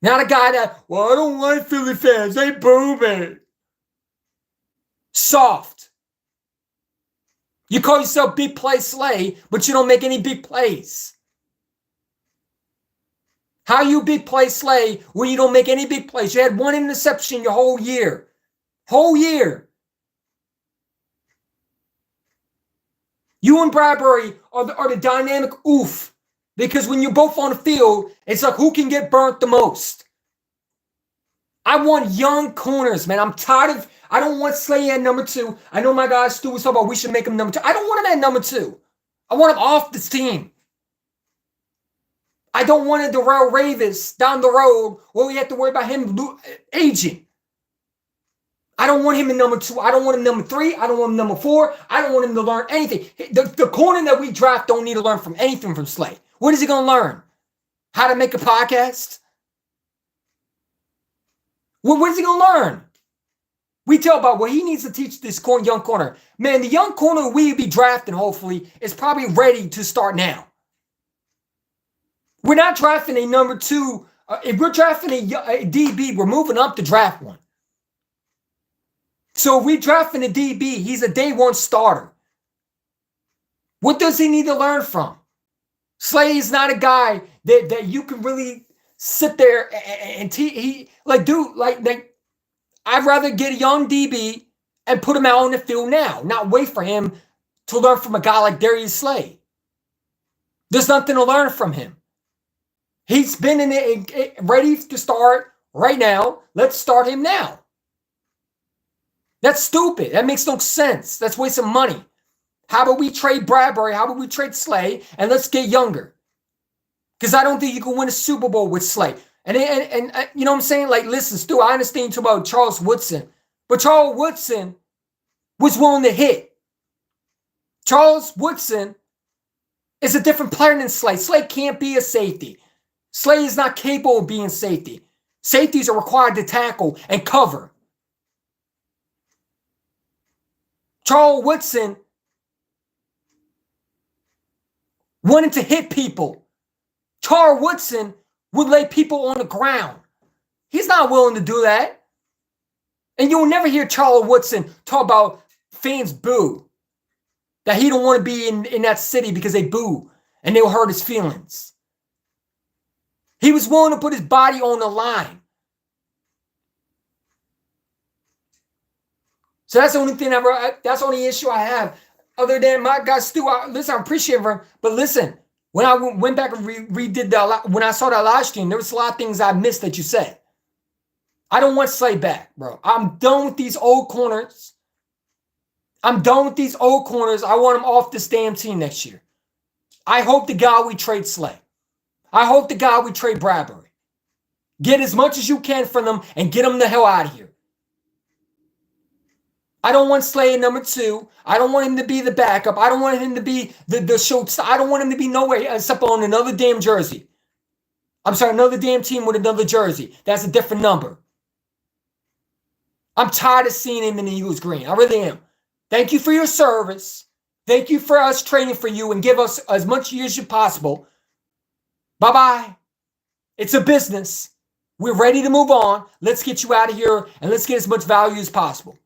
Not a guy that, well, I don't like Philly fans. They boo me. Soft. You call yourself big play Slay, but you don't make any big plays. How you big play Slay when you don't make any big plays? You had one interception your whole year. Whole year. You and Bradbury are the dynamic oof. Because when you're both on the field, it's like who can get burnt the most. I want young corners, man. I'm tired of, I don't want Slay at number 2. I know my guy Stu was talking about we should make him number 2. I don't want him at number 2. I want him off this team. I don't want to derail Ravis down the road where we have to worry about him aging. I don't want him in number 2. I don't want him number 3. I don't want him number 4. I don't want him to learn anything. The corner that we draft don't need to learn from anything from Slay. What is he going to learn? How to make a podcast? What is he going to learn? We tell about what he needs to teach this young corner. Man, the young corner we be drafting, hopefully, is probably ready to start now. We're not drafting a number 2. If we're drafting a DB, we're moving up to draft one. So if we're drafting a DB, he's a day 1 starter. What does he need to learn from? Slay is not a guy that you can really sit there and I'd rather get a young DB and put him out on the field now, not wait for him to learn from a guy like Darius Slay. There's nothing to learn from him. He's been ready to start right now. Let's start him now. That's stupid. That makes no sense. That's wasting money. How about we trade Bradbury? How about we trade Slay and let's get younger? Because I don't think you can win a Super Bowl with Slay. And you know what I'm saying? Like, listen, Stu, I understand you talk about Charles Woodson. But Charles Woodson was willing to hit. Charles Woodson is a different player than Slay. Slay can't be a safety. Slay is not capable of being safety. Safeties are required to tackle and cover. Charles Woodson wanted to hit people. Charles Woodson would lay people on the ground. He's not willing to do that. And you'll never hear Charlie Woodson talk about fans boo. That he don't want to be in that city because they boo and they'll hurt his feelings. He was willing to put his body on the line. So that's the only thing that's the only issue I have. Other than my guy Stu, listen, I appreciate him, but listen, when I went back and redid when I saw that live stream, there was a lot of things I missed that you said. I don't want Slay back, bro. I'm done with these old corners. I'm done with these old corners. I want them off this damn team next year. I hope to God we trade Slay. I hope to God we trade Bradbury. Get as much as you can from them and get them the hell out of here. I don't want Slay in number 2. I don't want him to be the backup. I don't want him to be the showstopper. I don't want him to be nowhere except on another damn jersey. I'm sorry, another damn team with another jersey. That's a different number. I'm tired of seeing him in the Eagles green. I really am. Thank you for your service. Thank you for us training for you and give us as much years as possible. Bye-bye. It's a business. We're ready to move on. Let's get you out of here and let's get as much value as possible.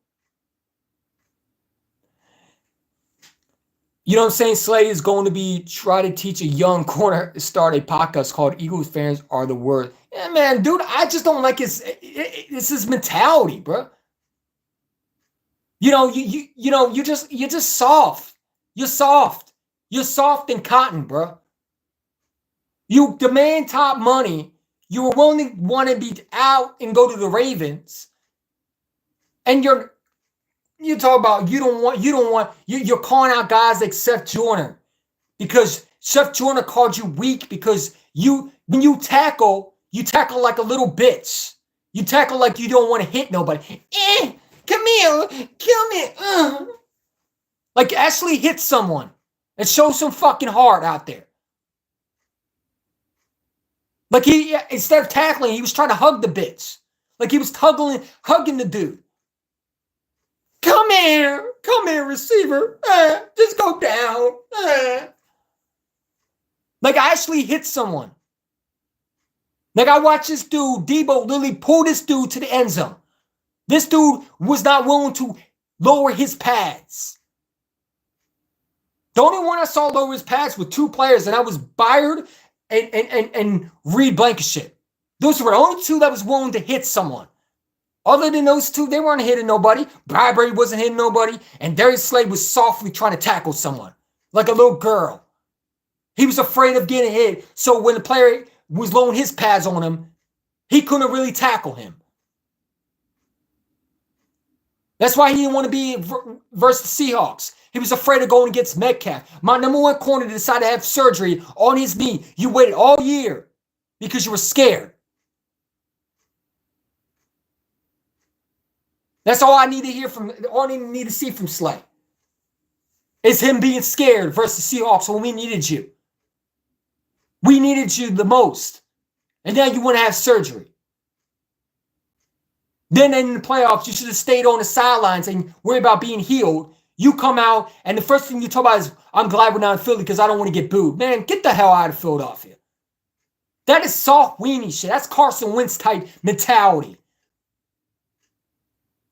You know what I'm saying? Slay is going to be try to teach a young corner to start a podcast called Eagles Fans Are the Worst. Yeah, man, dude, I just don't like his mentality, bro. You know, you're just soft. You're soft. You're soft and cotton, bro. You demand top money. You were willing to want to be out and go to the Ravens. And you're talking about you're calling out guys like Seth Joyner because Seth Joyner called you weak because when you tackle like a little bitch. You tackle like you don't want to hit nobody. Come here, kill me. Like actually hit someone and show some fucking heart out there. Like instead of tackling, he was trying to hug the bitch. Like he was hugging the dude. Come here, receiver. Just go down. Like I actually hit someone. Like I watched this dude, Debo, literally pull this dude to the end zone. This dude was not willing to lower his pads. The only one I saw lower his pads were 2 players, and that was Byard and Reed Blankenship. Those were the only 2 that was willing to hit someone. Other than those 2, they weren't hitting nobody. Bradbury wasn't hitting nobody. And Darius Slay was softly trying to tackle someone. Like a little girl. He was afraid of getting hit. So when the player was lowering his pads on him, he couldn't really tackle him. That's why he didn't want to be versus the Seahawks. He was afraid of going against Metcalf. My number 1 corner decided to have surgery on his knee. You waited all year because you were scared. That's all I need to hear all I need to see from Slay. Is him being scared versus Seahawks when we needed you. We needed you the most. And now you want to have surgery. Then in the playoffs, you should have stayed on the sidelines and worry about being healed. You come out, and the first thing you talk about is, I'm glad we're not in Philly because I don't want to get booed. Man, get the hell out of Philadelphia. That is soft weenie shit. That's Carson Wentz type mentality.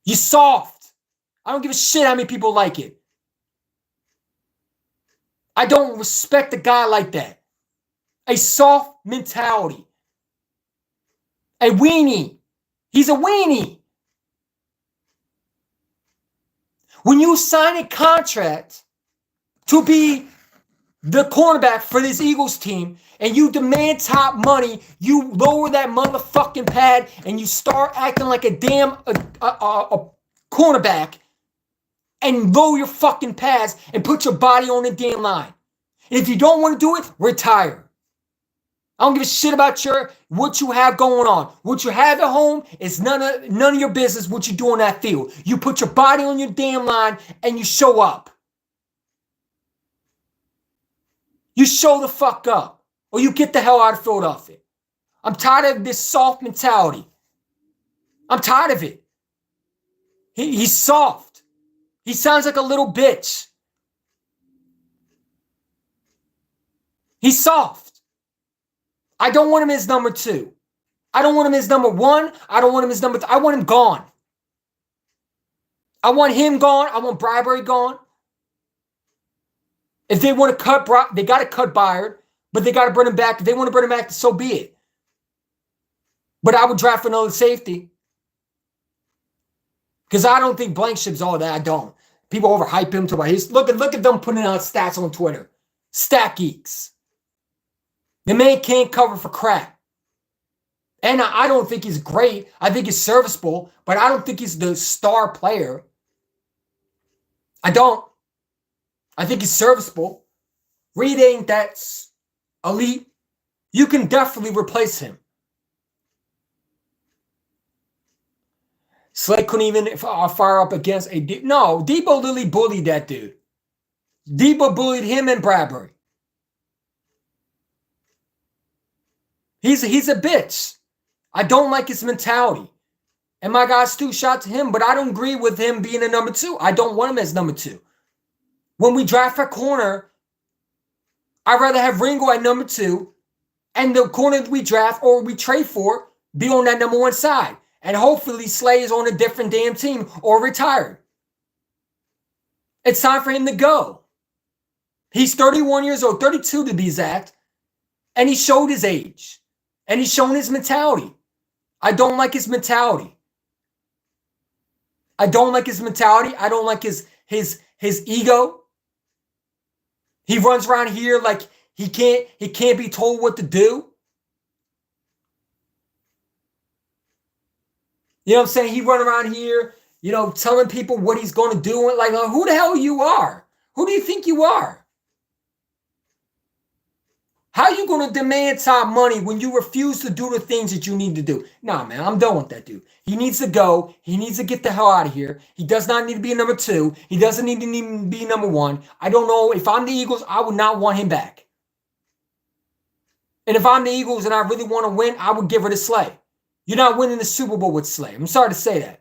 You soft. I don't give a shit how many people like it. I don't respect a guy like that. A soft mentality. A weenie. He's a weenie. When you sign a contract to be the cornerback for this Eagles team and you demand top money, you lower that motherfucking pad and you start acting like a damn a cornerback and lower your fucking pads and put your body on the damn line. And if you don't want to do it, retire. I don't give a shit about what you have going on. What you have at home is none of your business what you do on that field. You put your body on your damn line and you show up. You show the fuck up. Or you get the hell out of Philadelphia. I'm tired of this soft mentality. I'm tired of it. He's soft. He sounds like a little bitch. He's soft. I don't want him as number 2. I don't want him as number 1. I don't want him as number 3. I want him gone. I want him gone. I want Bradbury gone. If they want to cut they got to cut Byard, but they got to bring him back. If they want to bring him back, so be it. But I would draft another safety. Because I don't think Blankship's all that. I don't. People overhype him to about his. Look at them putting out stats on Twitter. Stat geeks. The man can't cover for crap. And I don't think he's great. I think he's serviceable, but I don't think he's the star player. I don't. I think he's serviceable. Reed ain't that elite. You can definitely replace him. Slay couldn't even fire up against a... No, Debo literally bullied that dude. Debo bullied him and Bradbury. He's a bitch. I don't like his mentality. And my guy Stu, shot to him, but I don't agree with him being a number 2. I don't want him as number 2. When we draft a corner, I'd rather have Ringo at number 2 and the corner that we draft or we trade for be on that number 1 side. And hopefully Slay is on a different damn team or retired. It's time for him to go. He's 31 years old, 32 to be exact, and he showed his age. And he's shown his mentality. I don't like his mentality. I don't like his mentality. I don't like his ego. He runs around here like he can't be told what to do. You know what I'm saying? He run around here, telling people what he's going to do. Like, who the hell you are? Who do you think you are? How are you going to demand top money when you refuse to do the things that you need to do? Nah, man, I'm done with that dude. He needs to go. He needs to get the hell out of here. He does not need to be a number 2. He doesn't need to even be number 1. I don't know. If I'm the Eagles, I would not want him back. And if I'm the Eagles and I really want to win, I would give it to Slay. You're not winning the Super Bowl with Slay. I'm sorry to say that.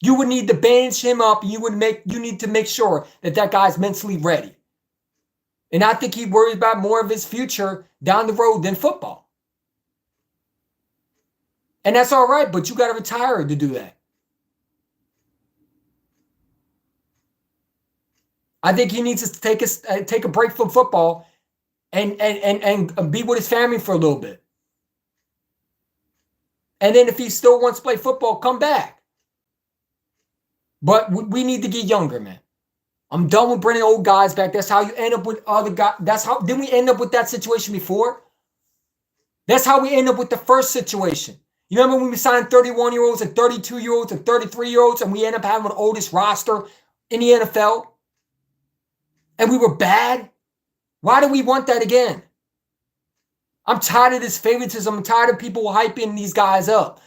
You would need to bandage him up. You need to make sure that guy's mentally ready. And I think he worries about more of his future down the road than football. And that's all right, but you got to retire to do that. I think he needs to take a break from football and be with his family for a little bit. And then if he still wants to play football, come back. But we need to get younger, man. I'm done with bringing old guys back. That's how you end up with other guys. Didn't we end up with that situation before? That's how we end up with the first situation. You remember when we signed 31-year-olds and 32-year-olds and 33-year-olds and we end up having the oldest roster in the NFL? And we were bad? Why do we want that again? I'm tired of this favoritism. I'm tired of people hyping these guys up.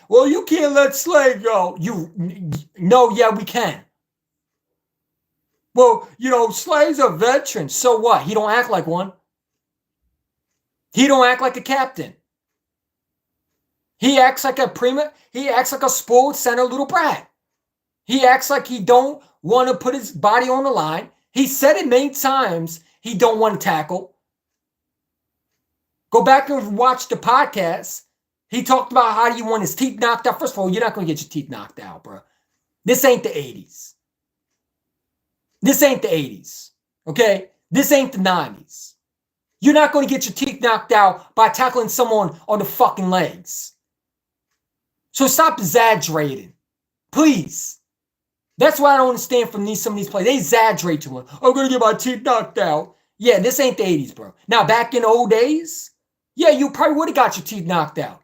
Well, you can't let Slay go. No, yeah, we can. Well, Slay's a veteran. So what? He don't act like one. He don't act like a captain. He acts like a spoiled center little brat. He acts like he don't want to put his body on the line. He said it many times he don't want to tackle. Go back and watch the podcast. He talked about how do you want his teeth knocked out. First of all, you're not going to get your teeth knocked out, bro. This ain't the 80s. This ain't the 80s, okay? This ain't the 90s. You're not going to get your teeth knocked out by tackling someone on the fucking legs. So stop exaggerating, please. That's what I don't understand from some of these players. They exaggerate too much. I'm going to get my teeth knocked out. Yeah, this ain't the 80s, bro. Now, back in the old days, yeah, you probably would have got your teeth knocked out.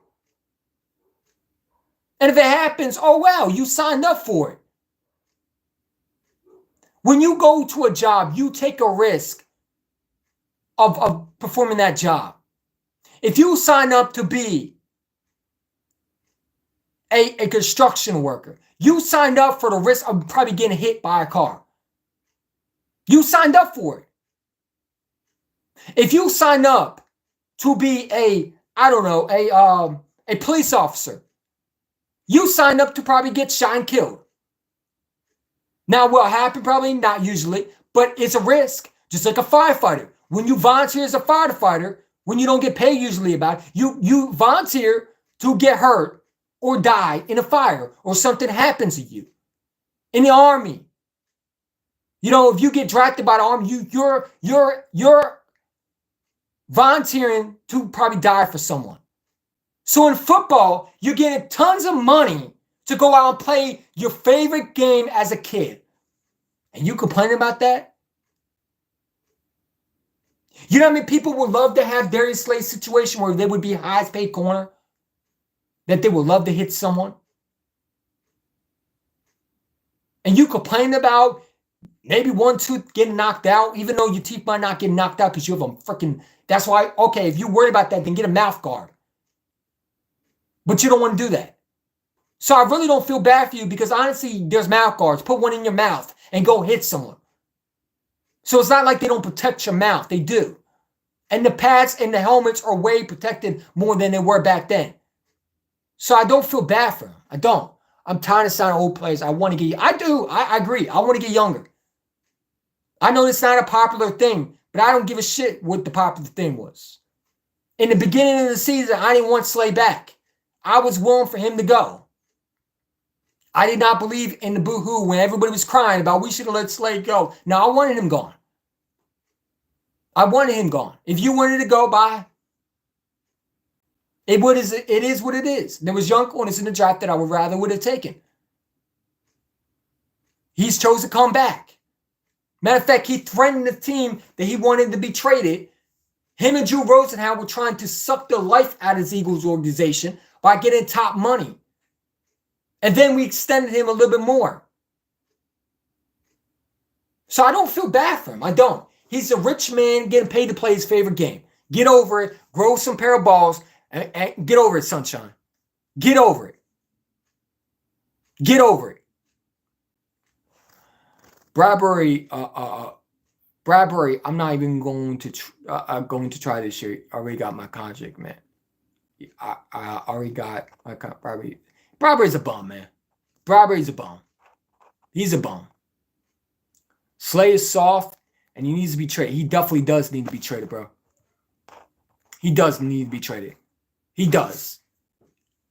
And if it happens, oh, wow, you signed up for it. When you go to a job, you take a risk of performing that job. If you sign up to be a construction worker, you signed up for the risk of probably getting hit by a car. You signed up for it. If you sign up to be a police officer, you signed up to probably get shot and killed. Now, will it happen? Probably not usually, but it's a risk. Just like a firefighter. When you volunteer as a firefighter, when you don't get paid usually about it, you volunteer to get hurt or die in a fire or something happens to you. in the Army. You know, if you get drafted by the Army, you're volunteering to probably die for someone. So in football, you're getting tons of money to go out and play your favorite game as a kid. And you complaining about that? You know how many people would love to have Darius Slay's situation where they would be highest paid corner? That they would love to hit someone? And you complain about maybe one tooth getting knocked out, even though your teeth might not get knocked out because you have a freaking... That's why, okay, if you're worried about that, then get a mouth guard. But you don't want to do that. So I really don't feel bad for you because honestly, there's mouth guards. Put one in your mouth and go hit someone. So it's not like they don't protect your mouth. They do. And the pads and the helmets are way protected more than they were back then. So I don't feel bad for them. I don't. I'm tired of signing old players. I want to get... I do. I agree. I want to get younger. I know it's not a popular thing, but I don't give a shit what the popular thing was. In the beginning of the season, I didn't want Slay back. I was willing for him to go. I did not believe in the boo-hoo when everybody was crying about we should have let Slay go. No, I wanted him gone. I wanted him gone. If you wanted to go, bye. It is what it is. There was young corners in the draft that I would have taken. He's chose to come back. Matter of fact, he threatened the team that he wanted to be traded. Him and Drew Rosenhaus were trying to suck the life out of his Eagles organization by getting top money. And then we extended him a little bit more. So I don't feel bad for him. I don't. He's a rich man getting paid to play his favorite game. Get over it. Grow some pair of balls. And get over it, sunshine. Get over it. Get over it. Bradbury, I'm not even going to try this year. I already got my contract, man. I already got my contract. Bradbury's a bum, man. Bradbury's a bum. He's a bum. Slay is soft, and he needs to be traded. He definitely does need to be traded, bro. He does need to be traded. He does.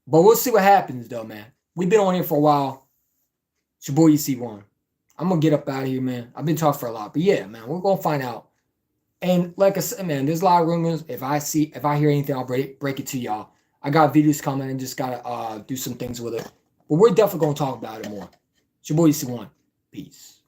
But we'll see what happens, though, man. We've been on here for a while. It's your boy, EC1. I'm going to get up out of here, man. I've been talking for a lot. But, yeah, man, we're going to find out. And like I said, man, there's a lot of rumors. If I hear anything, I'll break it to y'all. I got videos coming and just got to do some things with it. But we're definitely going to talk about it more. It's your boy, EC1. Peace.